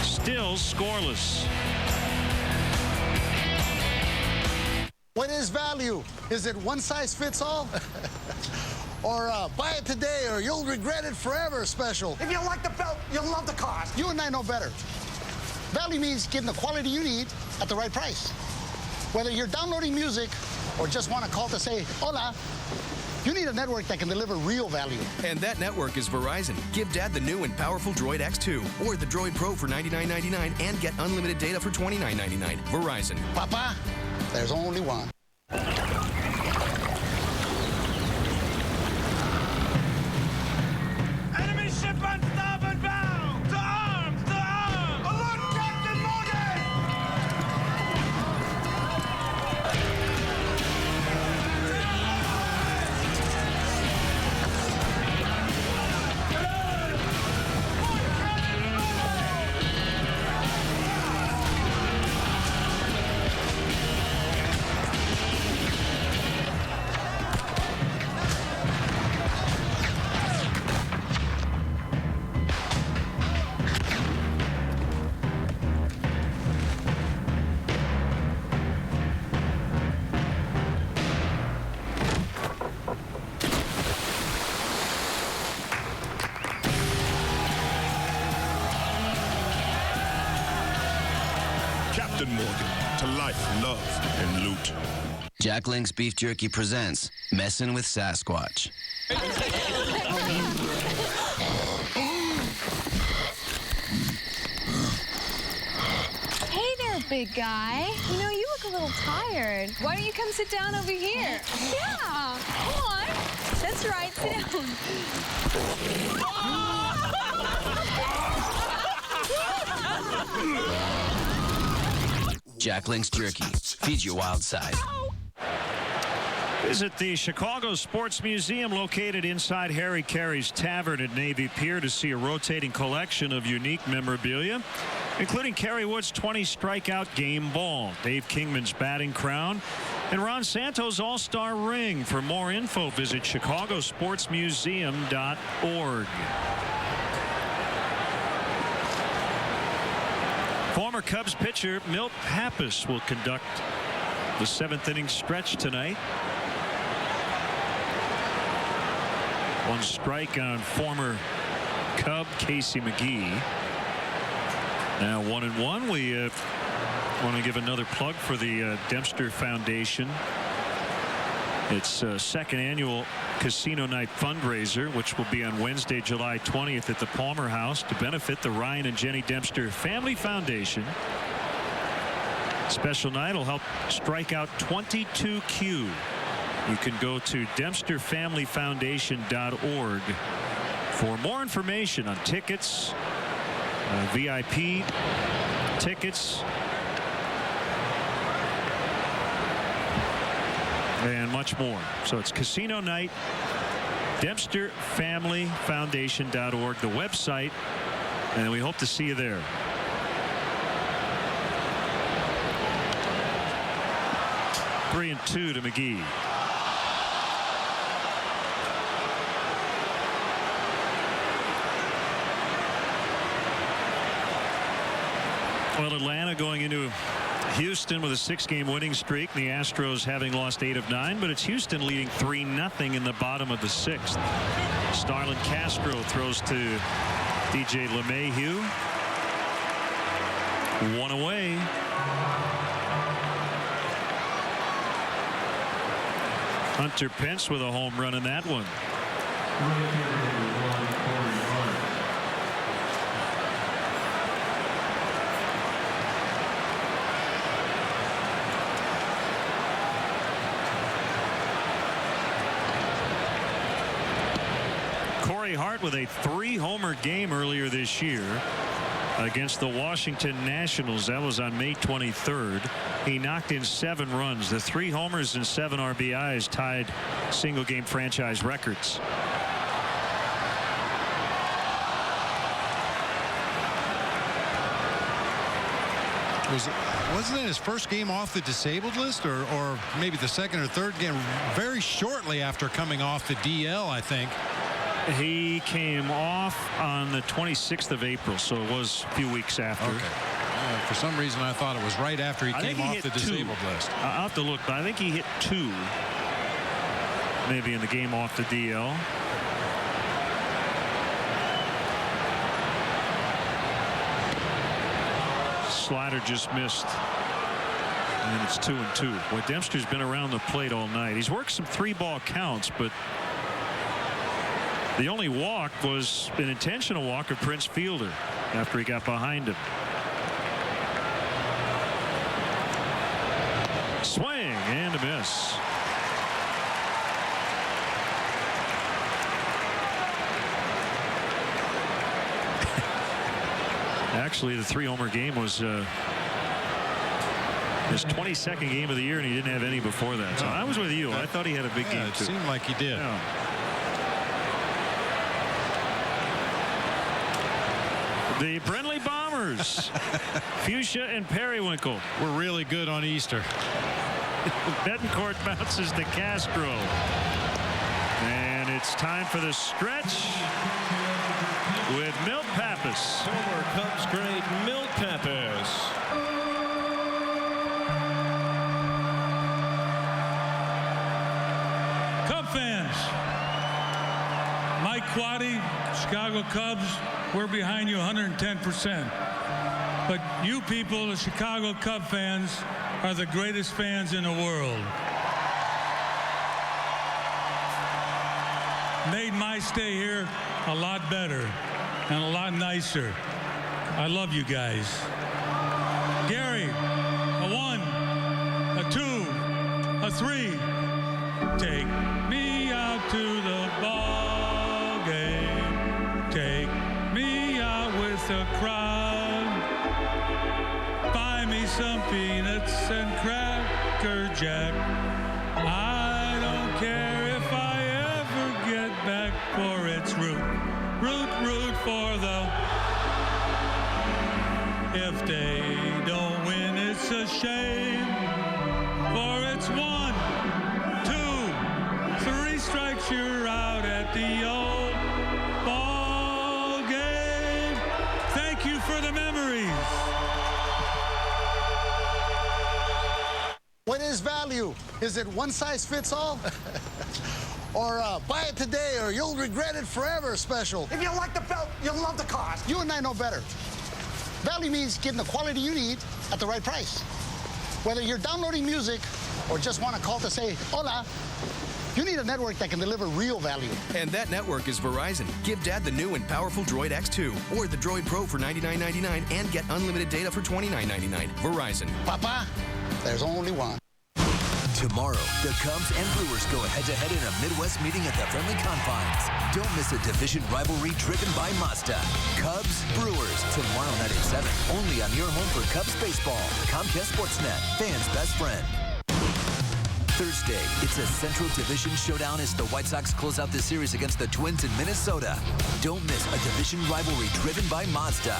Still scoreless. What is value? Is it one size fits all? Or buy it today or you'll regret it forever special? If you like the belt, you'll love the cost. You and I know better. Value means getting the quality you need at the right price. Whether you're downloading music or just want to call to say, hola, you need a network that can deliver real value. And that network is Verizon. Give Dad the new and powerful Droid X2 or the Droid Pro for $99.99 and get unlimited data for $29.99. Verizon. Papa, there's only one. Enemy ship on starboard bow! To arms! To arms! Alert, Captain Morgan! Captain Morgan, to life, love, and loot. Jack Link's Beef Jerky presents Messin' with Sasquatch. Hey there, big guy. You know, you look a little tired. Why don't you come sit down over here? Yeah, come on. That's right, sit down. Jack Link's Jerky. Feed your wild side. Visit the Chicago Sports Museum located inside Harry Carey's Tavern at Navy Pier to see a rotating collection of unique memorabilia, including Kerry Wood's 20 strikeout game ball, Dave Kingman's batting crown, and Ron Santos' All-Star ring. For more info, visit chicagosportsmuseum.org. Former Cubs pitcher Milt Pappas will conduct the 7th inning stretch tonight. One strike on former Cub Casey McGee. Now 1-1. We want to give another plug for the Dempster Foundation. Its second annual Casino Night fundraiser, which will be on Wednesday, July 20th at the Palmer House to benefit the Ryan and Jenny Dempster Family Foundation. Special night will help strike out 22Q. You can go to DempsterFamilyFoundation.org for more information on tickets, VIP tickets, and much more. So it's Casino Night, DempsterFamilyFoundation.org, the website, and we hope to see you there. Three and 2 to McGee. Well, Atlanta going into Houston with a 6-game winning streak. The Astros having lost 8 of 9, but it's Houston leading 3-0 in the bottom of the 6th. Starlin Castro throws to DJ LeMahieu. 1 away. Hunter Pence with a home run in that one. Corey Hart with a 3-homer game earlier this year against the Washington Nationals. That was on May 23rd. He knocked in 7 runs. The 3 homers and 7 RBIs tied single game franchise records. Wasn't it his first game off the disabled list, or maybe the second or third game, very shortly after coming off the DL, I think? He came off on the 26th of April, so it was a few weeks after. Okay. For some reason, I thought it was right after he came off the disabled list. I'll have to look, but I think he hit 2, maybe in the game off the DL. Slider just missed, and it's 2-2. Boy, Dempster's been around the plate all night. He's worked some 3-ball counts, but the only walk was an intentional walk of Prince Fielder after he got behind him. Swing and a miss. Actually, the 3-homer game was his 22nd game of the year, and he didn't have any before that. So I was with you. I thought he had a big game, it too. Seemed like he did. Yeah. The Brindley Bombers, Fuchsia and Periwinkle. We're really good on Easter. Betancourt bounces to Castro. And it's time for the stretch with Milt Pappas. Former Cubs great Milt Pappas. Cub fans, Mike Quaddy, Chicago Cubs, we're behind you 110%. But you people, the Chicago Cub fans, are the greatest fans in the world. Made my stay here a lot better and a lot nicer. I love you guys. Gary, a 1, a 2, a 3. Take me out to the ball game. Take me out with the crowd. Buy me some peanuts and Cracker Jack. I don't care if I ever get back, for it's root for the. If they don't win, it's a shame, for it's 1, 2, 3 strikes, you're out at the old ball game. Thank you for the memories. What is value? Is it one size fits all? Or buy it today or you'll regret it forever special? If you like the belt, you'll love the cost. You and I know better. Value means getting the quality you need at the right price. Whether you're downloading music or just want to call to say hola, you need a network that can deliver real value. And that network is Verizon. Give Dad the new and powerful Droid X2 or the Droid Pro for $99.99 and get unlimited data for $29.99. Verizon. Papa, there's only one. Tomorrow, the Cubs and Brewers go head-to-head in a Midwest meeting at the friendly confines. Don't miss a division rivalry driven by Mazda. Cubs, Brewers, tomorrow night at 7. Only on your home for Cubs baseball. Comcast Sportsnet, fans' best friend. Thursday, it's a Central Division showdown as the White Sox close out the series against the Twins in Minnesota. Don't miss a division rivalry driven by Mazda.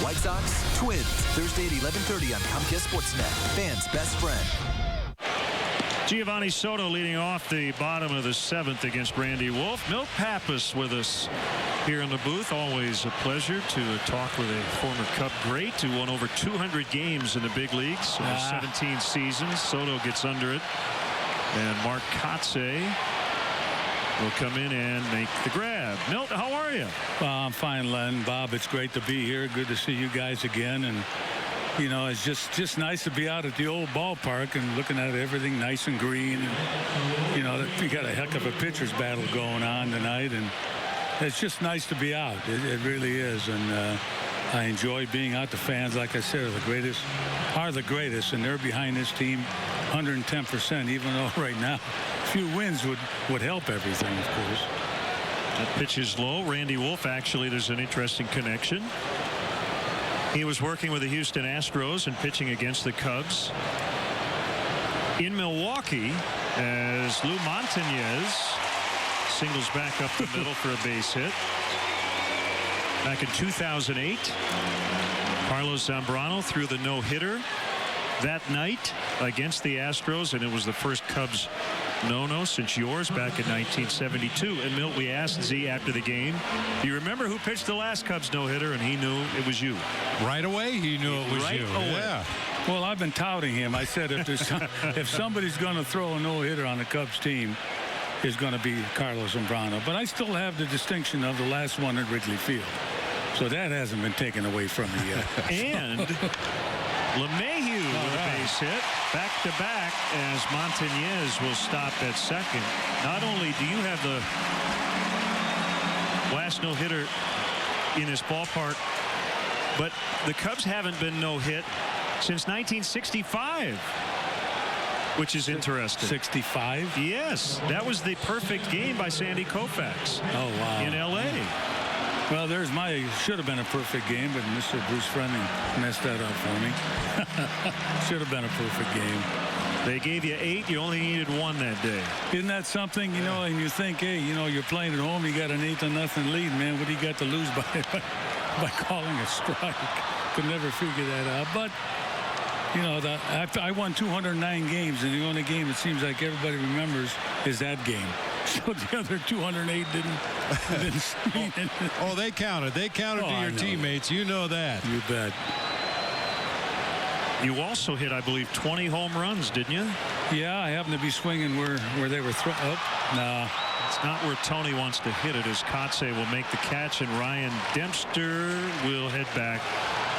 White Sox, Twins, Thursday at 11:30 on Comcast Sportsnet, fans' best friend. Giovanni Soto leading off the bottom of the 7th against Randy Wolf. Milt Pappas with us here in the booth. Always a pleasure to talk with a former Cub great who won over 200 games in the big leagues over 17 seasons. Soto gets under it, and Mark Kotze will come in and make the grab. Milt, how are you? I'm fine, Len. Bob, it's great to be here. Good to see you guys again. And you know, it's just nice to be out at the old ballpark and looking at everything nice and green. And, you know, we got a heck of a pitcher's battle going on tonight, and it's just nice to be out. It really is, and I enjoy being out. The fans, like I said, are the greatest, and they're behind this team 110%. Even though right now, a few wins would help everything, of course. That pitch is low. Randy Wolf, actually, there's an interesting connection. He was working with the Houston Astros and pitching against the Cubs in Milwaukee as Lou Montañez singles back up the middle for a base hit back in 2008. Carlos Zambrano threw the no-hitter that night against the Astros, and it was the first Cubs no-no since yours back in 1972. And Milt, we asked Z after the game, do you remember who pitched the last Cubs no-hitter? And he knew it was you. Right away, he knew it was right you. Away. Yeah. Well, I've been touting him. I said if somebody's going to throw a no-hitter on the Cubs team, it's going to be Carlos Zambrano. But I still have the distinction of the last one at Wrigley Field. So that hasn't been taken away from me yet. And LeMahieu with a base hit, back-to-back, as Montañez will stop at second. Not only do you have the last no-hitter in his ballpark, but the Cubs haven't been no-hit since 1965, which is interesting. 65? Yes, that was the perfect game by Sandy Koufax. Oh, wow. In L.A. Well, there's should have been a perfect game, but Mr. Bruce Fleming messed that up for me. Should have been a perfect game. They gave you 8. You only needed 1 that day. Isn't that something, you know, and you think, hey, you know, you're playing at home, you got an 8-0 lead, man. What do you got to lose by calling a strike? Could never figure that out. But, you know, I won 209 games, and the only game it seems like everybody remembers is that game. So the other 208 didn't mean it. Oh, they counted. They counted to your teammates. You know that. You bet. You also hit, I believe, 20 home runs, didn't you? Yeah, I happened to be swinging where they were throwing. Oh, no. It's not where Tony wants to hit it, as Kotze will make the catch, and Ryan Dempster will head back.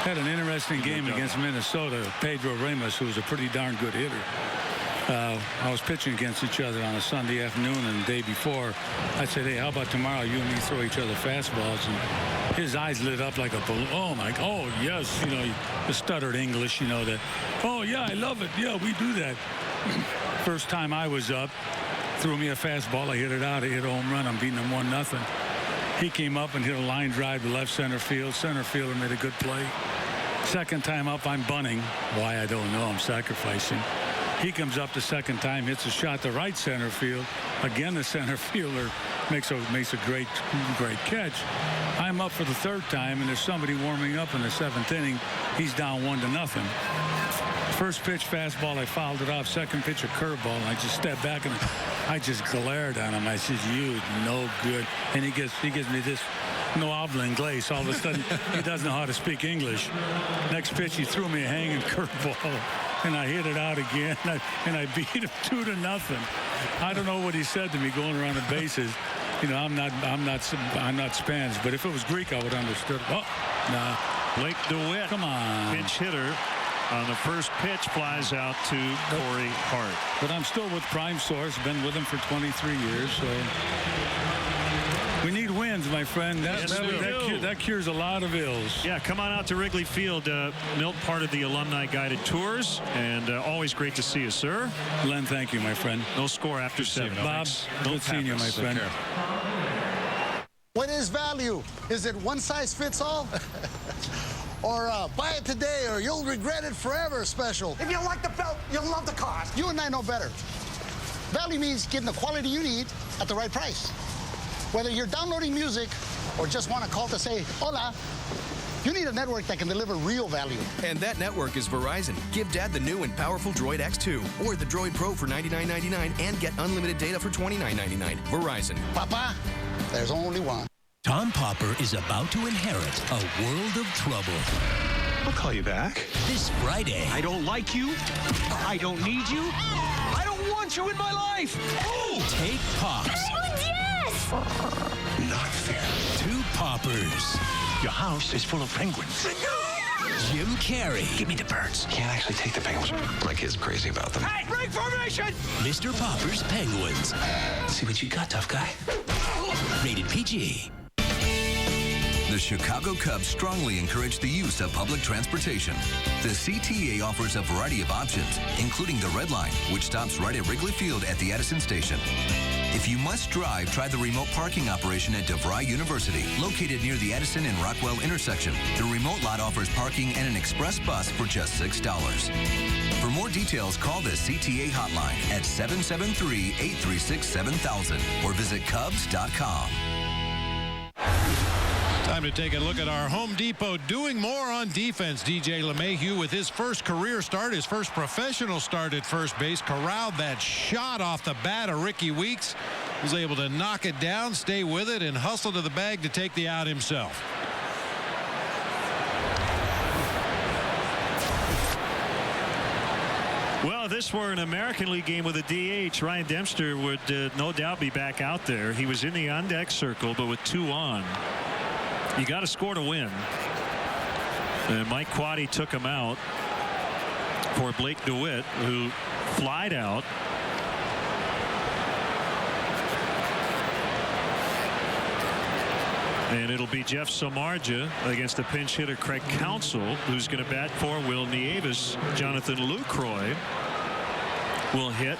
Had an interesting game against Minnesota. Pedro Ramos, who was a pretty darn good hitter. I was pitching against each other on a Sunday afternoon, and the day before, I said, hey, how about tomorrow you and me throw each other fastballs? And his eyes lit up like a balloon. Oh, my, oh, yes, you know, the stuttered English, you know, that, oh, yeah, I love it. Yeah, we do that. First time I was up, threw me a fastball. I hit it out. I hit a home run. I'm beating him 1-0. He came up and hit a line drive to left center field. Center fielder made a good play. Second time up, I'm bunting. Why, I don't know. I'm sacrificing. He comes up the second time, hits a shot to right center field. Again, the center fielder makes a great catch. I'm up for the third time, and there's somebody warming up in the 7th inning. He's down 1-0. First pitch fastball, I fouled it off. Second pitch, a curveball, and I just stepped back and I just glared at him. I said, "You no good." And he gives me this no habla inglés. All of a sudden, he doesn't know how to speak English. Next pitch, he threw me a hanging curveball, and I hit it out again, and I beat him 2-0. I don't know what he said to me going around the bases. You know, I'm not Spanish, but if it was Greek, I would have understood. Oh, nah. Blake DeWitt, come on, pinch hitter. On the first pitch, flies out to Corey Hart. But I'm still with Prime Source. Been with him for 23 years, so we need wins, my friend. That cures a lot of ills. Yeah, come on out to Wrigley Field. Milt, part of the alumni guided tours, and always great to see you, sir. Len, thank you, my friend. No score after 7. Bob, good seeing you, my friend. What is value? Is it one size fits all? Or buy it today or you'll regret it forever special. If you like the belt, you'll love the cost. You and I know better. Value means getting the quality you need at the right price. Whether you're downloading music or just want to call to say, hola, you need a network that can deliver real value. And that network is Verizon. Give Dad the new and powerful Droid X2 or the Droid Pro for $99.99 and get unlimited data for $29.99. Verizon. Papa, there's only one. Tom Popper is about to inherit a world of trouble. I'll call you back. This Friday. I don't like you. I don't need you. I don't want you in my life. Oh! Take Pops. Yes! Not fair. 2 Poppers. Your house is full of penguins. Jim Carrey. Give me the birds. Can't actually take the penguins. My kid's crazy about them. Hey, break formation! Mr. Popper's Penguins. See what you got, tough guy. Rated PG. The Chicago Cubs strongly encourage the use of public transportation. The CTA offers a variety of options, including the Red Line, which stops right at Wrigley Field at the Edison Station. If you must drive, try the remote parking operation at DeVry University, located near the Edison and Rockwell intersection. The remote lot offers parking and an express bus for just $6. For more details, call the CTA hotline at 773-836-7000 or visit Cubs.com. Time to take a look at our Home Depot doing more on defense. DJ LeMahieu with his first career start, his first professional start at first base, corralled that shot off the bat of Ricky Weeks. Was able to knock it down, stay with it, and hustle to the bag to take the out himself. Well, if this were an American League game with a DH, Ryan Dempster would no doubt be back out there. He was in the on-deck circle, but with 2 on. You got to score to win. And Mike Quaddy took him out for Blake DeWitt, who flied out. And it'll be Jeff Samardzija against the pinch hitter Craig Counsell, who's going to bat for Will Nieves. Jonathan Lucroy will hit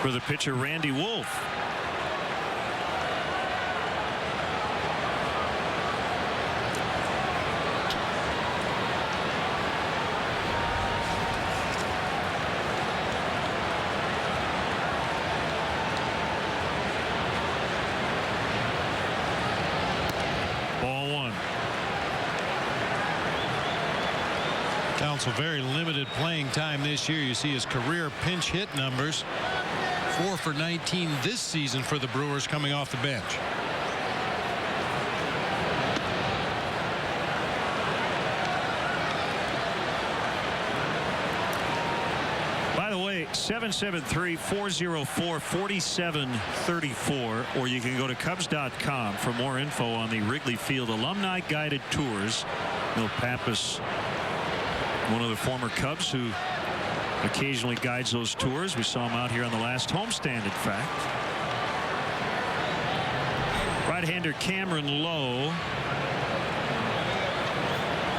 for the pitcher Randy Wolf. Counsell very limited playing time this year. You see his career pinch hit numbers, 4 for 19 this season for the Brewers coming off the bench. By the way, 773-404-4734, or you can go to Cubs.com for more info on the Wrigley Field Alumni Guided Tours. Milt Pappas, one of the former Cubs who occasionally guides those tours. We saw him out here on the last homestand, in fact. Right-hander Cameron Lowe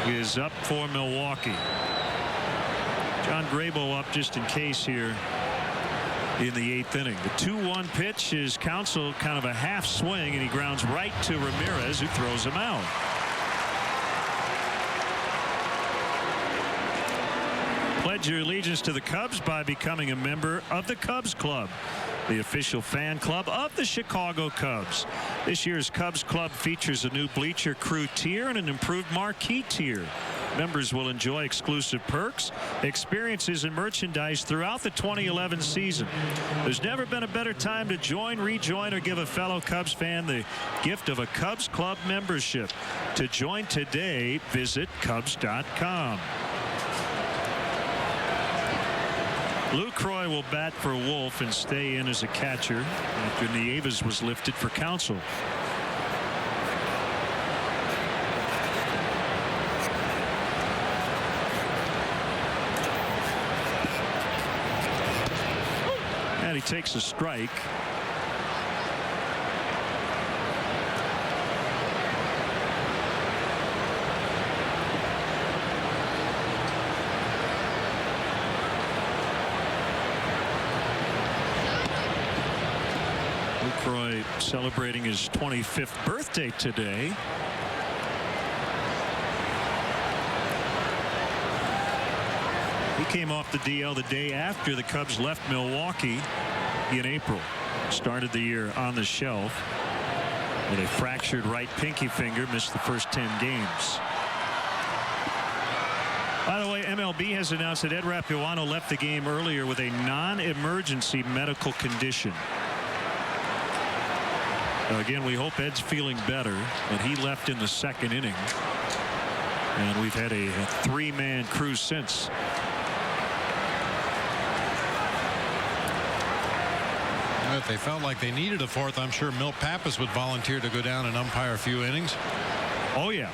is up for Milwaukee. John Grabo up just in case here in the 8th inning. The 2-1 pitch is Counsell, kind of a half swing, and he grounds right to Ramirez, who throws him out. Pledge your allegiance to the Cubs by becoming a member of the Cubs Club, the official fan club of the Chicago Cubs. This year's Cubs Club features a new bleacher crew tier and an improved marquee tier. Members will enjoy exclusive perks, experiences, and merchandise throughout the 2011 season. There's never been a better time to join, rejoin, or give a fellow Cubs fan the gift of a Cubs Club membership. To join today, visit Cubs.com. Lucroy will bat for Wolf and stay in as a catcher after Nieves was lifted for Counsell. And he takes a strike. Lucroy celebrating his 25th birthday today. He came off the DL the day after the Cubs left Milwaukee in April. Started the year on the shelf with a fractured right pinky finger, missed the first 10 games. By the way, MLB has announced that Ed Rapuano left the game earlier with a non-emergency medical condition. Again, we hope Ed's feeling better, but he left in the 2nd inning. And we've had a 3-man crew since. If they felt like they needed a 4th, I'm sure Milt Pappas would volunteer to go down and umpire a few innings. Oh, yeah.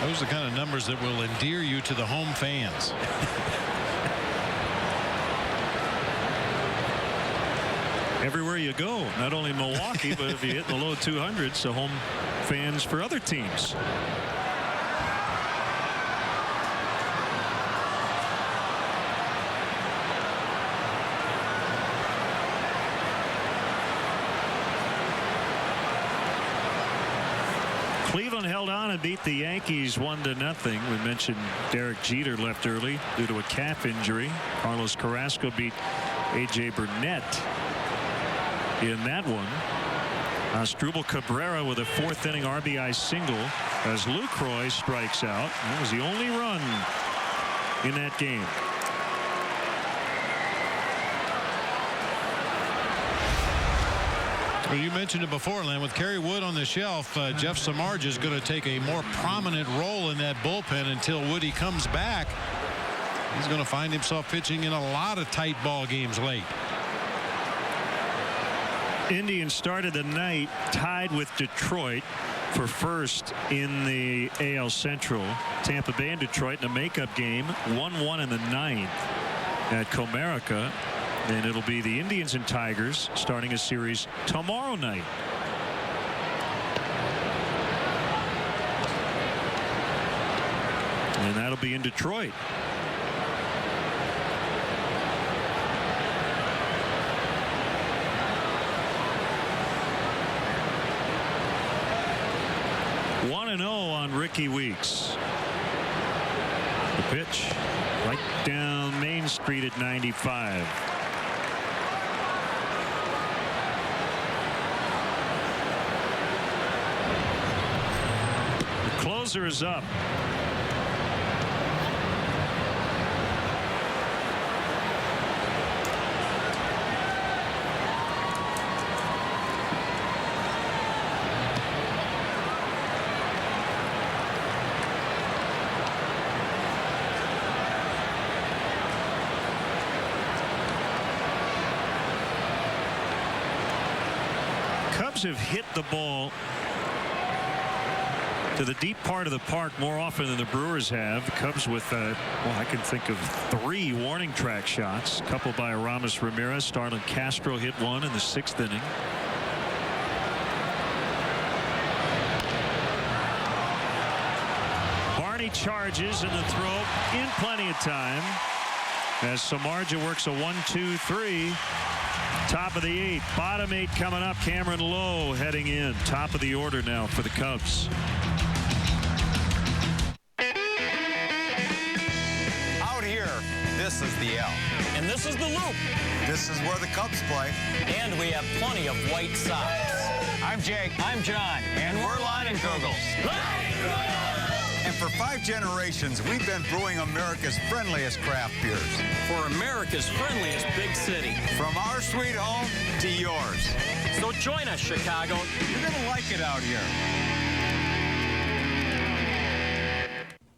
Those are the kind of numbers that will endear you to the home fans. Everywhere you go, not only Milwaukee, but if you hit the low 200s, so home fans for other teams. Cleveland held on and beat the Yankees 1-0. We mentioned Derek Jeter left early due to a calf injury. Carlos Carrasco beat A.J. Burnett in that one. Asdrubal Cabrera with a 4th inning RBI single as Lucroy strikes out. That was the only run in that game. Well, you mentioned it before, Len. With Kerry Wood on the shelf, Jeff Samardzija is going to take a more prominent role in that bullpen until Woody comes back. He's going to find himself pitching in a lot of tight ball games late. Indians started the night tied with Detroit for first in the AL Central. Tampa Bay and Detroit in a makeup game, 1-1 in the 9th at Comerica. And it'll be the Indians and Tigers starting a series tomorrow night. And that'll be in Detroit. On Ricky Weeks. The pitch right down Main Street at 95. The closer is up. Have hit the ball to the deep part of the park more often than the Brewers have. The Cubs with well, I can think of 3 warning track shots, a couple by Aramis Ramirez. Starlin Castro hit one in the 6th inning. Barney charges in the throw in plenty of time as Samardzija works a 1-2-3. Top of the 8th, bottom 8 coming up. Cameron Lowe heading in. Top of the order now for the Cubs. Out here, this is the L. And this is the Loop. This is where the Cubs play. And we have plenty of white socks. I'm Jake. I'm John. And we're Leinenkugels. And for 5 generations, we've been brewing America's friendliest craft beers. For America's friendliest big city. From our sweet home to yours. So join us, Chicago. You're going to like it out here.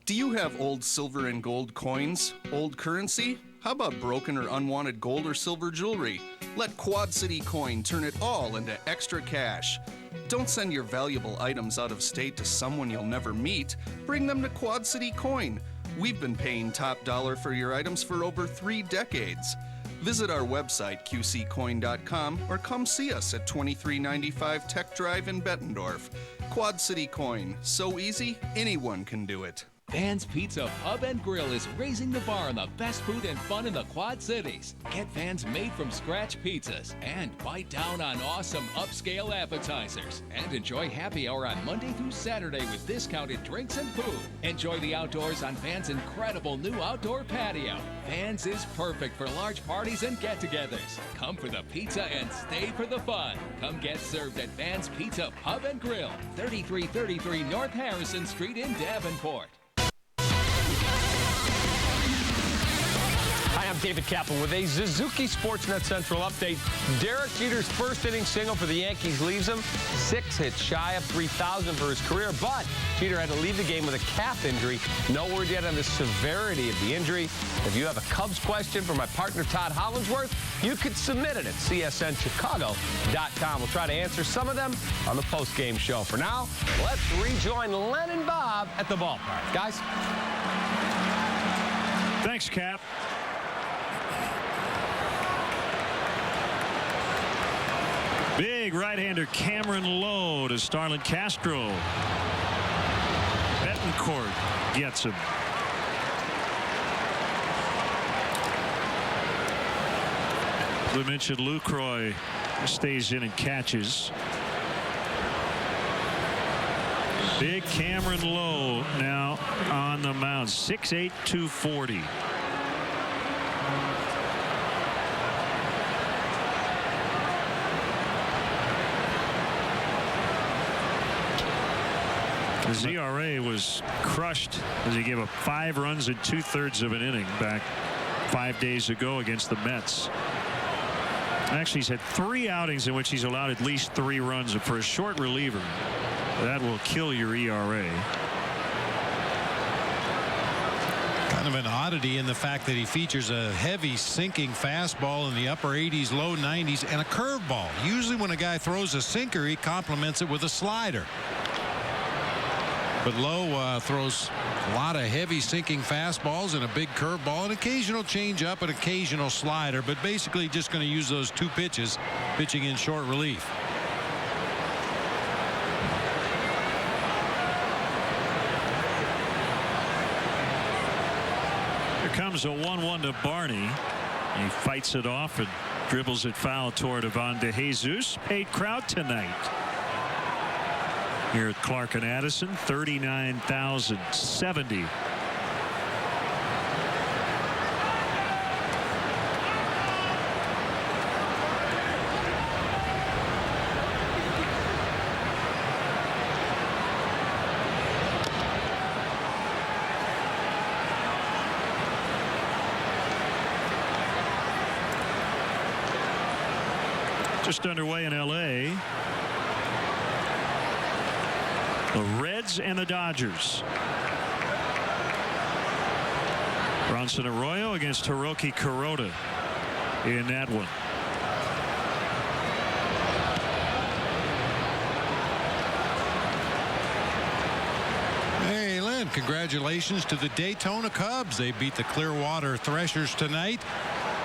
Do you have old silver and gold coins? Old currency? How about broken or unwanted gold or silver jewelry? Let Quad City Coin turn it all into extra cash. Don't send your valuable items out of state to someone you'll never meet. Bring them to Quad City Coin. We've been paying top dollar for your items for over 3 decades. Visit our website, qccoin.com, or come see us at 2395 Tech Drive in Bettendorf. Quad City Coin. So easy, anyone can do it. Van's Pizza Pub and Grill is raising the bar on the best food and fun in the Quad Cities. Get Van's made-from-scratch pizzas and bite down on awesome upscale appetizers. And enjoy happy hour on Monday through Saturday with discounted drinks and food. Enjoy the outdoors on Van's incredible new outdoor patio. Van's is perfect for large parties and get-togethers. Come for the pizza and stay for the fun. Come get served at Van's Pizza Pub and Grill, 3333 North Harrison Street in Davenport. I'm David Kaplan with a Suzuki Sportsnet Central update. Derek Jeter's first inning single for the Yankees leaves him 6 hits shy of 3,000 for his career, but Jeter had to leave the game with a calf injury. No word yet on the severity of the injury. If you have a Cubs question for my partner Todd Hollingsworth, you could submit it at csnchicago.com. We'll try to answer some of them on the post-game show. For now, let's rejoin Len and Bob at the ballpark. Guys? Thanks, Cap. Big right-hander Cameron Lowe to Starlin Castro. Betancourt gets him. We mentioned Lucroy stays in and catches. Big Cameron Lowe now on the mound. 6'8", 240. His ERA was crushed as he gave up 5 runs in 2/3 of an inning back 5 days ago against the Mets. Actually, he's had 3 outings in which he's allowed at least 3 runs. For a short reliever, that will kill your ERA. Kind of an oddity in the fact that he features a heavy sinking fastball in the upper 80s, low 90s, and a curveball. Usually when a guy throws a sinker, he complements it with a slider. But Lowe throws a lot of heavy sinking fastballs and a big curveball, an occasional changeup, an occasional slider, but basically just going to use those 2 pitches, pitching in short relief. Here comes a 1-1 to Barney. He fights it off and dribbles it foul toward Ivan De Jesus. Paid crowd tonight here at Clark and Addison. 39,070. Just underway in L.A. The Reds and the Dodgers. Bronson Arroyo against Hiroki Kuroda in that one. Hey, Lynn, congratulations to the Daytona Cubs. They beat the Clearwater Threshers tonight,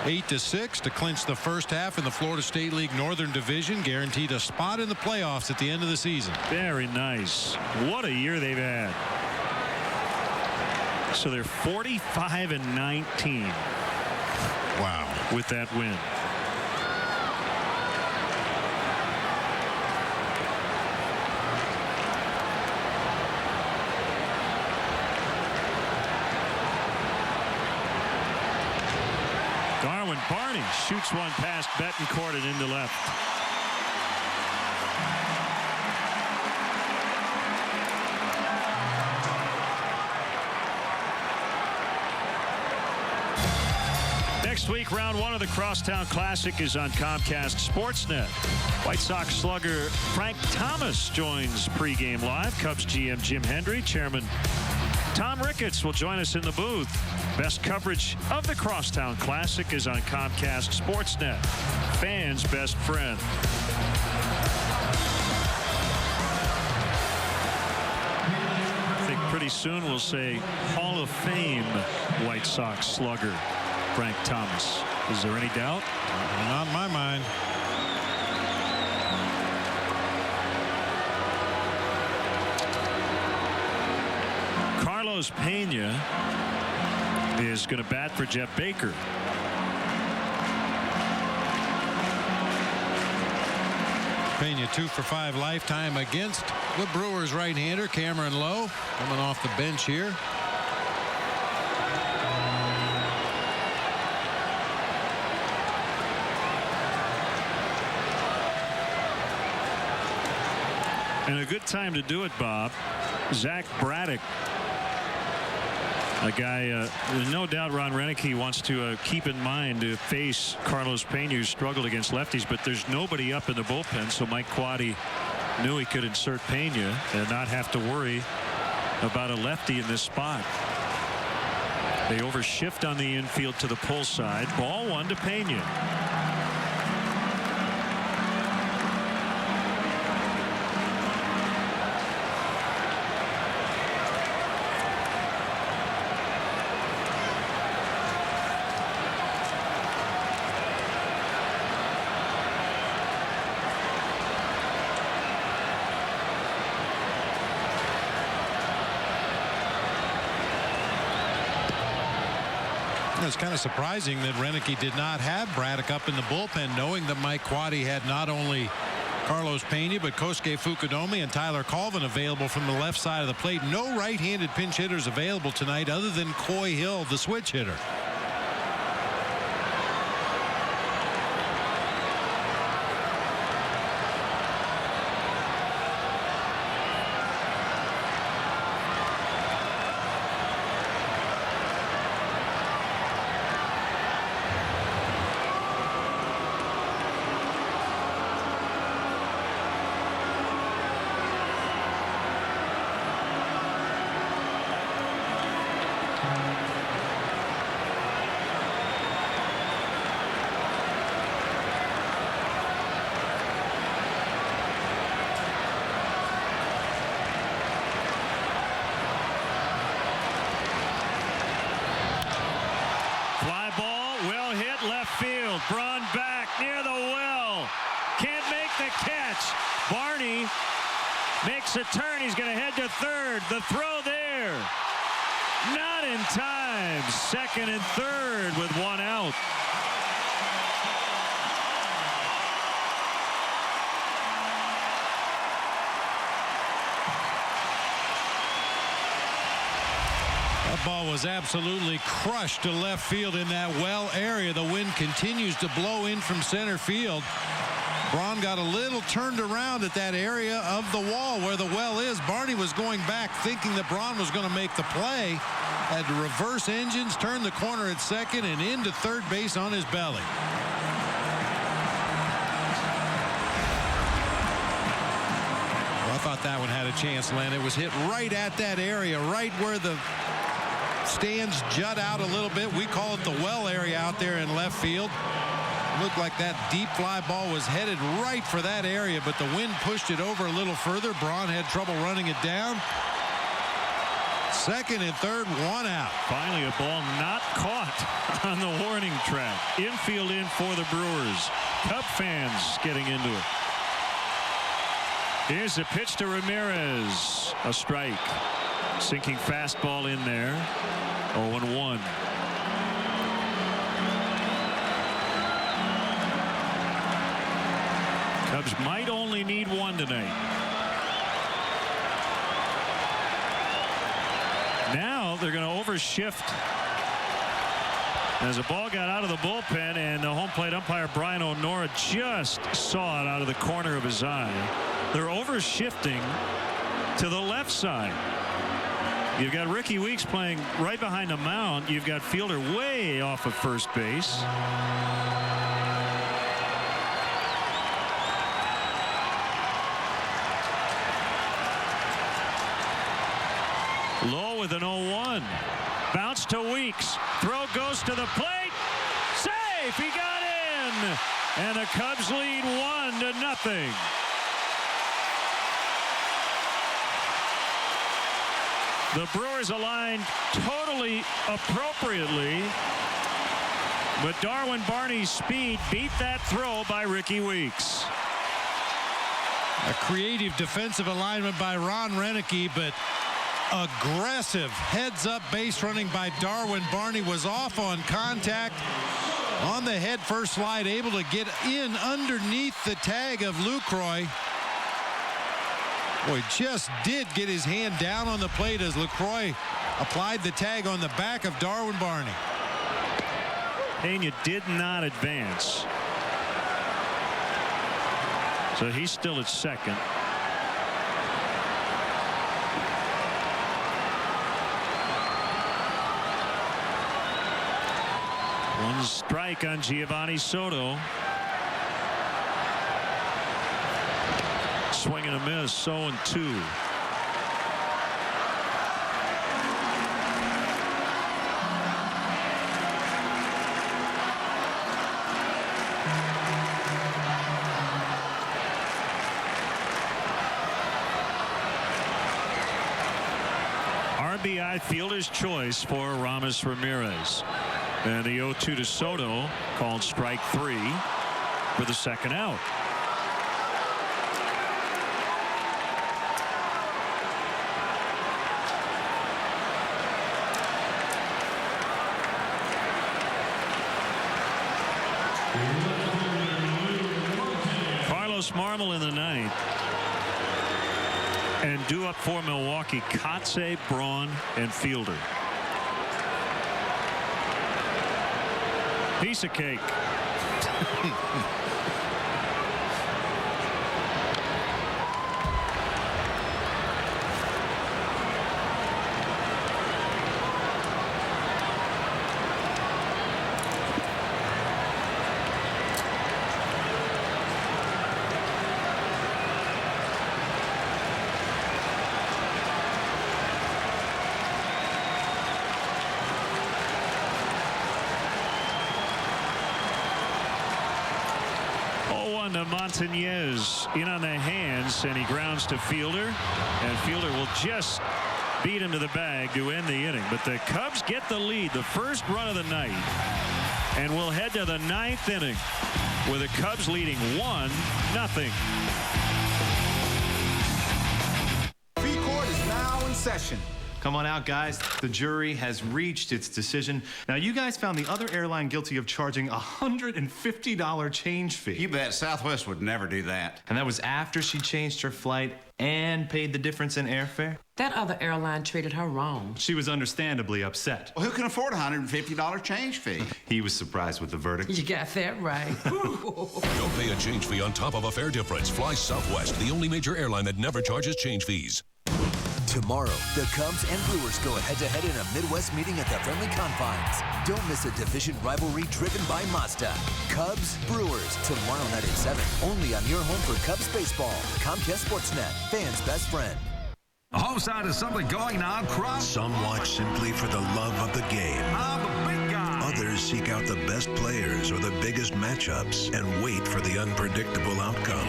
8-6, to clinch the first half in the Florida State League Northern Division, guaranteed a spot in the playoffs at the end of the season. Very nice. What a year they've had. So they're 45-19. Wow. With that win. Barney shoots one past Betancourt and into left. Next week, round 1 of the Crosstown Classic is on Comcast Sportsnet. White Sox slugger Frank Thomas joins pregame live. Cubs GM Jim Hendry, Chairman Tom Ricketts will join us in the booth. Best coverage of the Crosstown Classic is on Comcast Sportsnet. Fans' best friend. I think pretty soon we'll say Hall of Fame White Sox slugger Frank Thomas. Is there any doubt? Not in my mind. Carlos Pena is going to bat for Jeff Baker. Pena 2 for 5 lifetime against the Brewers right-hander Cameron Lowe, coming off the bench here. And a good time to do it, Bob. Zach Braddock. A guy, there's no doubt Ron Renicky wants to keep in mind to face Carlos Pena, who struggled against lefties, but there's nobody up in the bullpen, so Mike Quaddy knew he could insert Pena and not have to worry about a lefty in this spot. They overshift on the infield to the pull side. Ball 1 to Pena. It's kind of surprising that Renicky did not have Braddock up in the bullpen, knowing that Mike Quaddy had not only Carlos Pena, but Kosuke Fukudomi and Tyler Colvin available from the left side of the plate. No right-handed pinch hitters available tonight other than Coy Hill, the switch hitter. Braun back near the well. Can't make the catch. Barney makes a turn. He's going to head to third. The throw there. Not in time. Second and third with one out. That ball was absolutely crushed to left field in that well area. The wind continues to blow in from center field. Braun got a little turned around at that area of the wall where the well is. Barney was going back thinking that Braun was going to make the play. Had to reverse engines, turn the corner at second, and into third base on his belly. Well, I thought that one had a chance, Len. It was hit right at that area, right where the stands jut out a little bit. We call it the well area out there in left field. Looked like that deep fly ball was headed right for that area, but the wind pushed it over a little further. Braun had trouble running it down. Second and third, one out. Finally, a ball not caught on the warning track. Infield in for the Brewers. Cub fans getting into it. Here's a pitch to Ramirez. A strike. Sinking fastball in there. 0-1. Cubs might only need one tonight. Now they're going to overshift as the ball got out of the bullpen, and the home plate umpire Brian O'Nora just saw it out of the corner of his eye. They're overshifting to the left side. You've got Ricky Weeks playing right behind the mound. You've got Fielder way off of first base. Low with an 0-1. Bounce to Weeks. Throw goes to the plate. Safe. He got in. And the Cubs lead 1-0. The Brewers aligned totally appropriately, but Darwin Barney's speed beat that throw by Ricky Weeks. A creative defensive alignment by Ron Renneke, but aggressive heads-up base running by Darwin Barney was off on contact. On the head first slide, able to get in underneath the tag of Lucroy. Boy, just did get his hand down on the plate as LaCroix applied the tag on the back of Darwin Barney. Pena did not advance. So he's still at second. One strike on Giovanni Soto. Swing and a miss, 0-2. RBI fielder's choice for Ramos Ramirez. And the 0-2 to Soto called strike 3 for the second out. Carlos Marmol in the ninth. And due up for Milwaukee, Kotze, Braun, and Fielder. Piece of cake. To Montañez in on the hands, and he grounds to Fielder, and Fielder will just beat him to the bag to end the inning. But the Cubs get the lead, the first run of the night, and we'll head to the ninth inning with the Cubs leading 1-0. Court is now in session. Come on out, guys. The jury has reached its decision. Now, you guys found the other airline guilty of charging a $150 change fee. You bet. Southwest would never do that. And that was after she changed her flight and paid the difference in airfare? That other airline treated her wrong. She was understandably upset. Well, who can afford a $150 change fee? He was surprised with the verdict. You got that right. Don't pay a change fee on top of a fare difference. Fly Southwest, the only major airline that never charges change fees. Tomorrow, the Cubs and Brewers go head-to-head in a Midwest meeting at the friendly confines. Don't miss a division rivalry driven by Mazda. Cubs, Brewers, tomorrow night at 7. Only on your home for Cubs baseball. Comcast Sportsnet, fans' best friend. Home side is something going on, Crop. Some watch simply for the love of the game. I'm a big guy. Others seek out the best players or the biggest matchups and wait for the unpredictable outcome.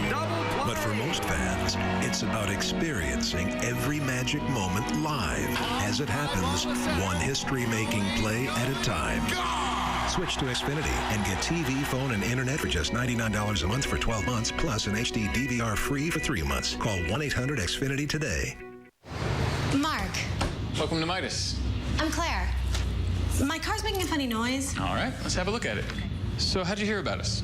But for most fans, it's about experiencing every magic moment live as it happens, one history-making play at a time. Switch to Xfinity and get TV, phone, and internet for just $99 a month for 12 months, plus an HD DVR free for 3 months. Call 1-800-XFINITY today. Mark. Welcome to Midas. I'm Claire. My car's making a funny noise. All right, let's have a look at it. So how'd you hear about us?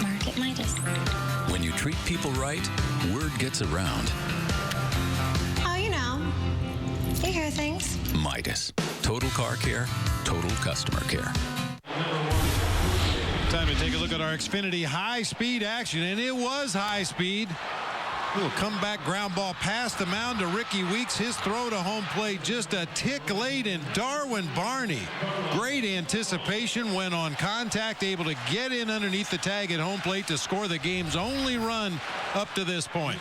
Mark at Midas. When you treat people right, word gets around. Oh, you know. You hear things. Midas. Total car care, total customer care. Time to take a look at our Xfinity high-speed action, and it was high-speed. Little comeback ground ball past the mound to Ricky Weeks. His throw to home plate just a tick late, and Darwin Barney, great anticipation, went on contact, able to get in underneath the tag at home plate to score the game's only run up to this point.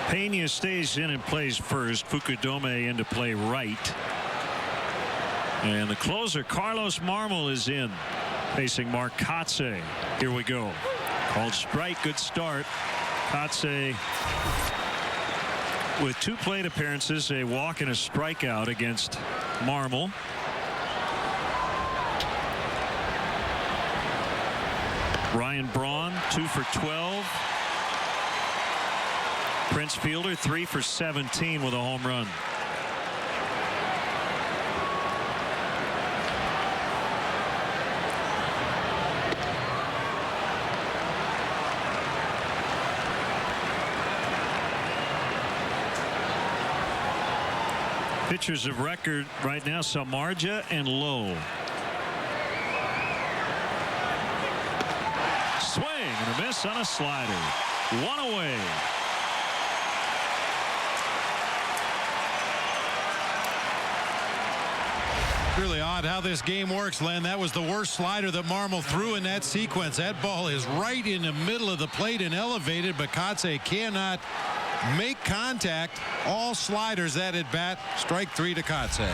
Pena stays in and plays first. Fukudome into play right. And the closer, Carlos Marmol, is in, facing Mark Kotze. Here we go. Called strike, good start. Kotze with 2 plate appearances, a walk and a strikeout against Marmol. Ryan Braun, 2 for 12. Prince Fielder, 3 for 17 with a home run. Pitchers of record right now, Samardzija and Lowe. Swing and a miss on a slider. 1 away. Really odd how this game works, Len. That was the worst slider that Marmol threw in that sequence. That ball is right in the middle of the plate and elevated, but Kotze cannot make contact. All sliders that at bat. Strike 3 to Kotze.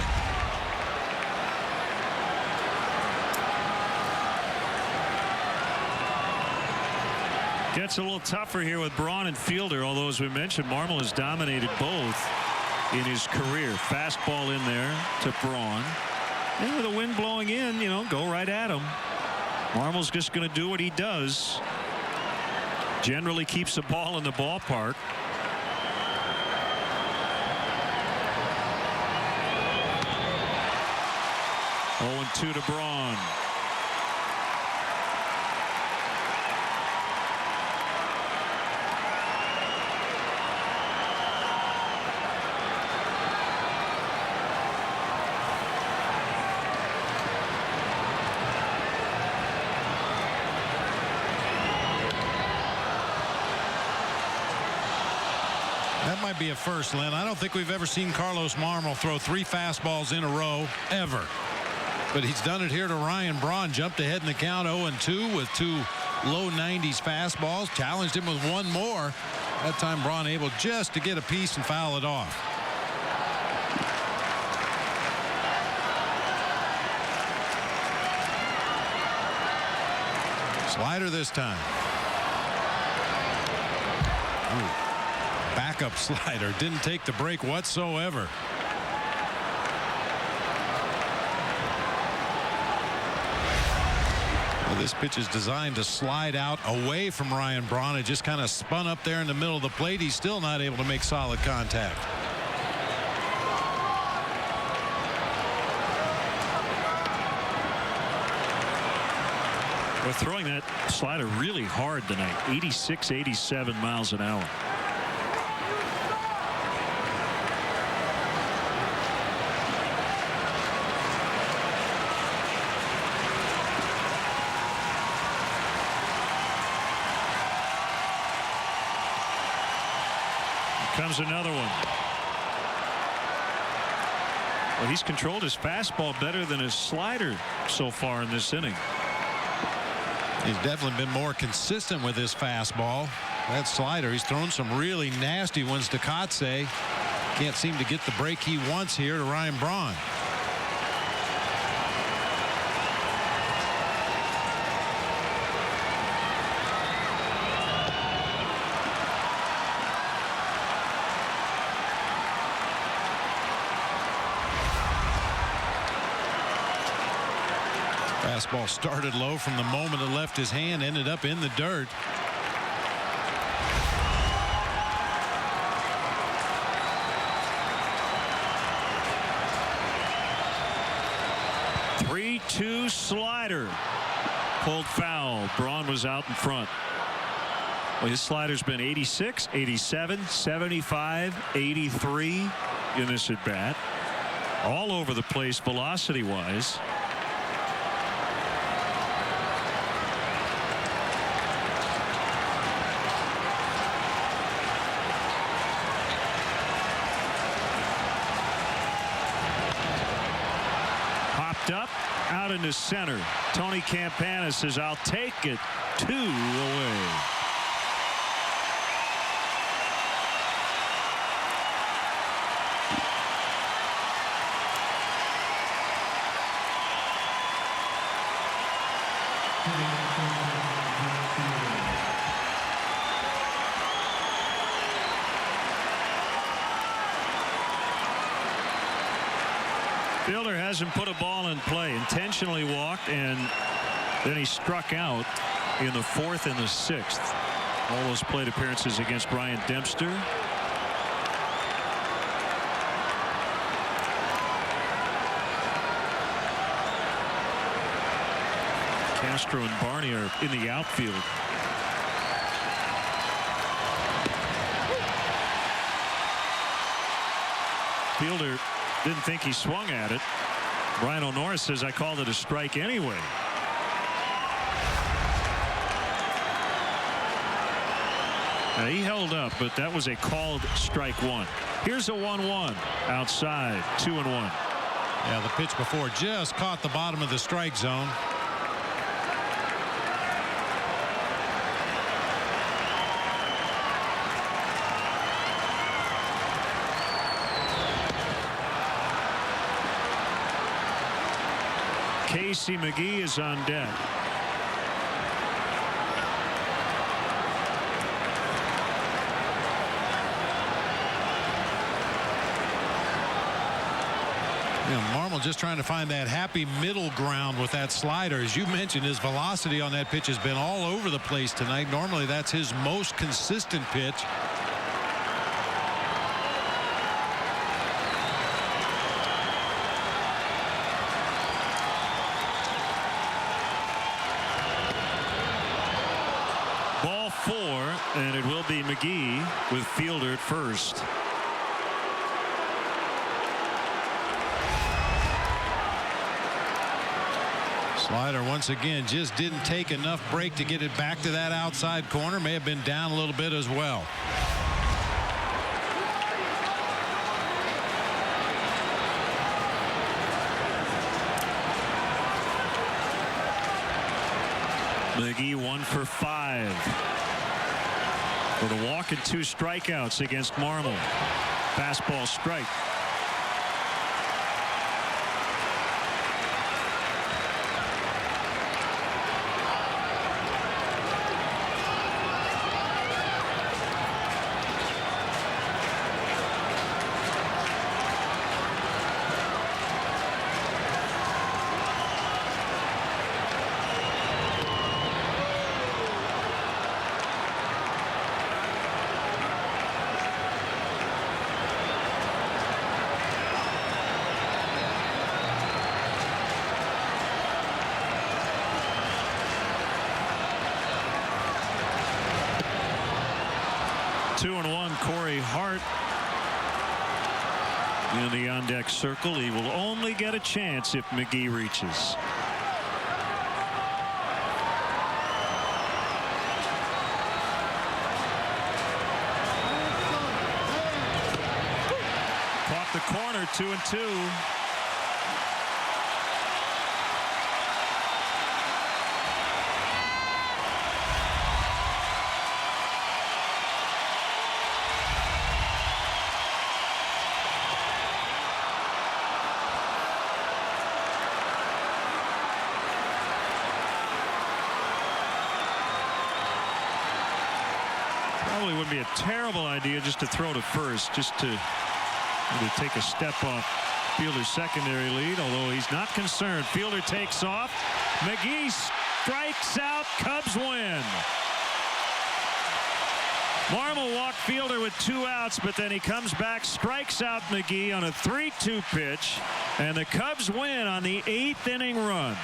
Gets a little tougher here with Braun and Fielder, although as we mentioned, Marmol has dominated both in his career. Fastball in there to Braun. And with the wind blowing in, you know, go right at him. Marmol's just going to do what he does. Generally keeps the ball in the ballpark. 0-2 to Braun. That might be a first, Len. I don't think we've ever seen Carlos Marmol throw 3 fastballs in a row, ever. But he's done it here to Ryan Braun. Jumped ahead in the count 0-2 with 2 low 90s fastballs. Challenged him with 1 more. That time Braun able just to get a piece and foul it off. Slider this time. Ooh. Backup slider. Didn't take the break whatsoever. Well, this pitch is designed to slide out away from Ryan Braun. It just kind of spun up there in the middle of the plate. He's still not able to make solid contact. We're throwing that slider really hard tonight. 86, 87 miles an hour. Comes another one. Well, he's controlled his fastball better than his slider so far in this inning. He's definitely been more consistent with his fastball. That slider, he's thrown some really nasty ones to Kotze. Can't seem to get the break he wants here to Ryan Braun. Fastball started low from the moment it left his hand, ended up in the dirt. Three-2 slider. Pulled foul. Braun was out in front. Well, his slider's been 86, 87, 75, 83 in this at bat. All over the place velocity-wise. Up out into center. Tony Campana says, I'll take it. 2 away. Fielder hasn't put a ball in play. Intentionally walked, and then he struck out in the 4th and the 6th. All those plate appearances against Ryan Dempster. Castro and Barney are in the outfield. Fielder didn't think he swung at it. Brian O'Norris says, I called it a strike anyway. Now, he held up, but that was a called strike 1. Here's a 1-1 outside. 2-1. Yeah, the pitch before just caught the bottom of the strike zone. Casey McGee is on deck. Marmol just trying to find that happy middle ground with that slider. As you mentioned, his velocity on that pitch has been all over the place tonight. Normally that's his most consistent pitch. 4, and it will be McGee with Fielder at first. Slider once again just didn't take enough break to get it back to that outside corner. May have been down a little bit as well. McGee 1 for 5 with a walk and 2 strikeouts against Marmol. Fastball strike. In the on-deck circle, he will only get a chance if McGee reaches. Caught the corner, 2-2. Probably wouldn't be a terrible idea just to throw to first, just to take a step off Fielder's secondary lead, although he's not concerned. Fielder takes off. McGee strikes out. Cubs win. Marmol walked Fielder with 2 outs, but then he comes back, strikes out McGee on a 3-2 pitch, and the Cubs win on the 8th inning run.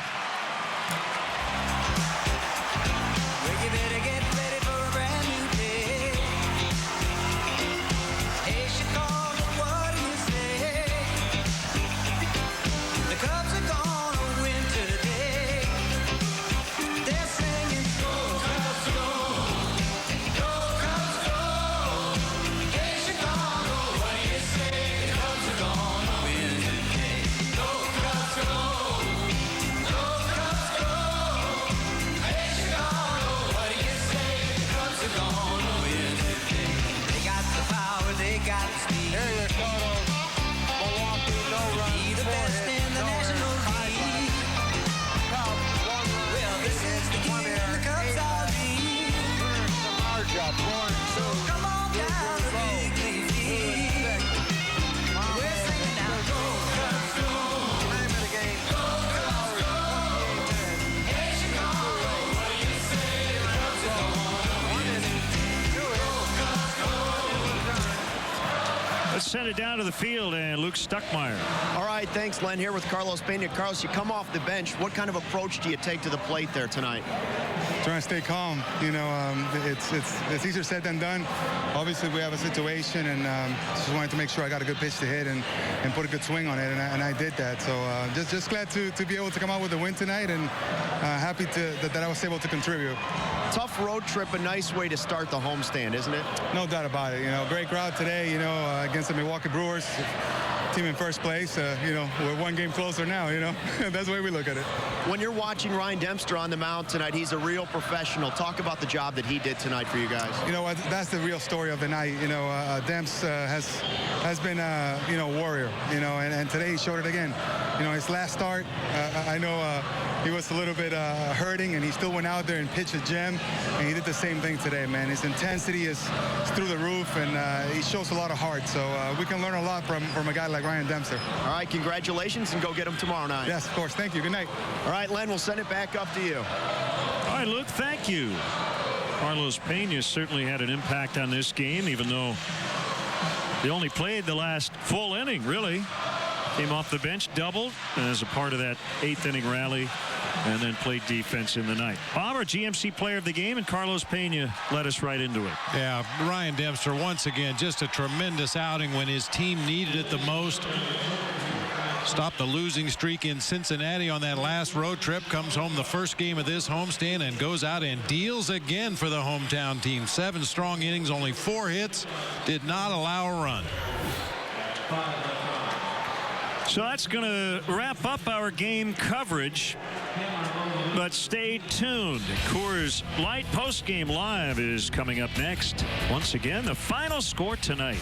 Send it down to the field, and Luke Stuckmeyer. All right, thanks, Len. Here with Carlos Pena. Carlos, you come off the bench. What kind of approach do you take to the plate there tonight? Trying to stay calm. You know, it's easier said than done. Obviously, we have a situation, and just wanted to make sure I got a good pitch to hit and put a good swing on it, and I did that. So just glad to be able to come out with a win tonight, and happy that I was able to contribute. Tough road trip, a nice way to start the homestand, isn't it? No doubt about it. You know, great crowd today, you know, against the Milwaukee Brewers, team in first place. You know, we're 1 game closer now, you know. That's the way we look at it. When you're watching Ryan Dempster on the mound tonight, he's a real professional. Talk about the job that he did tonight for you guys. You know, that's the real story of the night. You know, Demps has been, you know, warrior, you know, and today he showed it again. You know, his last start, I know he was a little bit hurting, and he still went out there and pitched a gem, and he did the same thing today, man. His intensity is through the roof, and he shows a lot of heart, so we can learn a lot from a guy like Ryan Dempster. All right, congratulations, and go get him tomorrow night. Yes, of course. Thank you. Good night. All right, Len, we'll send it back up to you. All right, Luke, thank you. Carlos Pena certainly had an impact on this game, even though he only played the last full inning, really. Came off the bench, doubled, and as a part of that 8th inning rally and then played defense in the ninth. Bob, our GMC player of the game, and Carlos Pena led us right into it. Yeah, Ryan Dempster, once again, just a tremendous outing when his team needed it the most. Stopped the losing streak in Cincinnati on that last road trip, comes home the first game of this homestand, and goes out and deals again for the hometown team. 7 strong innings, only 4 hits, did not allow a run. So that's going to wrap up our game coverage. But stay tuned. Coors Light Postgame Live is coming up next. Once again, the final score tonight.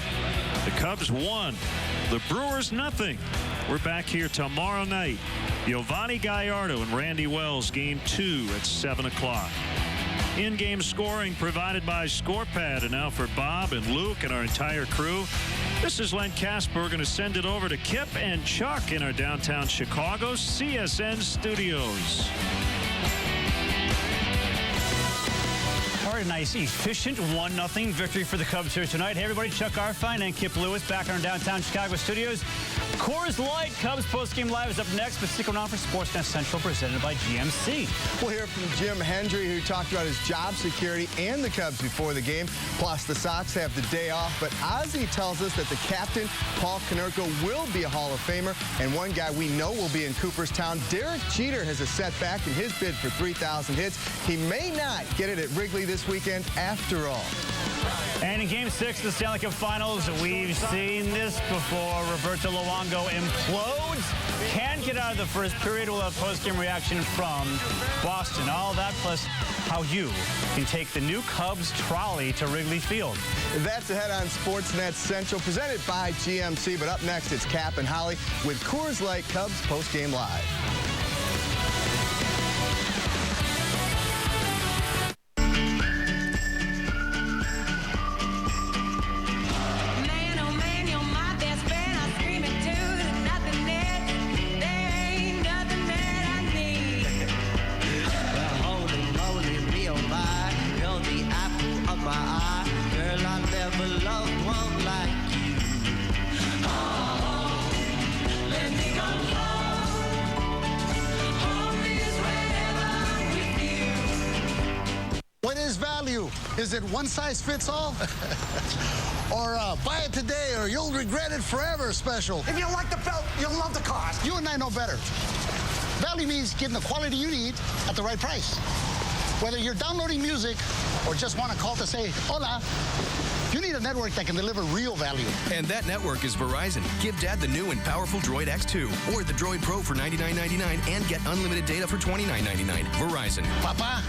The Cubs 1, the Brewers 0. We're back here tomorrow night. Giovanni Gallardo and Randy Wells, Game 2 at 7 o'clock. In-game scoring provided by ScorePad. And now for Bob and Luke and our entire crew, this is Len Casper. We're going to send it over to Kip and Chuck in our downtown Chicago CSN studios. All right, nice, efficient 1-0 victory for the Cubs here tonight. Hey, everybody, Chuck Arfine and Kip Lewis back in our downtown Chicago studios. Coors Light Cubs postgame live is up next, but stick around for Sportsnet Central presented by GMC. We'll hear from Jim Hendry, who talked about his job security and the Cubs before the game. Plus, the Sox have the day off, but Ozzie tells us that the captain, Paul Konerko, will be a Hall of Famer, and one guy we know will be in Cooperstown. Derek Jeter has a setback in his bid for 3,000 hits. He may not get it at Wrigley this weekend after all. And in Game 6 of the Stanley Cup Finals, we've seen this before. Roberto Luongo implodes. Can't get out of the first period. We'll have post-game reaction from Boston. All that plus how you can take the new Cubs trolley to Wrigley Field. That's ahead on Sportsnet Central, presented by GMC. But up next, it's Cap and Holly with Coors Light Cubs postgame live. What is value? Is it one size fits all? Or buy it today or you'll regret it forever special? If you like the belt, you'll love the cost. You and I know better. Value means getting the quality you need at the right price. Whether you're downloading music or just want to call to say, hola, you need a network that can deliver real value. And that network is Verizon. Give Dad the new and powerful Droid X2 or the Droid Pro for $99.99 and get unlimited data for $29.99. Verizon. Papa,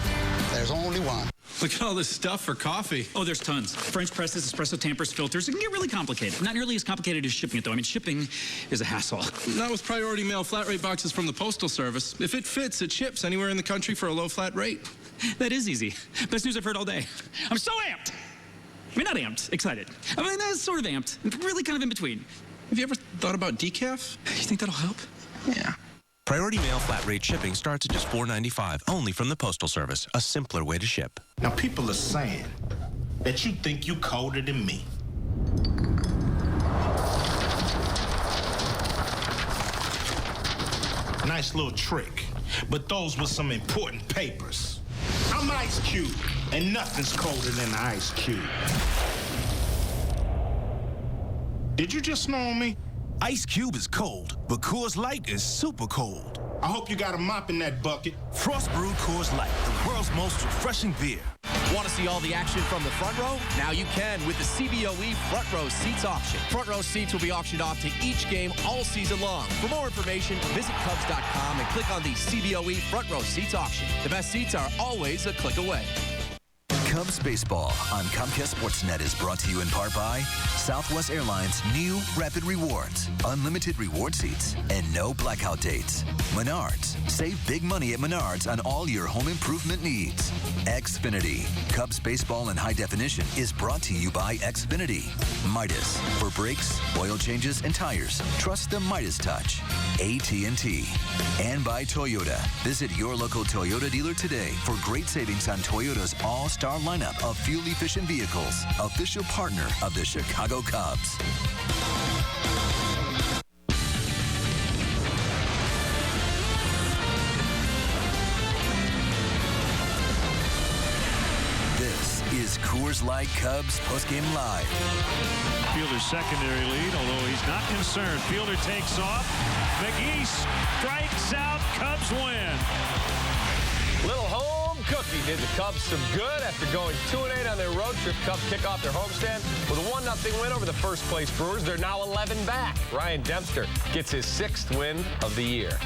there's only one. Look at all this stuff for coffee. Oh, there's tons. French presses, espresso tampers, filters. It can get really complicated. Not nearly as complicated as shipping it, though. I mean, shipping is a hassle. Not with priority mail flat rate boxes from the Postal Service. If it fits, it ships anywhere in the country for a low flat rate. That is easy. Best news I've heard all day. I'm so amped. I mean, not amped, excited. I mean, that's sort of amped. Really kind of in between. Have you ever thought about decaf? You think that'll help? Yeah. Priority mail flat rate shipping starts at just $4.95, only from the Postal Service, a simpler way to ship. Now, people are saying that you think you colder than me. Nice little trick, but those were some important papers. I'm Ice Cube, and nothing's colder than the Ice Cube. Did you just know me? Ice Cube is cold, but Coors Light is super cold. I hope you got a mop in that bucket. Frost brewed Coors Light, the world's most refreshing beer. Want to see all the action from the front row? Now you can with the CBOE Front Row Seats auction. Front row seats will be auctioned off to each game all season long. For more information, visit Cubs.com and click on the CBOE Front Row Seats auction. The best seats are always a click away. Cubs baseball on Comcast Sportsnet is brought to you in part by Southwest Airlines' new Rapid Rewards, unlimited reward seats, and no blackout dates. Menards, save big money at Menards on all your home improvement needs. Xfinity, Cubs baseball in high definition is brought to you by Xfinity. Midas, for brakes, oil changes, and tires, trust the Midas touch. AT&T. And by Toyota. Visit your local Toyota dealer today for great savings on Toyota's all-star lineup of fuel-efficient vehicles. Official partner of the Chicago Cubs. is Coors Light Cubs postgame live. Fielder's secondary lead, although he's not concerned. Fielder takes off. McGee strikes out. Cubs win. Little home cookie did the Cubs some good after going 2-8 on their road trip. Cubs kick off their homestand with a 1-0 win over the first-place Brewers. They're now 11 back. Ryan Dempster gets his 6th win of the year.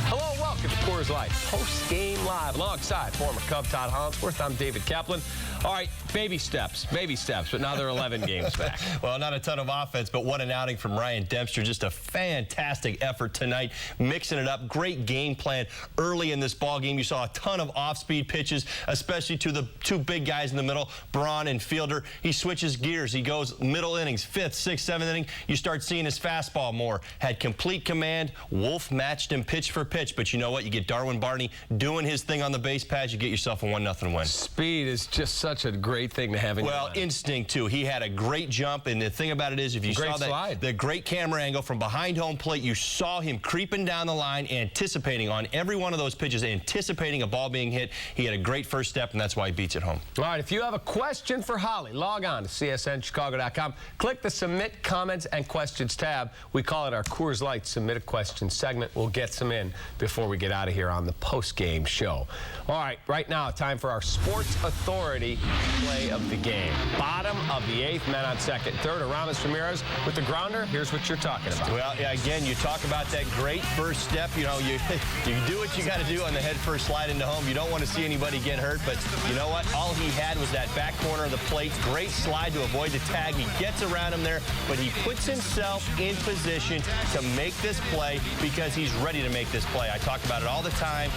Hello and welcome to Coors Light Post-Game Live. Alongside former Cub Todd Hollingsworth, I'm David Kaplan. All right, baby steps, but now they're 11 games back. Well, not a ton of offense, but what an outing from Ryan Dempster. Just a fantastic effort tonight, mixing it up. Great game plan early in this ball game. You saw a ton of off-speed pitches, especially to the two big guys in the middle, Braun and Fielder. He switches gears. He goes middle innings, 5th, 6th, 7th inning. You start seeing his fastball more. Had complete command. Wolf matched him pitch for pitch, but you know what? You get Darwin Barney doing his thing on the base pads. You get yourself a 1-0 win. Speed is just such a great thing to have in your life. Instinct, too. He had a great jump, and the thing about it is, if you saw that, the great camera angle from behind home plate, you saw him creeping down the line, anticipating on every one of those pitches, anticipating a ball being hit. He had a great first step, and that's why he beats it home. All right, if you have a question for Holly, log on to csnchicago.com. Click the Submit Comments and Questions tab. We call it our Coors Light Submit a Question segment. We'll get some in before we get out of here on the post-game show. All right, right now, time for our Sports Authority play of the game. Bottom of the 8th, men on 2nd, 3rd. Aramis Ramirez with the grounder. Here's what you're talking about. Well, yeah, again, you talk about that great first step. You know, you do what you got to do on the head first slide into home. You don't want to see anybody get hurt, but you know what? All he had was that back corner of the plate. Great slide to avoid the tag. He gets around him there, but he puts himself in position to make this play because he's ready to make this play. I talk about it all the time.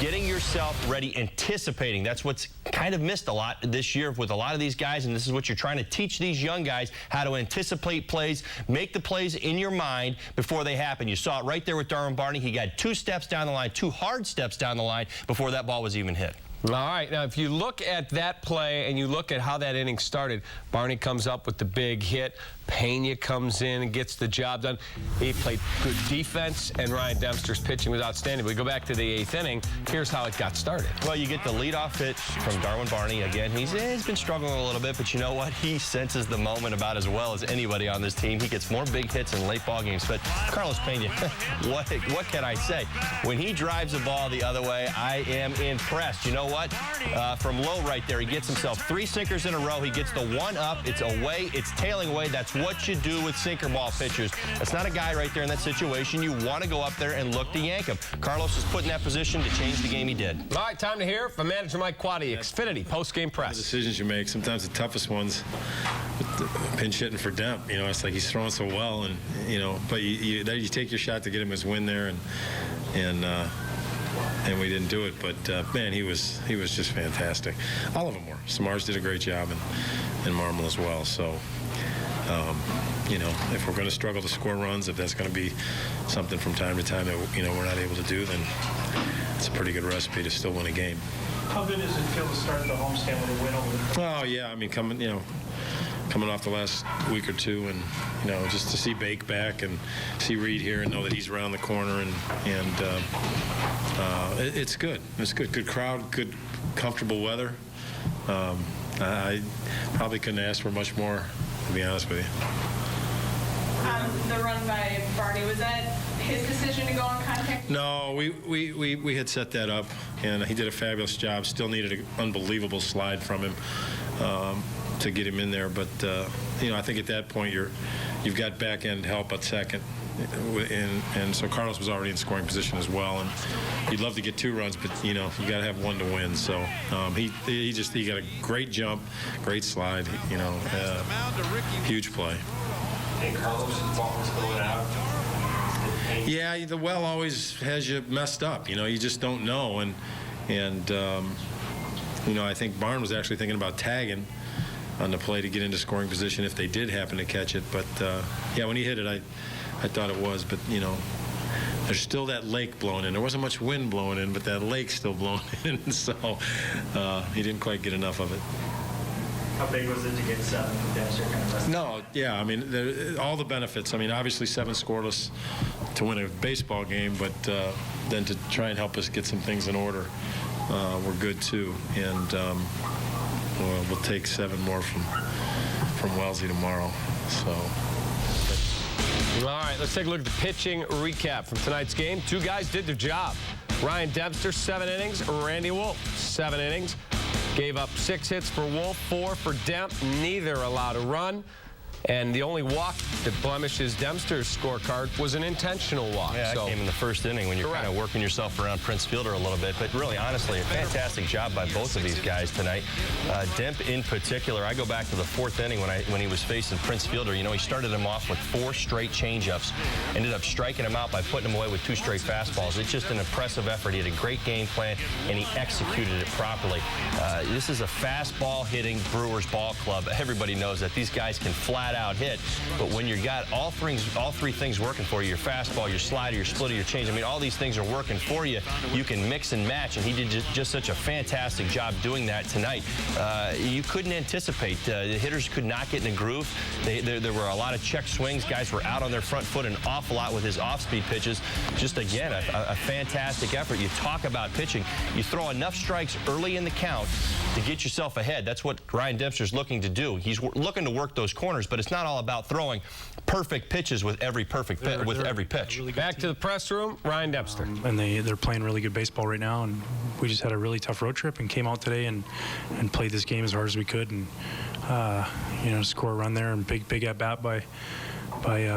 Getting yourself ready, anticipating. That's what's kind of missed a lot this year with a lot of these guys, and this is what you're trying to teach these young guys, how to anticipate plays, make the plays in your mind before they happen. You saw it right there with Darwin Barney. He got 2 steps down the line, 2 hard steps down the line before that ball was even hit. All right, now if you look at that play and you look at how that inning started, Barney comes up with the big hit. Pena comes in and gets the job done. He played good defense, and Ryan Dempster's pitching was outstanding. We go back to the 8th inning. Here's how it got started. Well, you get the leadoff hit from Darwin Barney. Again, he's been struggling a little bit, but you know what? He senses the moment about as well as anybody on this team. He gets more big hits in late ball games. But Carlos Pena, what can I say? When he drives the ball the other way, I am impressed. You know what? From low right there, he gets himself 3 sinkers in a row. He gets the 1 up. It's away. It's tailing away. That's what you do with sinker ball pitchers. That's not a guy right there in that situation. You want to go up there and look to yank him. Carlos is put in that position to change the game. He did. All right, time to hear from manager Mike Quaddy, Xfinity post-game press. The decisions you make, sometimes the toughest ones, with the pinch hitting for Demp. You know, it's like he's throwing so well, and you know, but you take your shot to get him his win there, and we didn't do it. But man, he was just fantastic. All of them were. Samars did a great job, and Marmol as well. So. You know, if we're going to struggle to score runs, if that's going to be something from time to time that, you know, we're not able to do, then it's a pretty good recipe to still win a game. How good does it feel to start the homestand with a win over? Oh yeah, I mean, coming off the last week or two, and you know, just to see Bake back and see Reed here and know that he's around the corner, and it's good. It's good. Good crowd. Good, comfortable weather. I probably couldn't ask for much more, to be honest with you. The run by Barney, was that his decision to go on contact? No, we had set that up, and he did a fabulous job. Still needed an unbelievable slide from him to get him in there, but you know, I think at that point you've got back end help at second, and so Carlos was already in scoring position as well, and you'd love to get 2 runs, but you know, you got to have 1 to win. So he got a great jump, great slide, you know, huge play. And Carlos' ball was going out. Yeah, the well always has you messed up. You know, you just don't know, and you know, I think Barn was actually thinking about tagging on the play to get into scoring position if they did happen to catch it. But yeah, when he hit it, I thought it was, but you know, there's still that lake blowing in. There wasn't much wind blowing in, but that lake's still blowing in, so he didn't quite get enough of it. How big was it to get 7 from Dempster? No, yeah, I mean, all the benefits. I mean, obviously 7 scoreless to win a baseball game, but then to try and help us get some things in order were good too. And we'll take 7 more from Wellesley tomorrow. So. All right, let's take a look at the pitching recap from tonight's game. 2 guys did their job. Ryan Dempster, 7 innings. Randy Wolf, 7 innings. Gave up 6 hits for Wolf, 4 for Demp. Neither allowed a run. And the only walk that blemishes Dempster's scorecard was an intentional walk. Yeah, that came in the first inning when you're kind of working yourself around Prince Fielder a little bit. But really, honestly, a fantastic job by both of these guys tonight. Demp in particular, I go back to the 4th inning when he was facing Prince Fielder. You know, he started him off with 4 straight changeups, ended up striking him out by putting him away with 2 straight fastballs. It's just an impressive effort. He had a great game plan, and he executed it properly. This is a fastball-hitting Brewers ball club. Everybody knows that. These guys can flat out hit, but when you got all 3 things working for you, your fastball, your slider, your splitter, your change, I mean, all these things are working for you. You can mix and match, and he did just such a fantastic job doing that tonight. You couldn't anticipate. The hitters could not get in a groove. There were a lot of check swings. Guys were out on their front foot an awful lot with his off-speed pitches. Just, again, a fantastic effort. You talk about pitching. You throw enough strikes early in the count to get yourself ahead. That's what Ryan Dempster's looking to do. He's looking to work those corners, but it's not all about throwing perfect pitches with every every pitch. Really back to the press room, Ryan Dempster. And they're playing really good baseball right now, and we just had a really tough road trip and came out today and played this game as hard as we could, and you know, score a run there, and big at bat by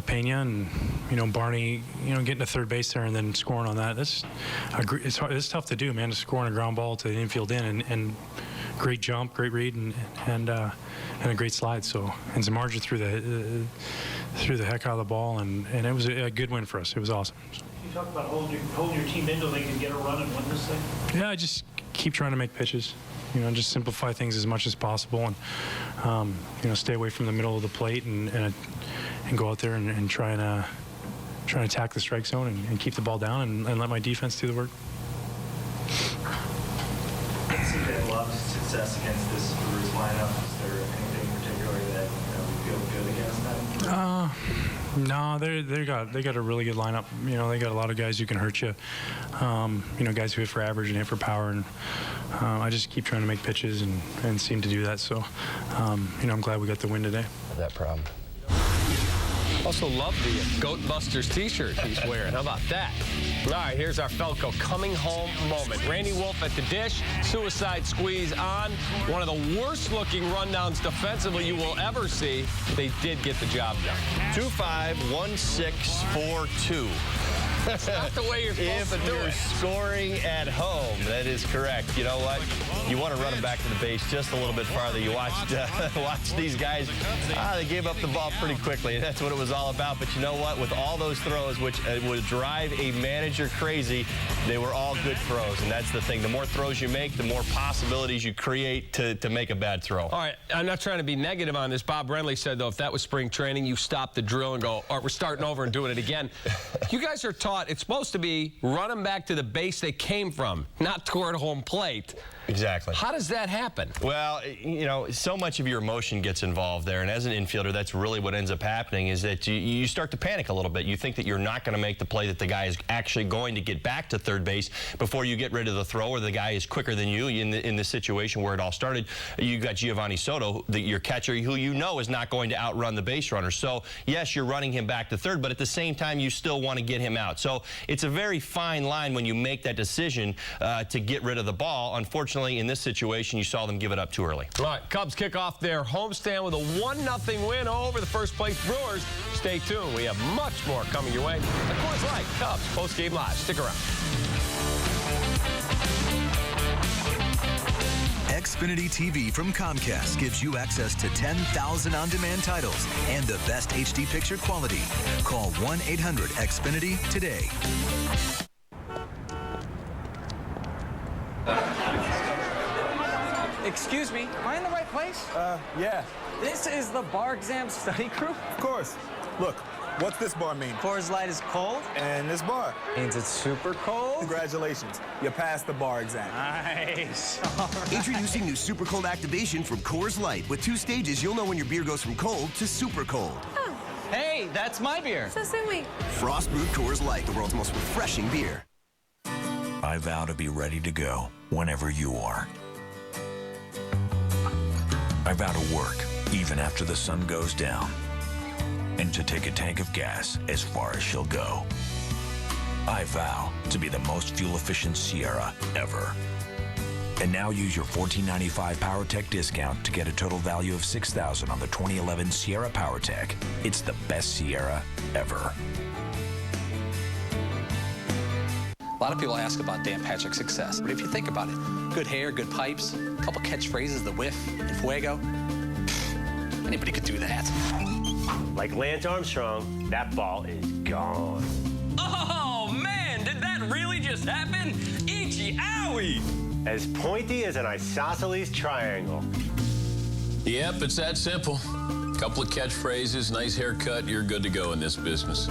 Pena, and you know, Barney, you know, getting to third base there and then scoring on that. It's tough to do, man, to score on a ground ball to the infield and great jump, great read, and a great slide. So, and Zamarja threw the heck out of the ball, and it was a good win for us. It was awesome. You talk about holding your team in so they can get a run and win this thing. Yeah, I just keep trying to make pitches. You know, just simplify things as much as possible, and you know, stay away from the middle of the plate, and go out there and try and attack the strike zone and keep the ball down and let my defense do the work. You seem to have a lot of success against this Brewers lineup. Is there anything in particular that you feel good against them? No, they got a really good lineup. You know, they got a lot of guys who can hurt you. You know, guys who hit for average and hit for power, and I just keep trying to make pitches and seem to do that. So, you know, I'm glad we got the win today. That problem. Also love the Goat Busters t-shirt he's wearing. How about that? All right, here's our Felco coming home moment. Randy Wolf at the dish, suicide squeeze on. One of the worst-looking rundowns defensively you will ever see. They did get the job done. 2-5, 1-6, 4-2. That's not the way you're supposed to do it. If you're scoring at home, that is correct. You know what? You want to run them back to the base just a little bit farther. You watch these guys. They gave up the ball pretty quickly. That's what it was all about. But you know what? With all those throws, which would drive a manager crazy, they were all good throws. And that's the thing. The more throws you make, the more possibilities you create to make a bad throw. All right. I'm not trying to be negative on this. Bob Brenly said, though, if that was spring training, you stop the drill and go, all right, we're starting over and doing it again. You guys are taught it's supposed to be run them back to the base they came from, not toward home plate. Exactly. How does that happen? Well, you know, so much of your emotion gets involved there, and as an infielder, that's really what ends up happening is that you start to panic a little bit. You think that you're not going to make the play, that the guy is actually going to get back to third base before you get rid of the throw, or the guy is quicker than you. In the situation where it all started, you got Giovanni Soto, your catcher, who you know is not going to outrun the base runner. So, yes, you're running him back to third, but at the same time, you still want to get him out. So, it's a very fine line when you make that decision to get rid of the ball. Unfortunately, in this situation, you saw them give it up too early. All right, Cubs kick off their homestand with a 1-0 win over the first-place Brewers. Stay tuned. We have much more coming your way. Of course, like Cubs post-game live. Stick around. Xfinity TV from Comcast gives you access to 10,000 on-demand titles and the best HD picture quality. Call 1-800-XFINITY today. Excuse me, am I in the right place? Yeah. This is the bar exam study group? Of course. Look, what's this bar mean? Coors Light is cold? And this bar? Means it's super cold? Congratulations. You passed the bar exam. Nice. Introducing new Super Cold Activation from Coors Light. With 2 stages, you'll know when your beer goes from cold to super cold. Oh. Hey, that's my beer. So sweet. Frost brewed Coors Light, the world's most refreshing beer. I vow to be ready to go whenever you are. I vow to work even after the sun goes down, and to take a tank of gas as far as she'll go. I vow to be the most fuel-efficient Sierra ever. And now use your $14.95 PowerTech discount to get a total value of $6,000 on the 2011 Sierra PowerTech. It's the best Sierra ever. A lot of people ask about Dan Patrick's success, but if you think about it, good hair, good pipes, a couple catchphrases, the whiff, and fuego, anybody could do that. Like Lance Armstrong, that ball is gone. Oh, man, did that really just happen? Eechy owie! As pointy as an isosceles triangle. Yep, it's that simple. Couple of catchphrases, nice haircut, you're good to go in this business.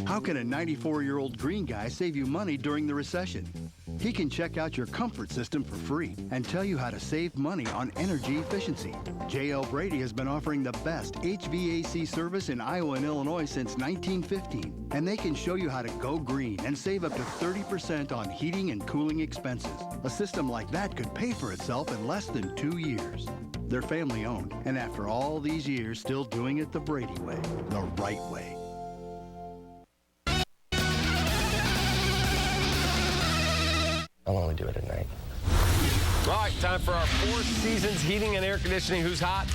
How can a 94-year-old green guy save you money during the recession? He can check out your comfort system for free and tell you how to save money on energy efficiency. J.L. Brady has been offering the best HVAC service in Iowa and Illinois since 1915, and they can show you how to go green and save up to 30% on heating and cooling expenses. A system like that could pay for itself in less than 2 years. They're family-owned, and after all these years, still doing it the Brady way, the right way. I'll only do it at night. All right, time for our Four Seasons heating and air conditioning. Who's hot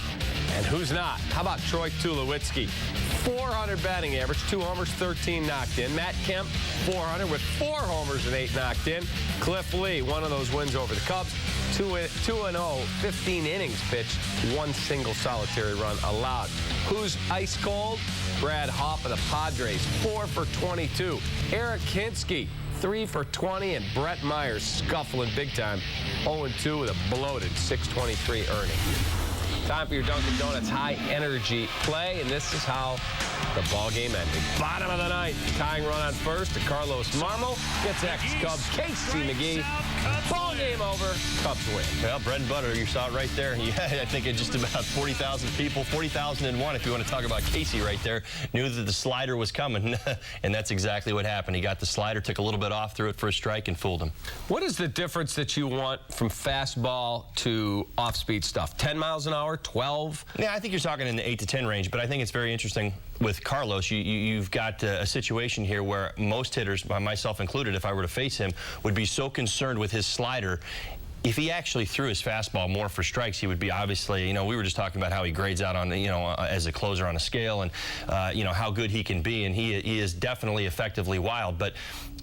and who's not? How about Troy Tulowitzki? 400 batting average, 2 homers, 13 knocked in. Matt Kemp, 400 with 4 homers and 8 knocked in. Cliff Lee, one of those wins over the Cubs. 2-0, 15 innings pitched, 1 single solitary run allowed. Who's ice cold? Brad Hoff of the Padres, 4 for 22. Eric Hinsky, 3 for 20, and Brett Myers scuffling big time, 0-2 with a bloated 623 earning. Time for your Dunkin' Donuts high energy play, and this is how the ball game ended. Bottom of the ninth, tying run on first to Carlos Marmol. Gets ex-Cubs Casey McGee. Ball game over. Cubs win. Well, bread and butter, you saw it right there. Yeah, I think it just about 40,000 people, 40,001 if you want to talk about Casey right there, knew that the slider was coming, and that's exactly what happened. He got the slider, took a little bit off, threw it for a strike, and fooled him. What is the difference that you want from fastball to off-speed stuff? 10 miles an hour, 12? Yeah, I think you're talking in the 8 to 10 range, but I think it's very interesting with Carlos. You've got a situation here where most hitters, myself included, if I were to face him, would be so concerned with his slider. If he actually threw his fastball more for strikes, he would be obviously, we were just talking about how he grades out on, as a closer on a scale, and, how good he can be, and he is definitely effectively wild. But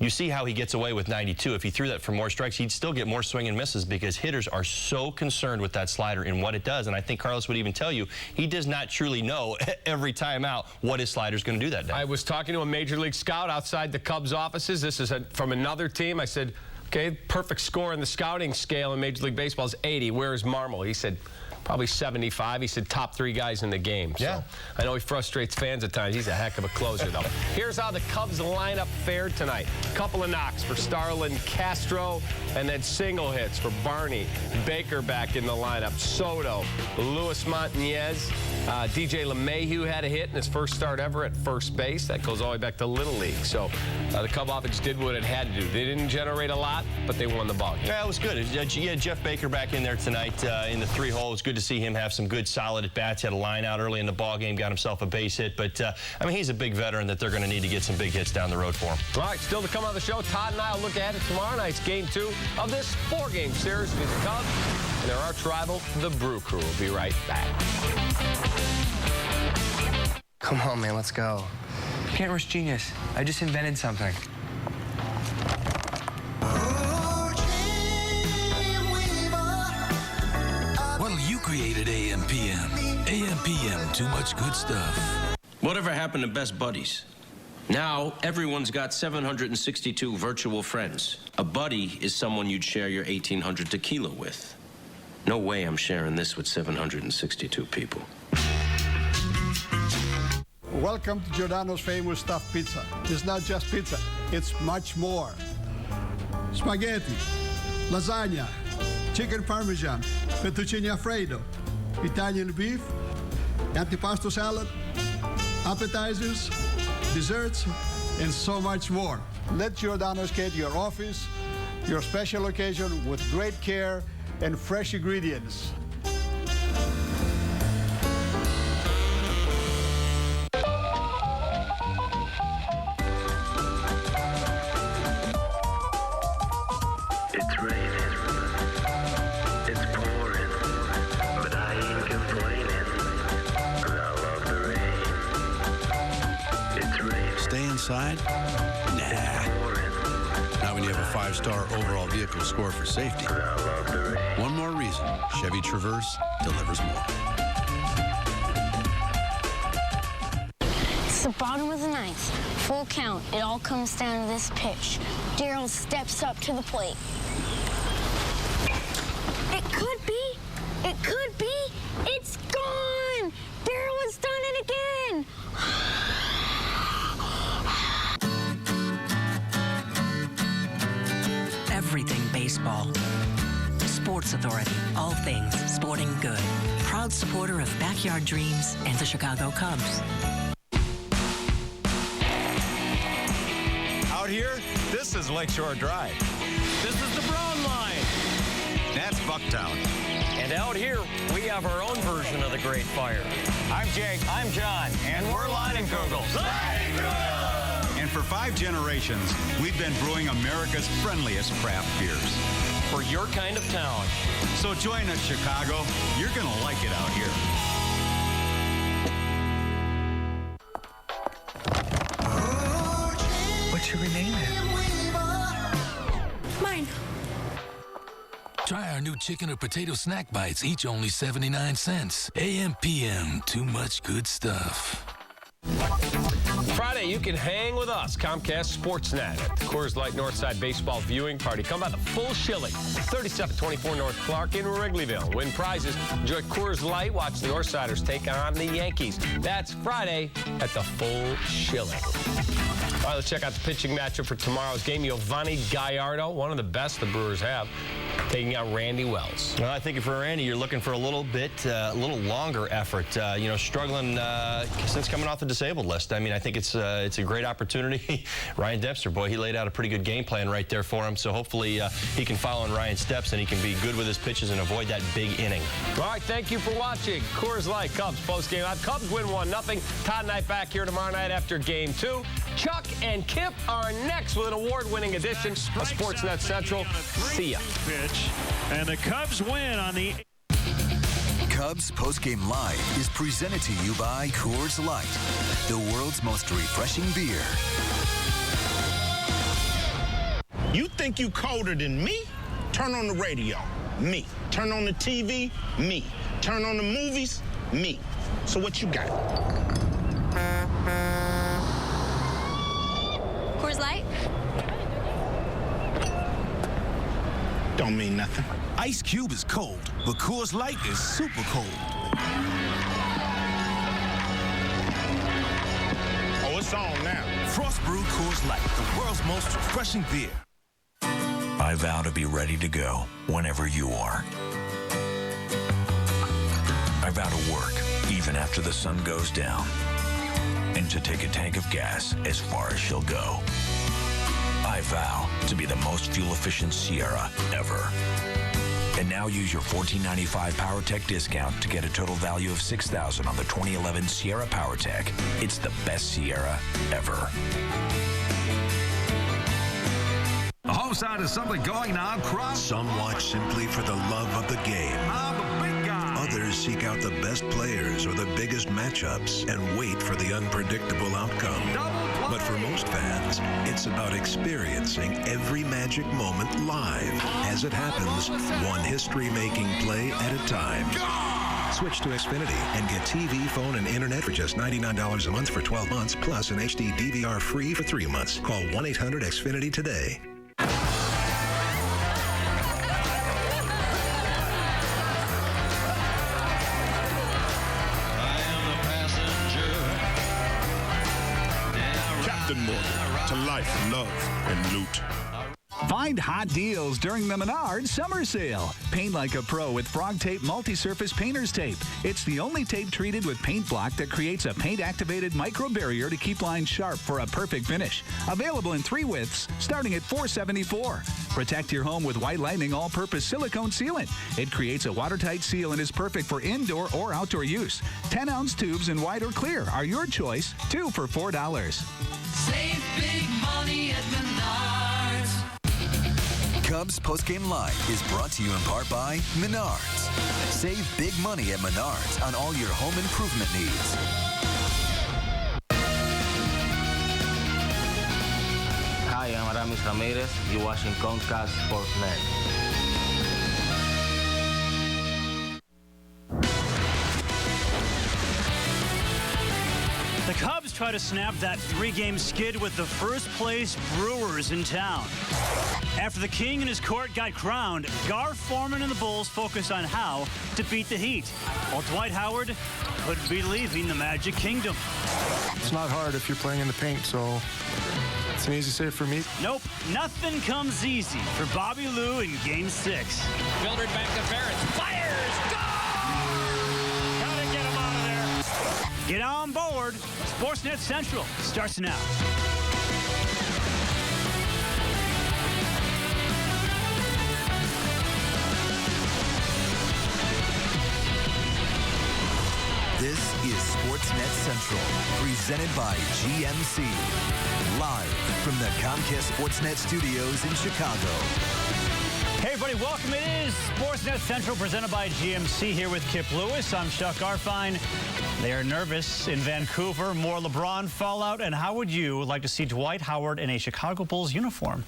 you see how he gets away with 92. If he threw that for more strikes, he'd still get more swing and misses because hitters are so concerned with that slider and what it does. And I think Carlos would even tell you he does not truly know every time out what his slider's going to do that day. I was talking to a Major League scout outside the Cubs offices. This is from another team. I said, okay, perfect score in the scouting scale in Major League Baseball is 80. Where is Marmol? He said, probably 75. He said top 3 guys in the game. Yeah. So I know he frustrates fans at times. He's a heck of a closer, though. Here's how the Cubs lineup fared tonight. Couple of knocks for Starlin Castro, and then single hits for Barney. Baker back in the lineup. Soto, Luis Montañez, DJ LeMahieu had a hit in his first start ever at first base. That goes all the way back to Little League. So the Cub offense did what it had to do. They didn't generate a lot, but they won the ball game. Yeah, it was good. You had Jeff Baker back in there tonight in the 3-hole. It was good to see him have some good, solid at-bats. He had a line out early in the ball game, got himself a base hit. But, he's a big veteran that they're going to need to get some big hits down the road for him. All right, still to come on the show, Todd and I will look ahead at tomorrow night's Game 2 of this 4-game series with the Cubs and their arch-rival, the Brew Crew. We'll be right back. Come on, man, let's go. Can't rush genius. I just invented something. Well, you created AMPM. AMPM, too much good stuff. Whatever happened to best buddies? Now, everyone's got 762 virtual friends. A buddy is someone you'd share your 1,800 tequila with. No way I'm sharing this with 762 people. Welcome to Giordano's famous stuffed pizza. It's not just pizza, it's much more. Spaghetti, lasagna, chicken parmesan, fettuccine alfredo, Italian beef, antipasto salad, appetizers, desserts, and so much more. Let Giordano's cater your office, your special occasion with great care and fresh ingredients. It's raining, it's pouring, but I ain't complaining, 'cause I love the rain. It's raining. Stay inside? Nah. Not when you have a 5-star overall vehicle score for safety. One more reason Chevy Traverse delivers more. It's the bottom of the ninth. Full count. It all comes down to this pitch. Darryl steps up to the plate. It could be. It could be. It's gone. Darryl has done it again. Everything baseball. Sports Authority. All things sporting good. Proud supporter of Backyard Dreams and the Chicago Cubs. Out here, this is Lakeshore Drive. This is the Brown Line. That's Bucktown. And out here, we have our own version of the Great Fire. I'm Jake. I'm John. And we're Leinenkugels. And for 5 generations, we've been brewing America's friendliest craft beers. For your kind of town. So join us, Chicago. You're going to like it out here. What should we name it? Mine. Try our new chicken or potato snack bites, each only 79 cents. AM, PM, too much good stuff. Friday, you can hang with us, Comcast Sportsnet, at the Coors Light Northside Baseball Viewing Party. Come by the full shilling, 3724 North Clark in Wrigleyville. Win prizes, enjoy Coors Light, watch the Northsiders take on the Yankees. That's Friday at the full shilling. All right, let's check out the pitching matchup for tomorrow's game. Giovanni Gallardo, one of the best the Brewers have, taking out Randy Wells. Well, I think for Randy, you're looking for a little longer effort. Struggling since coming off the disabled list. I mean, I think it's a great opportunity. Ryan Dempster, boy, he laid out a pretty good game plan right there for him. So hopefully he can follow in Ryan's steps and he can be good with his pitches and avoid that big inning. All right, thank you for watching Coors Light Cubs postgame. Cubs win 1-0. Todd and I back here tomorrow night after Game 2. Chuck and Kip are next with an award-winning edition of Sportsnet Central. See ya. Pitch, and the Cubs win on the... Cubs Postgame Live is presented to you by Coors Light, the world's most refreshing beer. You think you colder than me? Turn on the radio, me. Turn on the TV, me. Turn on the movies, me. So what you got? Coors Light? Don't mean nothing. Ice Cube is cold, but Coors Light is super cold. Oh, it's on now. Frost Brewed Coors Light, the world's most refreshing beer. I vow to be ready to go whenever you are. I vow to work even after the sun goes down, and to take a tank of gas as far as she'll go. I vow to be the most fuel-efficient Sierra ever. And now use your $14.95 PowerTech discount to get a total value of $6,000 on the 2011 Sierra PowerTech. It's the best Sierra ever. The home side is something going on across. Some watch simply for the love of the game. I'm a big guy. Others seek out the best players or the biggest matchups and wait for the unpredictable outcome. But for most fans, it's about experiencing every magic moment live as it happens, one history-making play at a time. Switch to Xfinity and get TV, phone, and internet for just $99 a month for 12 months, plus an HD DVR free for 3 months. Call 1-800-XFINITY today. Captain Morgan, to life, love, and loot. Find hot deals during the Menards Summer Sale. Paint like a pro with Frog Tape Multi-Surface Painter's Tape. It's the only tape treated with paint block that creates a paint-activated micro barrier to keep lines sharp for a perfect finish. Available in 3 widths, starting at $4.74. Protect your home with White Lightning All-Purpose Silicone Sealant. It creates a watertight seal and is perfect for indoor or outdoor use. 10-ounce tubes in white or clear are your choice. 2 for $4. Save big money at Menards. Cubs Postgame Live is brought to you in part by Menards. Save big money at Menards on all your home improvement needs. Hi, I'm Aramis Ramirez. You're watching Comcast Sportsnet. The Cubs try to snap that 3-game skid with the first-place Brewers in town. After the king and his court got crowned, Gar Forman and the Bulls focused on how to beat the Heat, while Dwight Howard could be leaving the Magic Kingdom. It's not hard if you're playing in the paint, so it's an easy save for me. Nope, nothing comes easy for Bobby Lou in Game 6. Mildred back to Ferris. Fires! Go! Gotta get him out of there. Get on board. Sportsnet Central starts now. This is Sportsnet Central, presented by GMC. Live from the Comcast Sportsnet studios in Chicago. Hey, everybody, welcome. It is Sportsnet Central, presented by GMC, here with Kip Lewis. I'm Chuck Garfine. They are nervous in Vancouver. More LeBron fallout. And how would you like to see Dwight Howard in a Chicago Bulls uniform?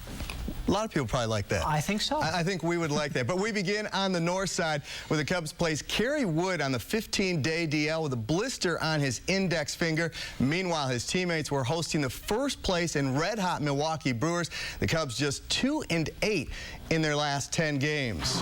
A lot of people probably like that. I think so. I think we would like that. But we begin on the north side where the Cubs place Kerry Wood on the 15-day DL with a blister on his index finger. Meanwhile, his teammates were hosting the first place and red-hot Milwaukee Brewers. The Cubs just 2-8 in their last 10 games.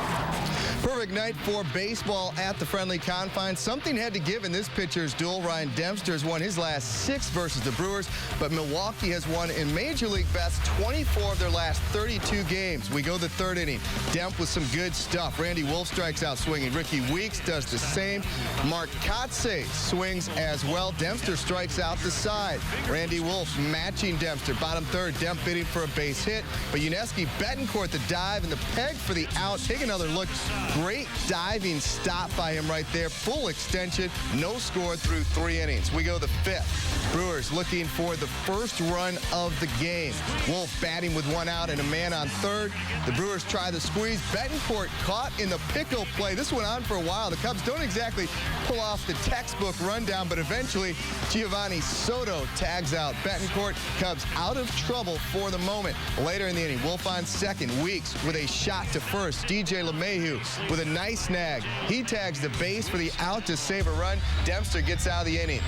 Perfect night for baseball at the friendly confines. Something had to give in this pitcher's duel. Ryan Dempster has won his last 6 versus the Brewers, but Milwaukee has won in Major League best 24 of their last 32 games. We go the 3rd inning. Demp with some good stuff. Randy Wolf strikes out swinging. Ricky Weeks does the same. Mark Kotsay swings as well. Dempster strikes out the side. Randy Wolf matching Dempster. Bottom 3rd, Demp bidding for a base hit, but Yuniesky Betancourt the dive and the peg for the out. Take another look. Great diving stop by him right there. Full extension. No score through 3 innings. We go the 5th. Brewers looking for the first run of the game. Wolf batting with 1 out and a man on 3rd. The Brewers try the squeeze. Betancourt caught in the pickle play. This went on for a while. The Cubs don't exactly pull off the textbook rundown, but eventually Giovanni Soto tags out Betancourt. Cubs out of trouble for the moment. Later in the inning, Wolf on 2nd. Weeks with a shot to 1st. DJ LeMahieu with a nice snag. He tags the base for the out to save a run. Dempster gets out of the inning.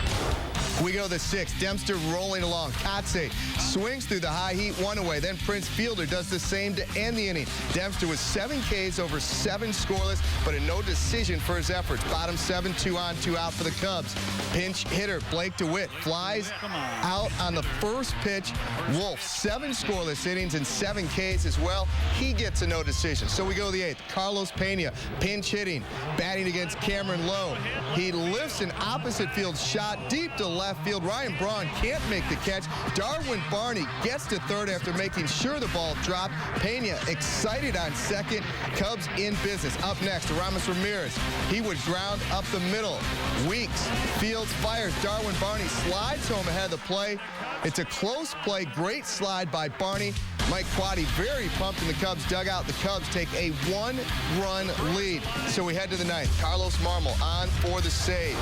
We go the 6th. Dempster rolling along. Kotsay swings through the high heat, 1 away. Then Prince Fielder does the same to end the inning. Dempster with 7 Ks over 7 scoreless, but a no decision for his efforts. Bottom 7, 2 on, 2 out for the Cubs. Pinch hitter Blake DeWitt flies out on the first pitch. Wolf, 7 scoreless innings and 7 Ks as well. He gets a no decision. So we go the 8th. Carlos Pena, pinch hitting, batting against Cameron Lowe. He lifts an opposite field shot deep to left field. Ryan Braun can't make the catch. Darwin Barney gets to 3rd after making sure the ball dropped. Pena excited on 2nd. Cubs in business. Up next, Aramis Ramirez. He would ground up the middle. Weeks, Fields fires. Darwin Barney slides home ahead of the play. It's a close play. Great slide by Barney. Mike Quaddy very pumped in the Cubs dugout. The Cubs take a 1-run lead. So we head to the 9th. Carlos Marmol on for the save.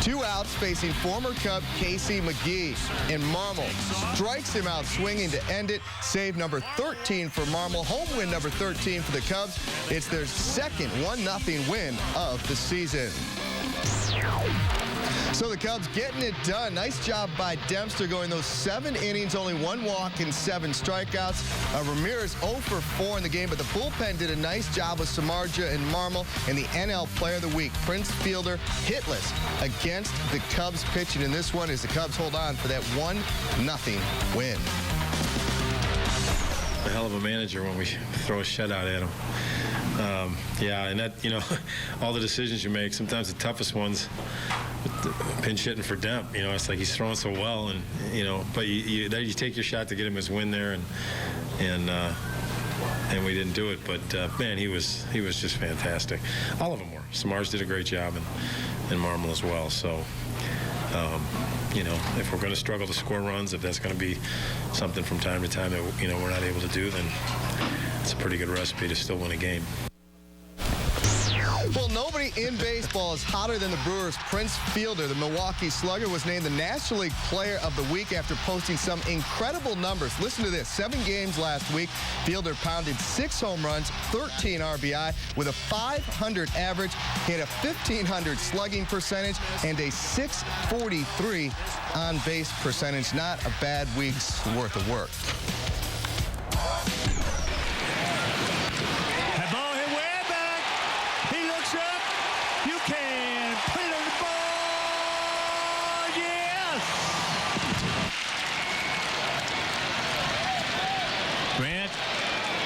2 outs facing former Cub Casey McGee. And Marmol strikes him out swinging to end it. Save number 13 for Marmol. Home win number 13 for the Cubs. It's their second 1-0 win of the season. So the Cubs getting it done. Nice job by Dempster going those 7 innings, only 1 walk and 7 strikeouts. Ramirez 0 for 4 in the game, but the bullpen did a nice job with Samardzija and Marmol. And the NL Player of the Week, Prince Fielder, hitless against the Cubs pitching in this one as the Cubs hold on for that 1-0 win. A hell of a manager when we throw a shutout at him. Yeah, and that, you know, all the decisions you make, sometimes the toughest ones, pinch hitting for Demp, you know, it's like he's throwing so well, and, you know, but you take your shot to get him his win there, and we didn't do it. But, man, he was just fantastic. All of them were. Samardzija did a great job, and Marmol as well. So, you know, if we're going to struggle to score runs, if that's going to be something from time to time that, you know, we're not able to do, then it's a pretty good recipe to still win a game. Well, nobody in baseball is hotter than the Brewers' Prince Fielder. The Milwaukee Slugger was named the National League Player of the Week after posting some incredible numbers. Listen to this. 7 games last week, Fielder pounded 6 home runs, 13 RBI with a .500 average. He had a .1500 slugging percentage and a .643 on-base percentage. Not a bad week's worth of work.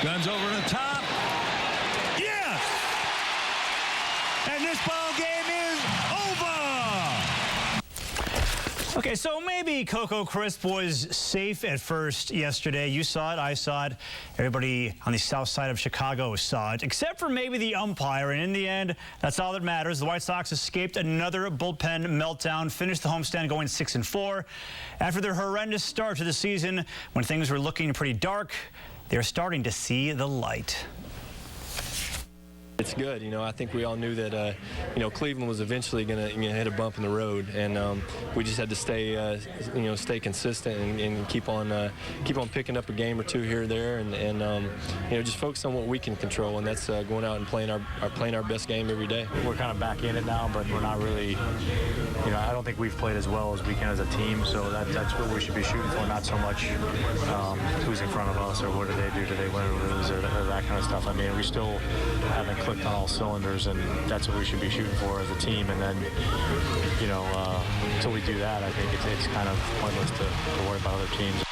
Guns over the top. Yes! And this ball game is over! Okay, so maybe Coco Crisp was safe at first yesterday. You saw it, I saw it. Everybody on the south side of Chicago saw it, except for maybe the umpire. And in the end, that's all that matters. The White Sox escaped another bullpen meltdown, finished the homestand going 6-4. After their horrendous start to the season, when things were looking pretty dark, they're starting to see the light. It's good. You know, I think we all knew that, you know, Cleveland was eventually going to hit a bump in the road, and we just had to stay, you know, stay consistent and keep on picking up a game or two here or there, and you know, just focus on what we can control, and that's going out and playing our best game every day. We're kind of back in it now, but we're not really, you know, I don't think we've played as well as we can as a team, so that's what we should be shooting for, not so much who's in front of us or what do they do, do they win or lose, or that kind of stuff. I mean, we still haven't clicked on all cylinders, and that's what we should be shooting for as a team. And then, you know, until we do that, I think it's kind of pointless to worry about other teams.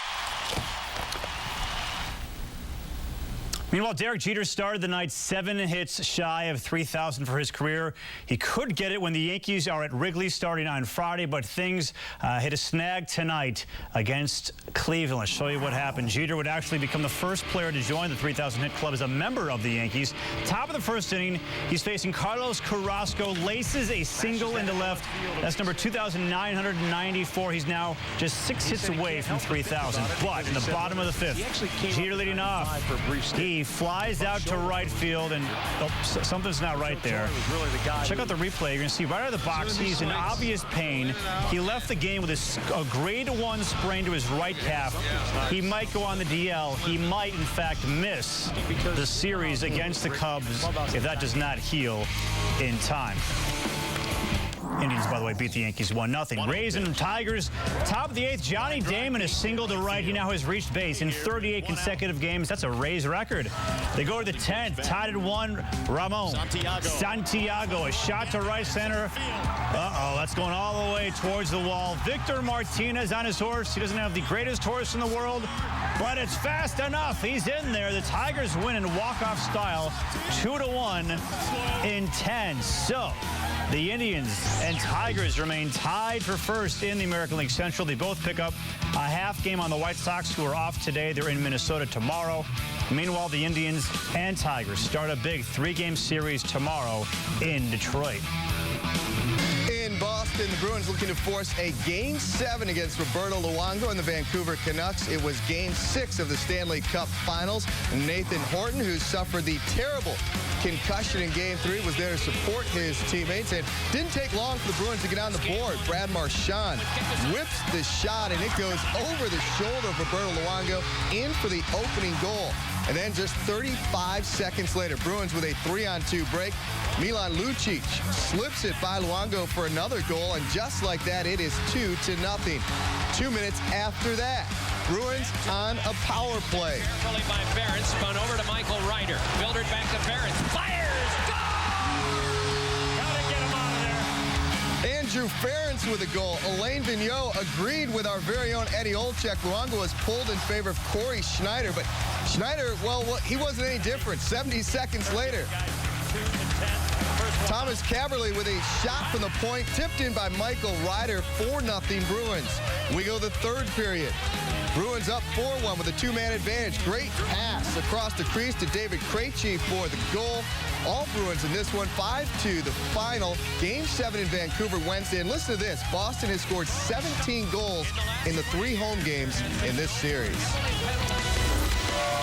Meanwhile, Derek Jeter started the night 7 hits shy of 3,000 for his career. He could get it when the Yankees are at Wrigley starting on Friday, but things hit a snag tonight against Cleveland. Let's show you what happened. Jeter would actually become the first player to join the 3,000 hit club as a member of the Yankees. Top of the first inning, he's facing Carlos Carrasco, laces a single into left. That's number 2,994. He's now just 6 hits away from 3,000. But in the bottom of the 5th, Jeter leading off. He flies out to right field, and something's not right there. Check out the replay. You're going to see right out of the box, he's in obvious pain. He left the game with a grade 1 sprain to his right calf. He might go on the DL. He might, in fact, miss the series against the Cubs if that does not heal in time. Indians, by the way, beat the Yankees 1-0. Rays and Tigers, top of the 8th. Johnny Damon is single to right. He now has reached base in 38 consecutive games. That's a Rays record. They go to the 10th, tied at 1. Ramon Santiago, a shot to right center. Uh-oh, that's going all the way towards the wall. Victor Martinez on his horse. He doesn't have the greatest horse in the world, but it's fast enough. He's in there. The Tigers win in walk-off style, 2-1 in 10. So the Indians and Tigers remain tied for first in the American League Central. They both pick up a half game on the White Sox, who are off today. They're in Minnesota tomorrow. Meanwhile, the Indians and Tigers start a big 3-game series tomorrow in Detroit. In Boston, The Bruins looking to force a Game 7 against Roberto Luongo and the Vancouver Canucks. It was Game 6 of the Stanley Cup Finals. Nathan Horton, who suffered the terrible concussion in Game 3, was there to support his teammates. And didn't take long for the Bruins to get on the board. Brad Marchand whips the shot, and it goes over the shoulder of Roberto Luongo in for the opening goal. And then just 35 seconds later, Bruins with a 3-on-2 break. Milan Lucic slips it by Luongo for another goal, and just like that, it is 2-0. 2 minutes after that, Bruins on a power play. Carefully by Barron, spun over to Michael Ryder. Mildred back to Barron, fires, goal! Gotta get him out of there. Andrew Ferentz with a goal. Alain Vigneault agreed with our very own Eddie Olczyk. Luongo was pulled in favor of Corey Schneider, but Schneider, well, he wasn't any different. 70 seconds later, Thomas Caberly with a shot from the point, tipped in by Michael Ryder. 4-0 Bruins. We go the third period. Bruins up 4-1 with a two-man advantage. Great pass across the crease to David Krejci for the goal. All Bruins in this one, 5-2, the final. Game 7 in Vancouver Wednesday. And listen to this. Boston has scored 17 goals in the 3 home games in this series.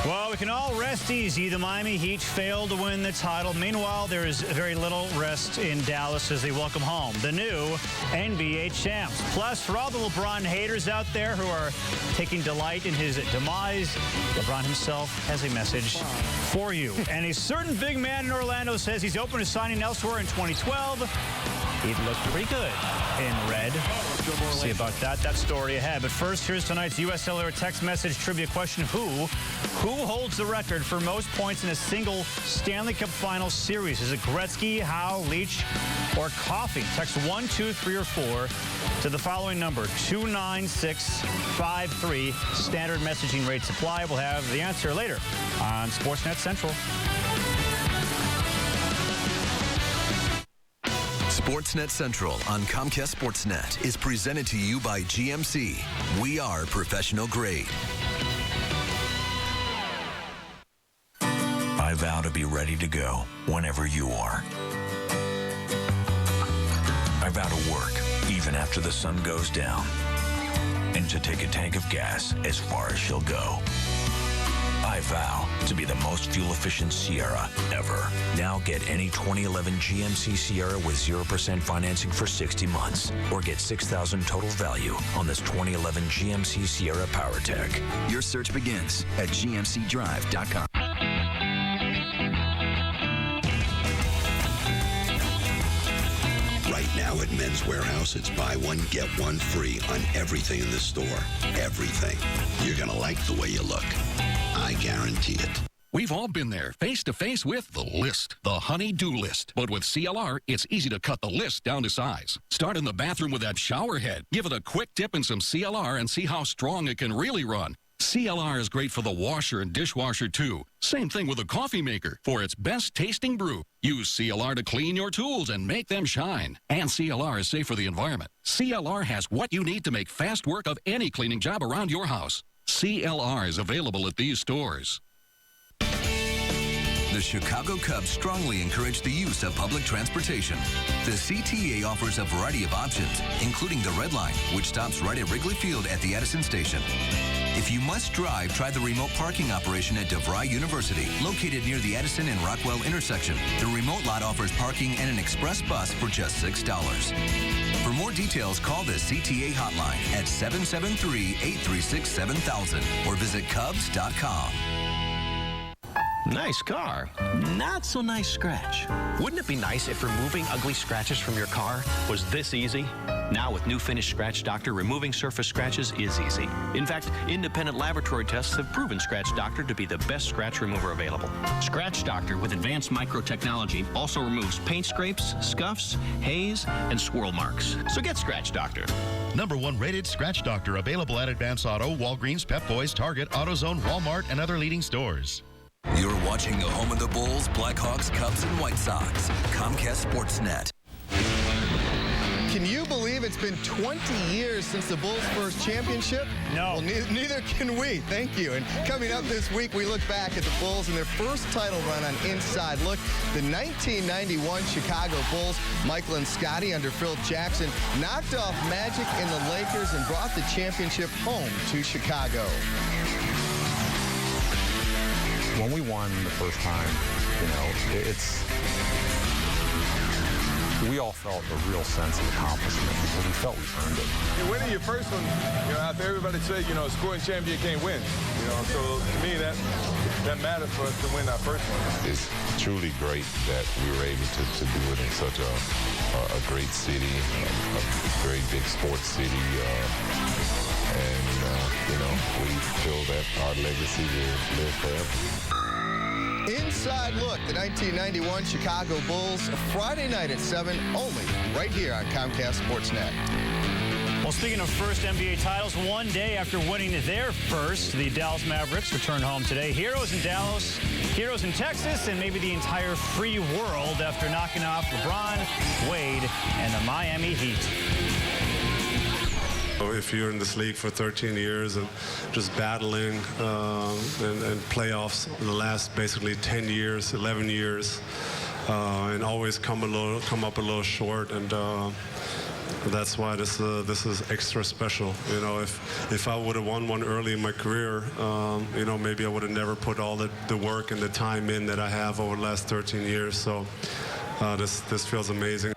Well, we can all rest easy. The Miami Heat failed to win the title. Meanwhile, there is very little rest in Dallas as they welcome home the new NBA champs. Plus, for all the LeBron haters out there who are taking delight in his demise, LeBron himself has a message for you. And a certain big man in Orlando says he's open to signing elsewhere in 2012. He'd look pretty good in red. See about that story ahead. But first, here's tonight's USL text message trivia question. Who holds the record for most points in a single Stanley Cup Final series? Is it Gretzky, Howe, Leach, or Coffey? Text 1, 2, 3, or 4 to the following number, 29653. Standard messaging rate supply. We'll have the answer later on Sportsnet Central. Sportsnet Central on Comcast Sportsnet is presented to you by GMC. We are professional grade. I vow to be ready to go whenever you are. I vow to work even after the sun goes down, and to take a tank of gas as far as she'll go. I vow to be the most fuel-efficient Sierra ever. Now get any 2011 GMC Sierra with 0% financing for 60 months. Or get $6,000 total value on this 2011 GMC Sierra PowerTech. Your search begins at gmcdrive.com. Right now at Men's Warehouse, it's buy one, get one free on everything in the store. Everything. You're going to like the way you look. I guarantee it. We've all been there, face-to-face with the list, the honey-do list. But with CLR, it's easy to cut the list down to size. Start in the bathroom with that shower head. Give it a quick dip in some CLR and see how strong it can really run. CLR is great for the washer and dishwasher, too. Same thing with a coffee maker. For its best-tasting brew, use CLR to clean your tools and make them shine. And CLR is safe for the environment. CLR has what you need to make fast work of any cleaning job around your house. CLR is available at these stores. The Chicago Cubs strongly encourage the use of public transportation. The CTA offers a variety of options, including the Red Line, which stops right at Wrigley Field at the Edison Station. If you must drive, try the remote parking operation at DeVry University, located near the Edison and Rockwell intersection. The remote lot offers parking and an express bus for just $6. For more details, call the CTA hotline at 773-836-7000 or visit Cubs.com. Nice car. Not so nice scratch. Wouldn't it be nice if removing ugly scratches from your car was this easy? Now with new Finish Scratch Doctor, removing surface scratches is easy. In fact, independent laboratory tests have proven Scratch Doctor to be the best scratch remover available. Scratch Doctor with advanced microtechnology also removes paint scrapes, scuffs, haze, and swirl marks. So get Scratch Doctor. #1 rated Scratch Doctor, available at Advance Auto, Walgreens, Pep Boys, Target, AutoZone, Walmart, and other leading stores. You're watching the home of the Bulls, Blackhawks, Cubs, and White Sox. Comcast Sportsnet. Can you believe it's been 20 years since the Bulls' first championship? No. Well, neither can we. Thank you. And coming up this week, we look back at the Bulls and their first title run on Inside Look. The 1991 Chicago Bulls, Michael and Scotty under Phil Jackson, knocked off Magic and the Lakers and brought the championship home to Chicago. When we won the first time, we all felt a real sense of accomplishment. We felt we earned it. You're winning your first one, after everybody said, a scoring champion can't win. So to me, that matters for us to win our first one. It's truly great that we were able to do it in such a great city, a very big sports city. We feel that our legacy will live forever. Inside Look, the 1991 Chicago Bulls, Friday night at 7, only right here on Comcast Sportsnet. Well, speaking of first NBA titles, one day after winning their first, the Dallas Mavericks return home today. Heroes in Dallas, heroes in Texas, and maybe the entire free world after knocking off LeBron, Wade, and the Miami Heat. If you're in this league for 13 years and just battling and playoffs the last basically 10 years, 11 years, and always come up a little short, and that's why this is extra special. If I would have won one early in my career, maybe I would have never put all the work and the time in that I have over the last 13 years. So this feels amazing.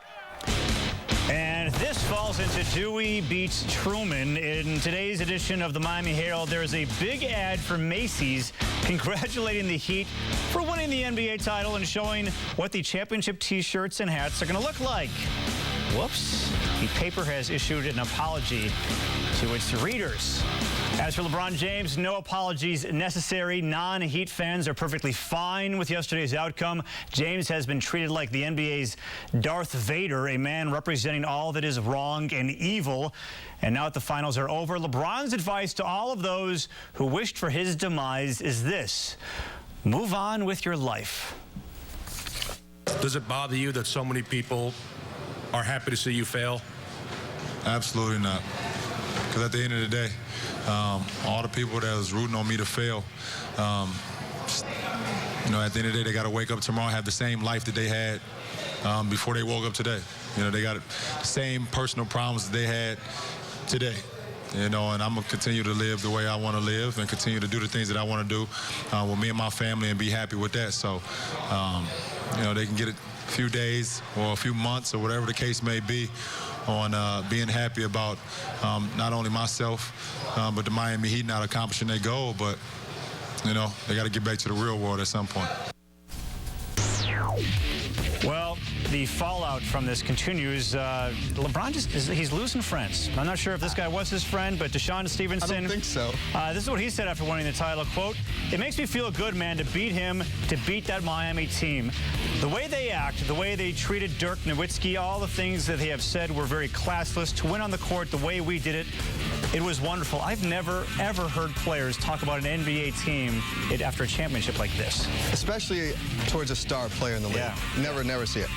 This falls into Dewey beats Truman. In today's edition of the Miami Herald, there is a big ad for Macy's congratulating the Heat for winning the NBA title and showing what the championship T-shirts and hats are going to look like. Whoops. The paper has issued an apology to its readers. As for LeBron James, no apologies necessary. Non-Heat fans are perfectly fine with yesterday's outcome. James has been treated like the NBA's Darth Vader, a man representing all that is wrong and evil. And now that the finals are over, LeBron's advice to all of those who wished for his demise is this: move on with your life. Does it bother you that so many people are happy to see you fail? Absolutely not. Because at the end of the day, all the people that was rooting on me to fail, at the end of the day, they got to wake up tomorrow and have the same life that they had before they woke up today. They got the same personal problems that they had today. And I'm going to continue to live the way I want to live and continue to do the things that I want to do with me and my family and be happy with that. So, they can get a few days or a few months or whatever the case may be on being happy about not only myself, but the Miami Heat not accomplishing their goal, but, they got to get back to the real world at some point. Well, the fallout from this continues. LeBron he's losing friends. I'm not sure if this guy was his friend, but Deshaun Stevenson. I don't think so. This is what he said after winning the title, quote, "It makes me feel good, man, to beat him, to beat that Miami team. The way they act, the way they treated Dirk Nowitzki, all the things that they have said were very classless. To win on the court the way we did it, it was wonderful. I've never, ever heard players talk about an NBA team after a championship like this. Especially towards a star player in the league. Yeah. Never see it.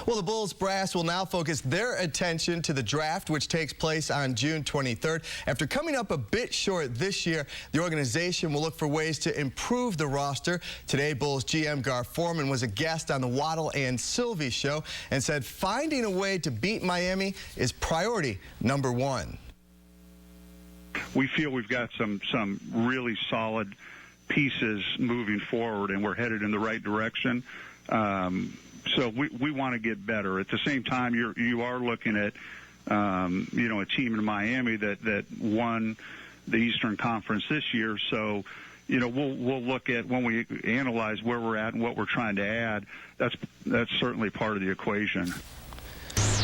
Well, the Bulls brass will now focus their attention to the draft, which takes place on June 23rd. After coming up a bit short this year, the organization will look for ways to improve the roster. Today, Bulls GM Gar Forman was a guest on the Waddle and Sylvie show and said finding a way to beat Miami is priority number one. We feel we've got some really solid pieces moving forward, and we're headed in the right direction. So we want to get better. At the same time, you are looking at a team in Miami that won the Eastern Conference this year. So we'll look at, when we analyze where we're at and what we're trying to add, that's certainly part of the equation.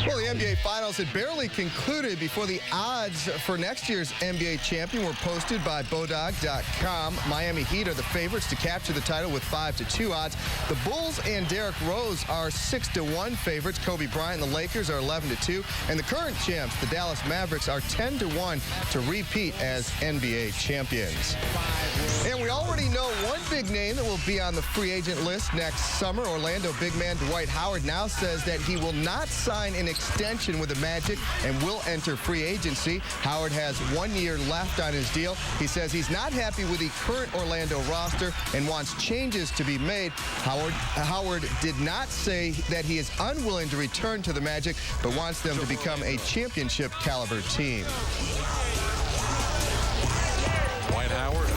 Well, the NBA Finals had barely concluded before the odds for next year's NBA champion were posted by Bodog.com. Miami Heat are the favorites to capture the title with 5-2 odds. The Bulls and Derrick Rose are 6-1 favorites. Kobe Bryant and the Lakers are 11-2. And the current champs, the Dallas Mavericks, are 10-1 to repeat as NBA champions. And we already know one big name that will be on the free agent list next summer. Orlando big man Dwight Howard now says that he will not sign an extension with the Magic and will enter free agency. Howard has 1 year left on his deal. He says he's not happy with the current Orlando roster and wants changes to be made. Howard did not say that he is unwilling to return to the Magic, but wants them to become a championship caliber team. Dwight Howard.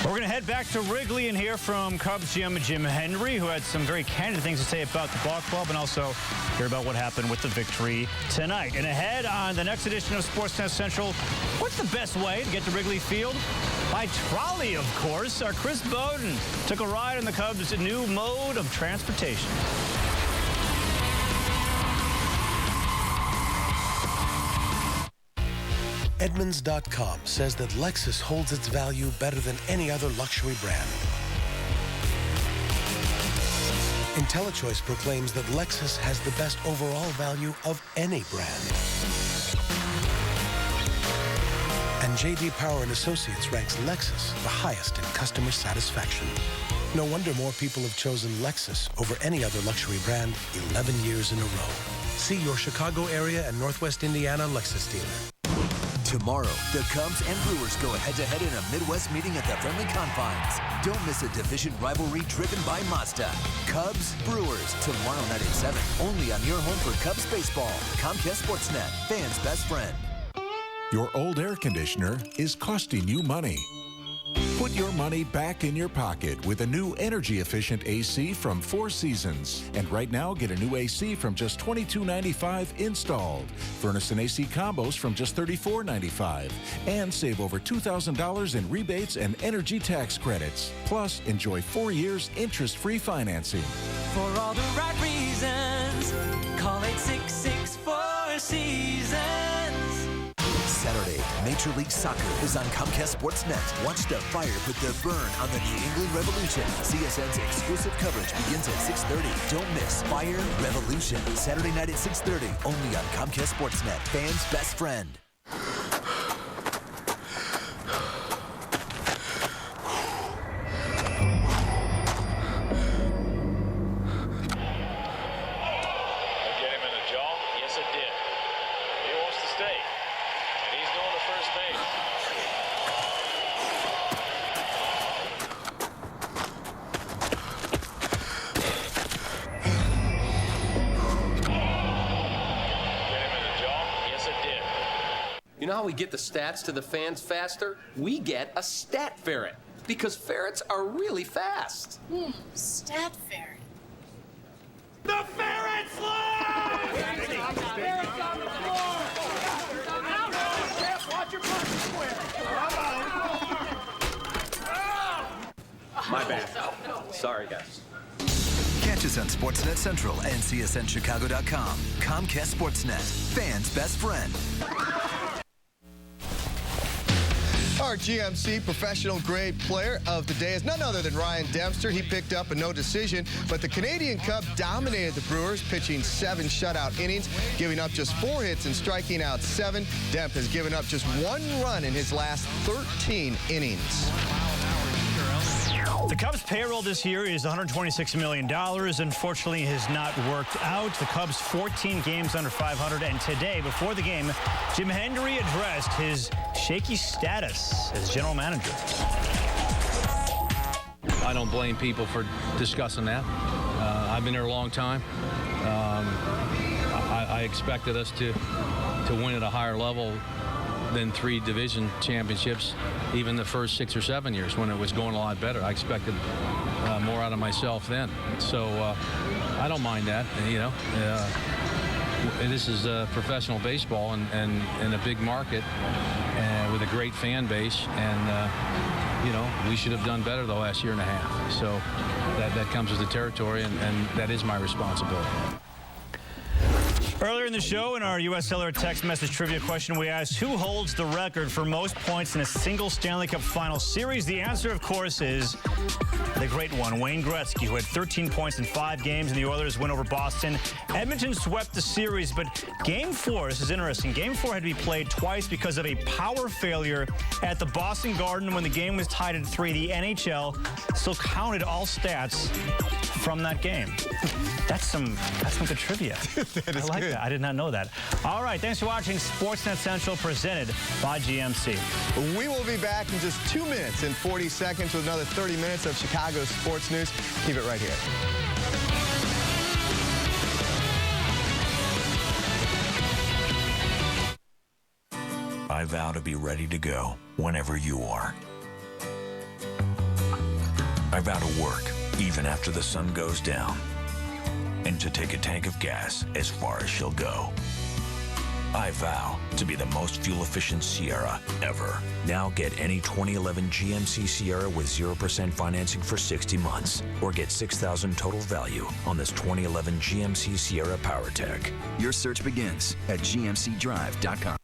We're going to head back to Wrigley and hear from Cubs GM Jim Hendry, who had some very candid things to say about the ball club, and also hear about what happened with the victory tonight. And ahead on the next edition of Sportsnet Central, what's the best way to get to Wrigley Field? By trolley, of course. Our Chris Bowden took a ride in the Cubs' new mode of transportation. Edmunds.com says that Lexus holds its value better than any other luxury brand. IntelliChoice proclaims that Lexus has the best overall value of any brand. And J.D. Power & Associates ranks Lexus the highest in customer satisfaction. No wonder more people have chosen Lexus over any other luxury brand 11 years in a row. See your Chicago area and Northwest Indiana Lexus dealer. Tomorrow, the Cubs and Brewers go head-to-head in a Midwest meeting at the Friendly Confines. Don't miss a division rivalry driven by Mazda. Cubs, Brewers, tomorrow night at 7. Only on your home for Cubs baseball. Comcast Sportsnet, fans' best friend. Your old air conditioner is costing you money. Put your money back in your pocket with a new energy-efficient AC from Four Seasons. And right now, get a new AC from just $22.95 installed. Furnace and AC combos from just $34.95. And save over $2,000 in rebates and energy tax credits. Plus, enjoy 4 years interest-free financing. For all the right reasons, call 866-4 Seasons. Saturday, Major League Soccer is on Comcast Sportsnet. Watch the fire put the burn on the New England Revolution. CSN's exclusive coverage begins at 6:30. Don't miss Fire Revolution. Saturday night at 6:30, only on Comcast Sportsnet. Fans' best friend. You know how we get the stats to the fans faster? We get a stat ferret, because ferrets are really fast. Stat ferret. The ferret's live! Ferret's on the floor! Jeff, watch your punch square. My bad. Sorry, guys. Catch us on Sportsnet Central and CSNChicago.com. Comcast Sportsnet, fans' best friend. Our GMC professional grade player of the day is none other than Ryan Dempster. He picked up a no decision, but the Canadian Cub dominated the Brewers, pitching 7 shutout innings, giving up just 4 hits and striking out 7. Demp has given up just 1 run in his last 13 innings. The Cubs' payroll this year is $126 million. Unfortunately, it has not worked out. The Cubs 14 games under 500, and today, before the game, Jim Hendry addressed his shaky status as general manager. I don't blame people for discussing that. I've been here a long time. I expected us to win at a higher level than 3 division championships, even the first 6 or 7 years when it was going a lot better. I expected more out of myself then. So I don't mind that, you know. This is professional baseball and a big market with a great fan base, and you know, we should have done better the last year and a half. So that comes with the territory, and that is my responsibility. Earlier in the show, in our U.S. Cellular text message trivia question, we asked who holds the record for most points in a single Stanley Cup Final Series. The answer, of course, is the great one, Wayne Gretzky, who had 13 points in 5 games in the Oilers' win over Boston. Edmonton swept the series, but Game 4, this is interesting, Game 4 had to be played twice because of a power failure at the Boston Garden when the game was tied at 3. The NHL still counted all stats from that game. That's some good trivia. That is I like good. that. I did not know that. All right, thanks for watching Sportsnet Central presented by GMC. We will be back in just 2 minutes and 40 seconds with another 30 minutes of Chicago sports news. Keep it right here. I vow to be ready to go whenever you are. I vow to work even after the sun goes down, and to take a tank of gas as far as she'll go. I vow to be the most fuel-efficient Sierra ever. Now get any 2011 GMC Sierra with 0% financing for 60 months, or get $6,000 total value on this 2011 GMC Sierra PowerTech. Your search begins at gmcdrive.com.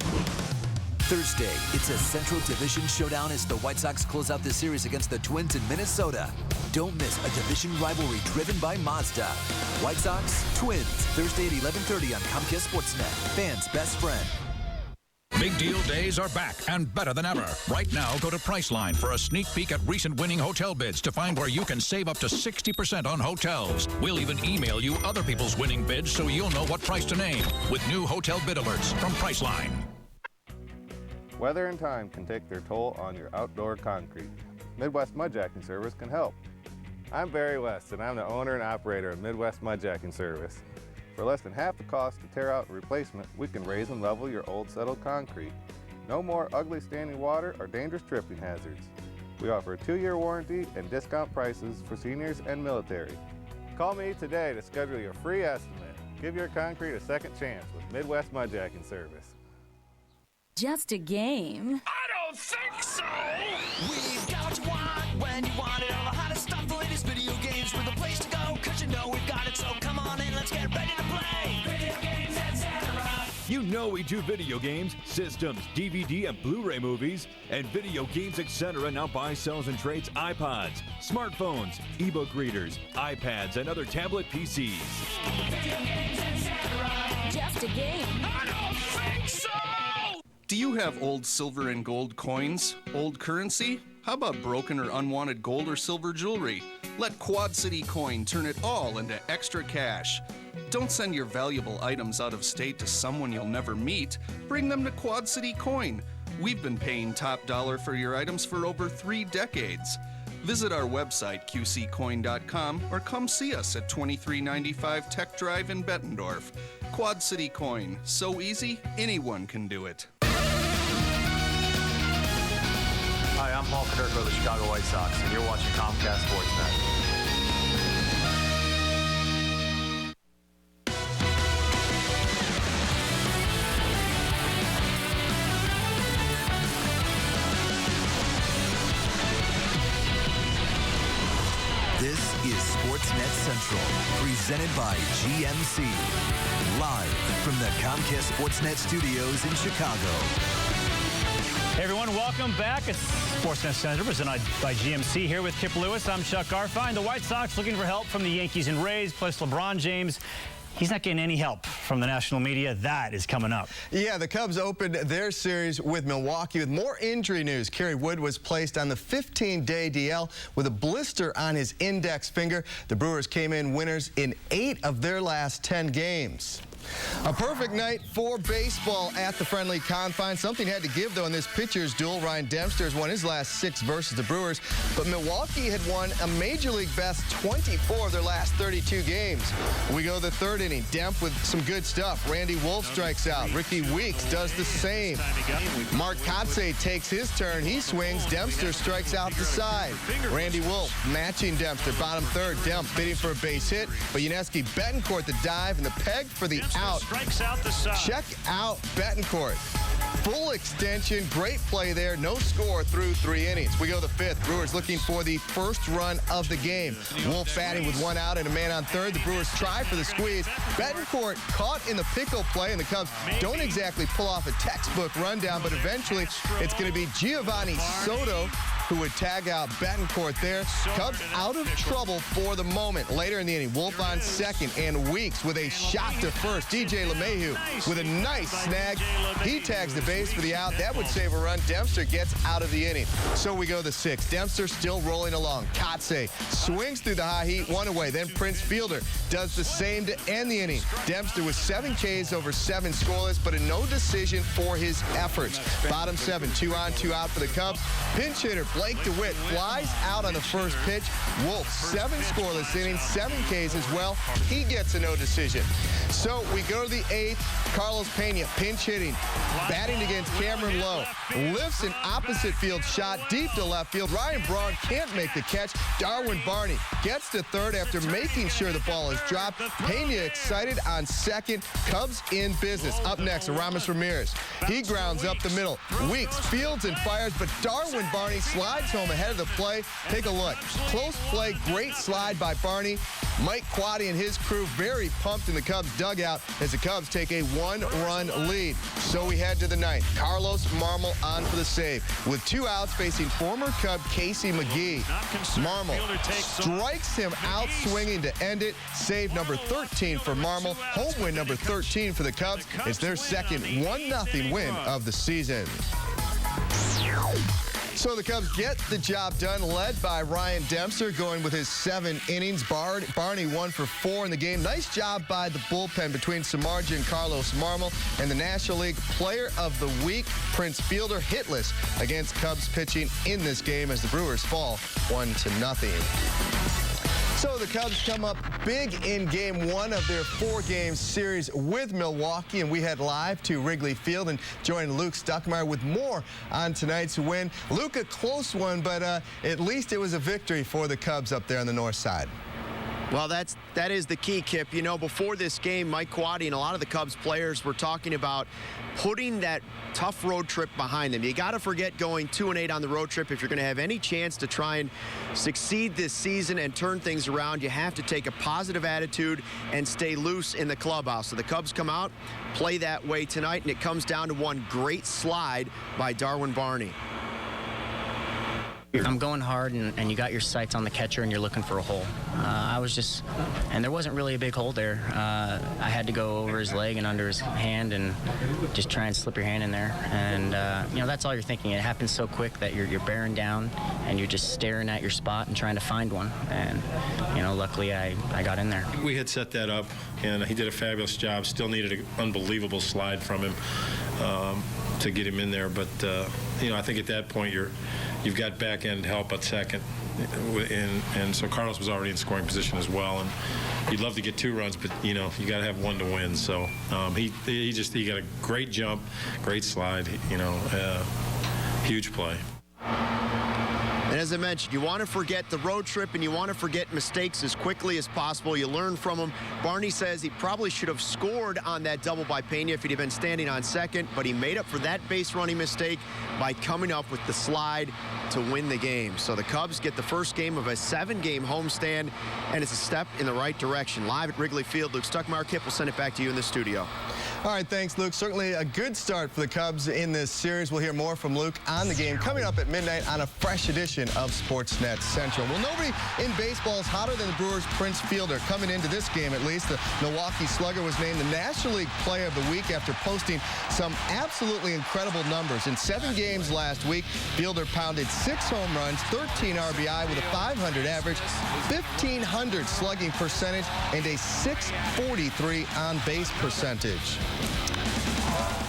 Thursday, it's a Central Division showdown as the White Sox close out the series against the Twins in Minnesota. Don't miss a division rivalry driven by Mazda. White Sox, Twins, Thursday at 11:30 on Comcast Sportsnet. Fans' best friend. Big deal days are back and better than ever. Right now, go to Priceline for a sneak peek at recent winning hotel bids to find where you can save up to 60% on hotels. We'll even email you other people's winning bids so you'll know what price to name with new hotel bid alerts from Priceline. Weather and time can take their toll on your outdoor concrete. Midwest Mudjacking Service can help. I'm Barry West, and I'm the owner and operator of Midwest Mudjacking Service. For less than half the cost to tear out and replacement, we can raise and level your old settled concrete. No more ugly standing water or dangerous tripping hazards. We offer a 2-year warranty and discount prices for seniors and military. Call me today to schedule your free estimate. Give your concrete a second chance with Midwest Mudjacking Service. Just a game. I don't think so! We've got what you want when you want it. All the hottest stuff, the latest video games. We're the place to go, cause you know we've got it. So come on in, let's get ready to play. Video games, etc. You know we do video games, systems, DVD and Blu-ray movies, and Video Games Etc. now buys, sells, and trades iPods, smartphones, ebook readers, iPads, and other tablet PCs. Video games, etc. Just a game. I don't think so! Do you have old silver and gold coins? Old currency? How about broken or unwanted gold or silver jewelry? Let Quad City Coin turn it all into extra cash. Don't send your valuable items out of state to someone you'll never meet. Bring them to Quad City Coin. We've been paying top dollar for your items for over 3 decades. Visit our website, qccoin.com, or come see us at 2395 Tech Drive in Bettendorf. Quad City Coin. So easy, anyone can do it. Hi, I'm Paul Caderco of the Chicago White Sox, and you're watching Comcast Sportsnet. This is Sportsnet Central, presented by GMC. Live from the Comcast Sportsnet studios in Chicago. Hey everyone, welcome back. It's Sportsnet Center presented by GMC here with Kip Lewis. I'm Chuck Garfien. The White Sox looking for help from the Yankees and Rays, plus LeBron James. He's not getting any help from the national media. That is coming up. Yeah, the Cubs opened their series with Milwaukee with more injury news. Kerry Wood was placed on the 15-day DL with a blister on his index finger. The Brewers came in winners in 8 of their last 10 games. A perfect night for baseball at the friendly confines. Something had to give, though, in this pitcher's duel. Ryan Dempster has won his last 6 versus the Brewers, but Milwaukee had won a Major League best 24 of their last 32 games. We go to the 3rd inning. Demp with some good stuff. Randy Wolf strikes out. Ricky Weeks does the same. Mark Kotsay takes his turn. He swings. Dempster strikes out the side. Randy Wolf matching Dempster. Bottom 3rd. Demp bidding for a base hit, but Yuniesky Betancourt the dive and the peg for the out. Strikes out the side. Check out Betancourt. Full extension, great play there. No score through 3 innings. We go to the 5th. Brewers looking for the first run of the game. Wolf batting with 1 out and a man on third. The Brewers try for the squeeze. Betancourt caught in the pickle play, and the Cubs don't exactly pull off a textbook rundown, but eventually it's going to be Giovanni Soto who would tag out Betancourt there. Cubs out of trouble for the moment. Later in the inning, Wolf on second, and Weeks with a shot to first. DJ LeMahieu with a nice snag. He tags the base for the out. That would save a run. Dempster gets out of the inning. So we go to the 6th. Dempster still rolling along. Kotze swings through the high heat, 1 away. Then Prince Fielder does the same to end the inning. Dempster with 7 Ks over 7 scoreless, but a no decision for his efforts. Bottom 7, 2 on, 2 out for the Cubs. Pinch hitter Blake DeWitt flies out on the first pitch. Wolf, 7 scoreless innings, 7 Ks as well. He gets a no decision. So we go to the 8th. Carlos Pena pinch hitting, batting against Cameron Lowe. Lifts an opposite field shot deep to left field. Ryan Braun can't make the catch. Darwin Barney gets to third after making sure the ball is dropped. Pena excited on second. Cubs in business. Up next, Aramis Ramirez. He grounds up the middle. Weeks fields and fires, but Darwin Barney slides home ahead of the play. Take a look. Close play, great slide by Barney. Mike Quaddy and his crew very pumped in the Cubs dugout as the Cubs take a 1-run lead. So we head to the 9th. Carlos Marmol on for the save. With 2 outs facing former Cub Casey McGee. Marmol strikes him out swinging to end it. Save number 13 for Marmol. Home win number 13 for the Cubs. It's their second 1-0 win of the season. So the Cubs get the job done, led by Ryan Dempster, going with his 7 innings. Barney 1 for 4 in the game. Nice job by the bullpen between Samardzija and Carlos Marmol. And the National League Player of the Week, Prince Fielder, hitless against Cubs pitching in this game as the Brewers fall 1-0. So the Cubs come up big in Game 1 of their 4-game series with Milwaukee, and we head live to Wrigley Field and join Luke Stuckmeyer with more on tonight's win. Luke, a close one, but at least it was a victory for the Cubs up there on the north side. Well, that is the key, Kip. You know, before this game, Mike Quaddy and a lot of the Cubs players were talking about putting that tough road trip behind them. You got to forget going 2-8 on the road trip if you're going to have any chance to try and succeed this season and turn things around. You have to take a positive attitude and stay loose in the clubhouse. So the Cubs come out, play that way tonight, and it comes down to one great slide by Darwin Barney. I'm going hard, and you got your sights on the catcher, and you're looking for a hole. And there wasn't really a big hole there. I had to go over his leg and under his hand and just try and slip your hand in there. And, you know, that's all you're thinking. It happens so quick that you're bearing down, and you're just staring at your spot and trying to find one. And, you know, luckily I got in there. We had set that up, and he did a fabulous job. Still needed an unbelievable slide from him to get him in there. But, you know, I think at that point you've got back-end help at second. And so Carlos was already in scoring position as well. And you'd love to get 2 runs, but, you know, you got to have 1 to win. So he got a great jump, great slide, you know, huge play. And as I mentioned, you want to forget the road trip and you want to forget mistakes as quickly as possible. You learn from them. Barney says he probably should have scored on that double by Pena if he'd have been standing on second, but he made up for that base running mistake by coming up with the slide to win the game. So the Cubs get the first game of a 7-game homestand, and it's a step in the right direction. Live at Wrigley Field, Luke Stuckmeyer. Kip, will send it back to you in the studio. All right, thanks, Luke. Certainly a good start for the Cubs in this series. We'll hear more from Luke on the game coming up at midnight on a fresh edition of Sportsnet Central. Well, nobody in baseball is hotter than the Brewers' Prince Fielder. Coming into this game, at least, the Milwaukee Slugger was named the National League Player of the Week after posting some absolutely incredible numbers. In 7 games last week, Fielder pounded 6 home runs, 13 RBI with a .500 average, 1,500 slugging percentage, and a .643 on-base percentage.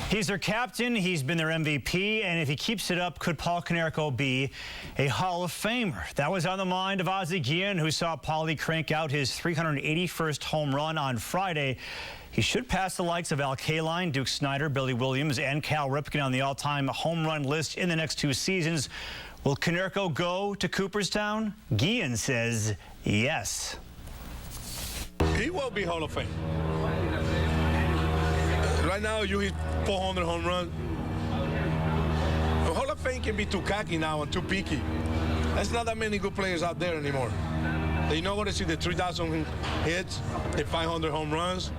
He's their captain, he's been their MVP, and if he keeps it up, could Paul Konerko be a Hall of Famer? That was on the mind of Ozzie Guillen, who saw Paulie crank out his 381st home run on Friday. He should pass the likes of Al Kaline, Duke Snider, Billy Williams, and Cal Ripken on the all-time home run list in the next 2 seasons. Will Konerko go to Cooperstown? Guillen says yes. He will be Hall of Fame. Right now, you hit 400 home runs. of Fame can be too cocky now and too picky. There's not that many good players out there anymore. They're not going to see the 3,000 hits, the 500 home runs,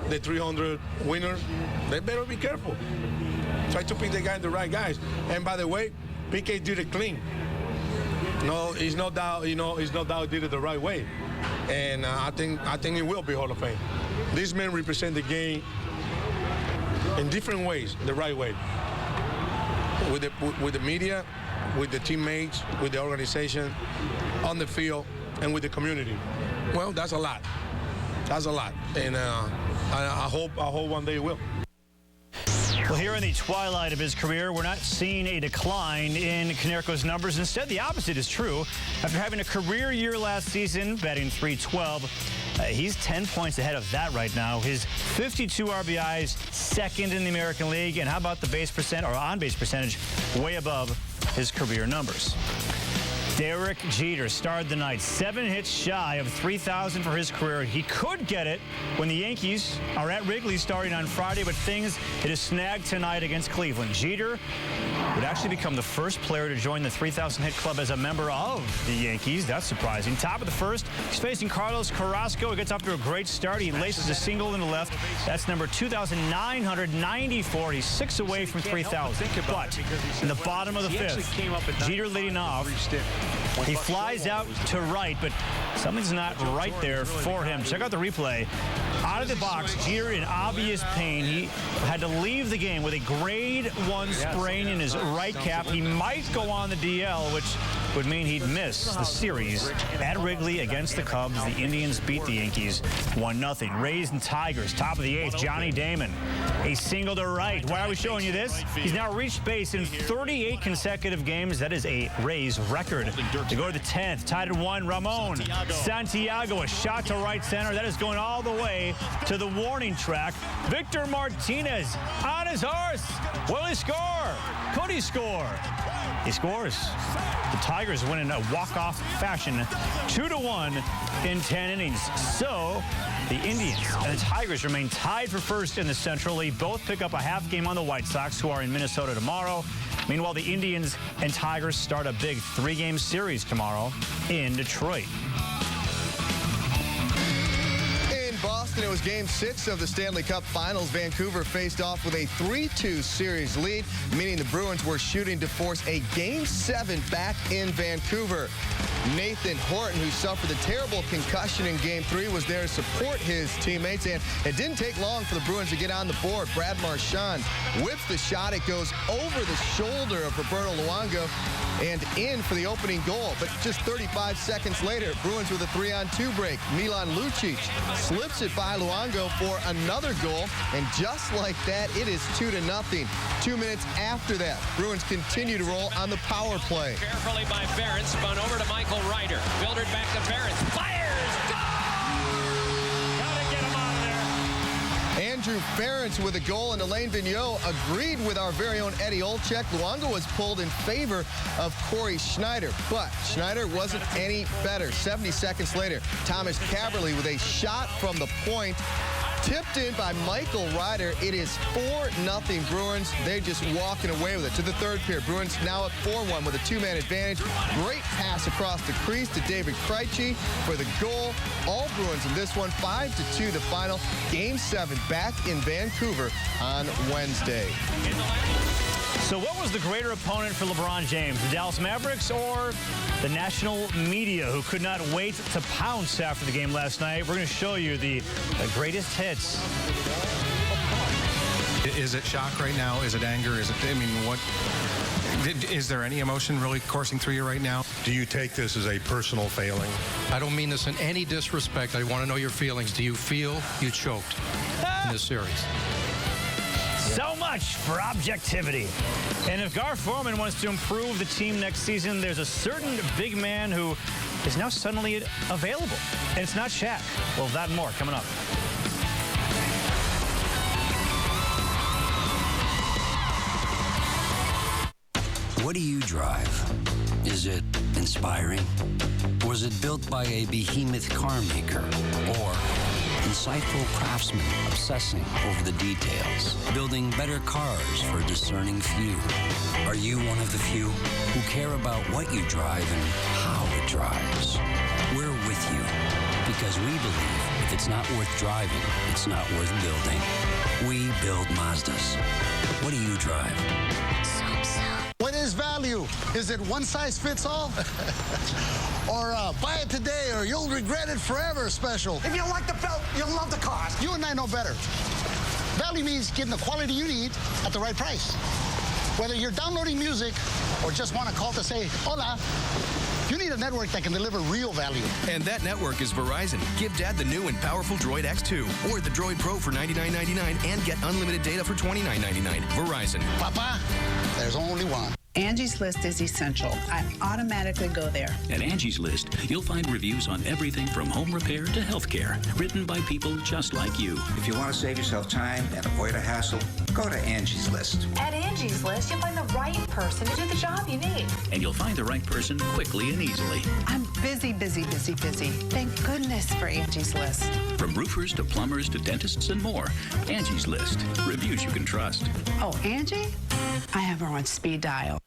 the 300 winners. They better be careful. Try to pick the right guys. And by the way, PK did it clean. No, it's no doubt. It's no doubt he did it the right way. And I think he will be Hall of Fame. These men represent the game in different ways, the right way. With the media, with the teammates, with the organization, on the field, and with the community. Well, that's a lot. That's a lot. And I hope one day it will. Well, here in the twilight of his career, we're not seeing a decline in Konerko's numbers. Instead, the opposite is true. After having a career year last season, batting .312, he's 10 points ahead of that right now. His 52 RBIs, second in the American League. And how about the on-base percentage, way above his career numbers. Derek Jeter started the night 7 hits shy of 3,000 for his career. He could get it when the Yankees are at Wrigley starting on Friday, but it is snagged tonight against Cleveland. Jeter would actually become the first player to join the 3,000 hit club as a member of the Yankees. That's surprising. Top of the first, he's facing Carlos Carrasco. He gets off to a great start. He laces a single in the left. That's number 2,994. He's 6 away from 3,000. But in the bottom of the fifth, Jeter leading off. He flies out to right, but something's not right there for him. Check out the replay. Out of the box, Jeter in obvious pain. He had to leave the game with a grade 1 sprain in his right calf. He might go on the DL, which would mean he'd miss the series at Wrigley against the Cubs. The Indians beat the Yankees 1-0. Rays and Tigers, top of the 8th, Johnny Damon. A single to right. Why are we showing you this? He's now reached base in 38 consecutive games. That is a Rays record. To go to the 10th, tied at 1, Ramon Santiago, a shot to right center. That is going all the way to the warning track. Victor Martinez on his horse. Will he score? Could he score? He scores. The Tigers win in a walk-off fashion, 2-1 in 10 innings. So the Indians and the Tigers remain tied for first in the Central. They both pick up a half game on the White Sox, who are in Minnesota tomorrow. Meanwhile, the Indians and Tigers start a big 3-game series tomorrow in Detroit. Boston, it was Game 6 of the Stanley Cup Finals. Vancouver faced off with a 3-2 series lead, meaning the Bruins were shooting to force a Game 7 back in Vancouver. Nathan Horton, who suffered a terrible concussion in Game 3, was there to support his teammates, and it didn't take long for the Bruins to get on the board. Brad Marchand whips the shot. It goes over the shoulder of Roberto Luongo and in for the opening goal. But just 35 seconds later, Bruins with a 3-on-2 break. Milan Lucic slips it by Luongo for another goal, and just like that, it is 2-0. 2 minutes after that, Bruins continue to roll on the power play. Carefully by Barron, spun over to Michael Ryder. Buildered back to Barron. Fires! Goal! Gotta get him out of there. Andrew Ferentz with a goal, and Alain Vigneault agreed with our very own Eddie Olczyk. Luongo was pulled in favor of Corey Schneider, but Schneider wasn't any better. 70 seconds later, Thomas Caberly with a shot from the point, tipped in by Michael Ryder. It is 4-0 Bruins. They're just walking away with it. To the third period, Bruins now up 4-1 with a 2-man advantage. Great pass across the crease to David Krejci for the goal. All Bruins in this one, 5-2 the final. Game 7 back in Vancouver on Wednesday. So what was the greater opponent for LeBron James, the Dallas Mavericks or the national media, who could not wait to pounce after the game last night? We're going to show you the greatest hits. Is it shock right now? Is it anger? Is it, I mean, what? Is there any emotion really coursing through you right now? Do you take this as a personal failing? I don't mean this in any disrespect. I want to know your feelings. Do you feel you choked in this series? So much for objectivity. And if Gar Forman wants to improve the team next season, there's a certain big man who is now suddenly available. And it's not Shaq. Well, that and more coming up. What do you drive? Is it inspiring? Was it built by a behemoth car maker? Or Insightful craftsmen obsessing over the details, building better cars for a discerning few. Are you one of the few who care about what you drive and how it drives? We're with you because we believe if it's not worth driving, it's not worth building. We build Mazdas. What do you drive? What is value? Is it one size fits all? Or buy it today or you'll regret it forever special? If you like the belt, you'll love the cost. You and I know better. Value means getting the quality you need at the right price. Whether you're downloading music or just want to call to say, hola, you need a network that can deliver real value. And that network is Verizon. Give Dad the new and powerful Droid X2 or the Droid Pro for $99.99 and get unlimited data for $29.99. Verizon. Papa, there's only one. Angie's List is essential. I automatically go there. At Angie's List, you'll find reviews on everything from home repair to healthcare, written by people just like you. If you want to save yourself time and avoid a hassle, go to Angie's List. At Angie's List, you'll find the right person to do the job you need. And you'll find the right person quickly and easily. I'm busy. Thank goodness for Angie's List. From roofers to plumbers to dentists and more, Angie's List. Reviews you can trust. Oh, Angie? I have her on speed dial.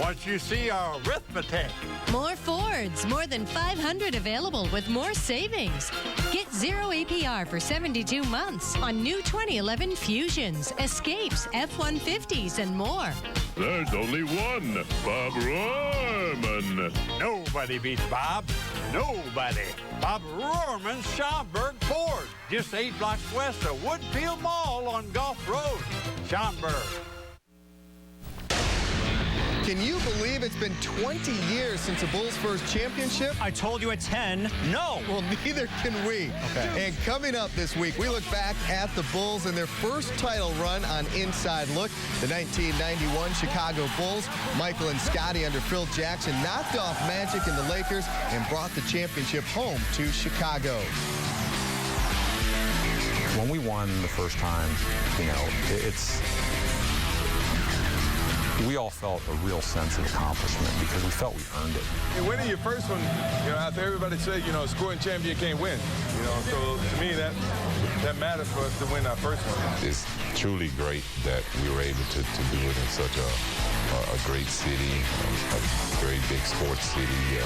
Once you see our arithmetic. More Fords, more than 500 available with more savings. Get 0 APR for 72 months on new 2011 Fusions, Escapes, F-150s, and more. There's only one, Bob Rohrman. Nobody beats Bob. Nobody. Bob Rohrman's Schaumburg Ford, just 8 blocks west of Woodfield Mall on Gulf Road, Schaumburg. Can you believe it's been 20 years since the Bulls' first championship? I told you at 10, no. Well, neither can we. Okay. And coming up this week, we look back at the Bulls and their first title run on Inside Look. The 1991 Chicago Bulls, Michael and Scotty under Phil Jackson knocked off Magic and the Lakers and brought the championship home to Chicago. When we won the first time, we all felt a real sense of accomplishment because we felt we earned it. And winning your first one, after everybody said, scoring champion can't win. So to me that matters for us to win our first one. It's truly great that we were able to do it in such a great city, a very big sports city,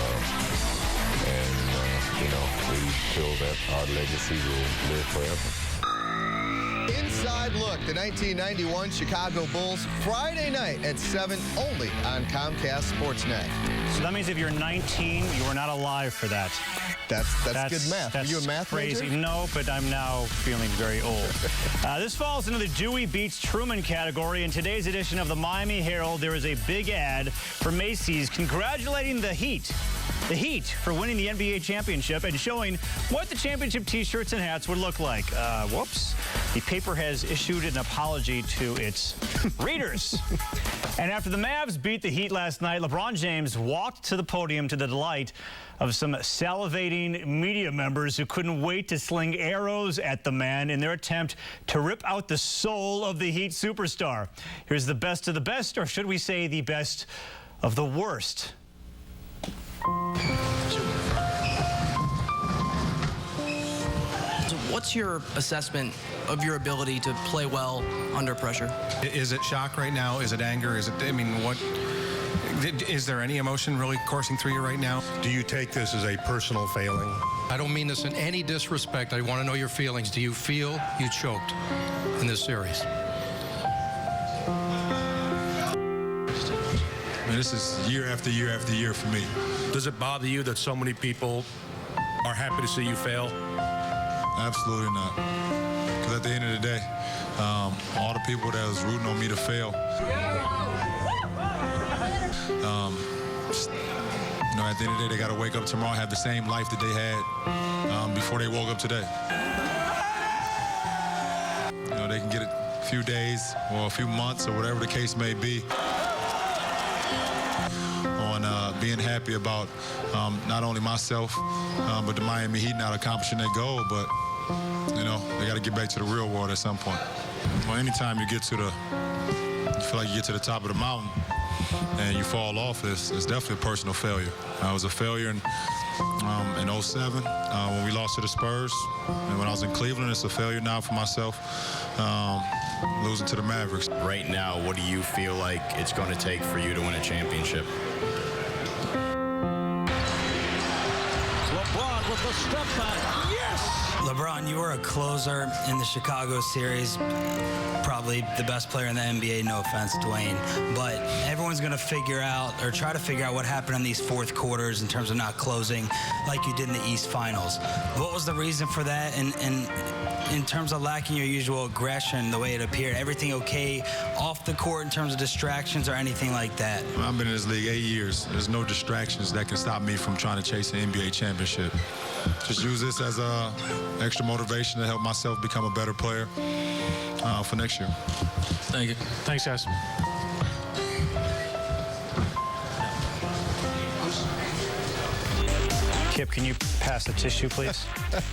and we feel that our legacy will live forever. Inside Look, the 1991 Chicago Bulls, Friday night at 7, only on Comcast Sportsnet. So that means if you're 19, you are not alive for that. That's good math. That's Are you a math crazy. major? No, but I'm now feeling very old. This falls into the Dewey Beats Truman category. In today's edition of the Miami Herald, there is a big ad for Macy's congratulating the Heat. The Heat for winning the NBA championship and showing what the championship T-shirts and hats would look like. Whoops. The paper has issued an apology to its readers. And after the Mavs beat the Heat last night, LeBron James walked to the podium to the delight of some salivating media members who couldn't wait to sling arrows at the man in their attempt to rip out the soul of the Heat superstar. Here's the best of the best, or should we say the best of the worst. So what's your assessment of your ability to play well under pressure? Is it shock right now? Is it anger? Is there any emotion really coursing through you right now? Do you take this as a personal failing? I don't mean this in any disrespect. I want to know your feelings. Do you feel you choked in this series? This is year after year after year for me. Does it bother you that so many people are happy to see you fail? Absolutely not. Because at the end of the day, all the people that was rooting on me to fail, at the end of the day, they got to wake up tomorrow and have the same life that they had before they woke up today. You know, they can get a few days or a few months or whatever the case may be on being happy about not only myself, but the Miami Heat not accomplishing their goal, but, you know, they got to get back to the real world at some point. Well, anytime you feel like you get to the top of the mountain and you fall off, it's definitely a personal failure. I was a failure in 07 when we lost to the Spurs, and when I was in Cleveland, it's a failure now for myself, losing to the Mavericks. Right now, what do you feel like it's going to take for you to win a championship? LeBron with the step back. Yes! LeBron, you were a closer in the Chicago series, probably the best player in the NBA, no offense, Dwayne, but everyone's going to figure out or try to figure out what happened in these fourth quarters in terms of not closing like you did in the East Finals. What was the reason for that? And in terms of lacking your usual aggression, the way it appeared, everything okay off the court in terms of distractions or anything like that? I've been in this league 8 years. There's no distractions that can stop me from trying to chase an NBA championship. Just use this as extra motivation to help myself become a better player for next year. Thank you. Thanks, guys. Kip, can you pass the tissue, please?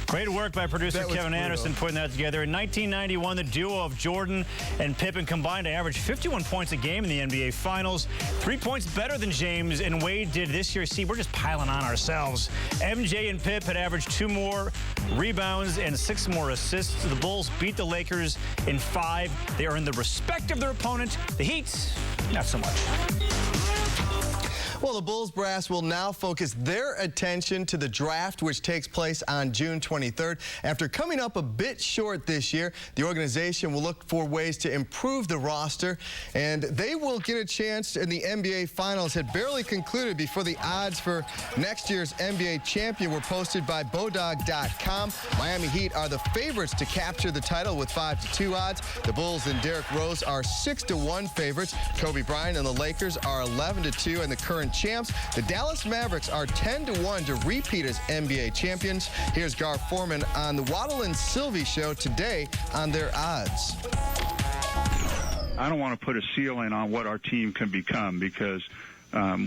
Great work by producer Kevin Anderson putting that together. In 1991, the duo of Jordan and Pippen combined to average 51 points a game in the NBA Finals. 3 points better than James and Wade did this year. See, we're just piling on ourselves. MJ and Pip had averaged 2 more rebounds and 6 more assists. The Bulls beat the Lakers in 5. They earned the respect of their opponent. The Heat, not so much. Well, the Bulls brass will now focus their attention to the draft, which takes place on June 23rd. After coming up a bit short this year, the organization will look for ways to improve the roster, and they will get a chance in the NBA Finals. Had barely concluded before the odds for next year's NBA champion were posted by Bodog.com. Miami Heat are the favorites to capture the title with 5-2 odds. The Bulls and Derrick Rose are 6-1 favorites. Kobe Bryant and the Lakers are 11-2, and the current champs, the Dallas Mavericks, are 10-1 to repeat as NBA champions. Here's Gar Forman on the Waddle and Sylvie show today on their odds. I don't want to put a ceiling on what our team can become because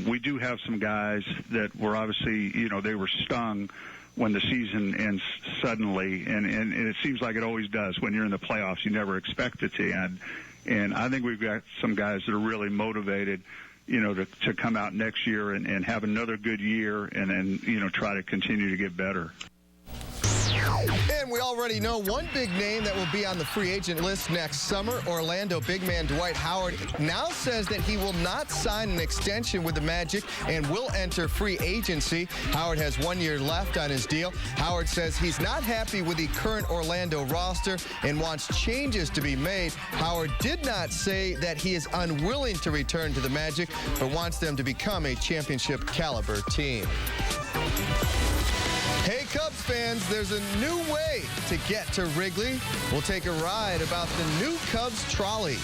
we do have some guys that were obviously, you know, they were stung when the season ends suddenly, and it seems like it always does. When you're in the playoffs, you never expect it to end. And I think we've got some guys that are really motivated, you know, to come out next year and have another good year and then, you know, try to continue to get better. And we already know one big name that will be on the free agent list next summer. Orlando big man Dwight Howard now says that he will not sign an extension with the Magic and will enter free agency. Howard has 1 year left on his deal. Howard says he's not happy with the current Orlando roster and wants changes to be made. Howard did not say that he is unwilling to return to the Magic, but wants them to become a championship caliber team. Hey, Cubs fans, there's a new way to get to Wrigley. We'll take a ride about the new Cubs trolley.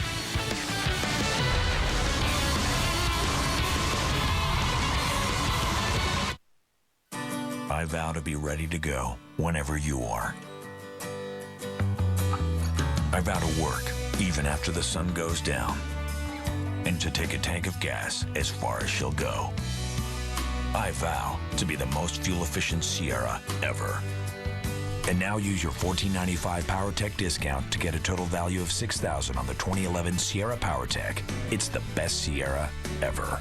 I vow to be ready to go whenever you are. I vow to work even after the sun goes down and to take a tank of gas as far as she'll go. I vow to be the most fuel-efficient Sierra ever. And now use your $14.95 PowerTech discount to get a total value of $6,000 on the 2011 Sierra PowerTech. It's the best Sierra ever.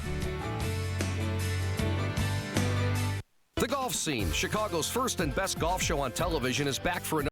The Golf Scene, Chicago's first and best golf show on television, is back for another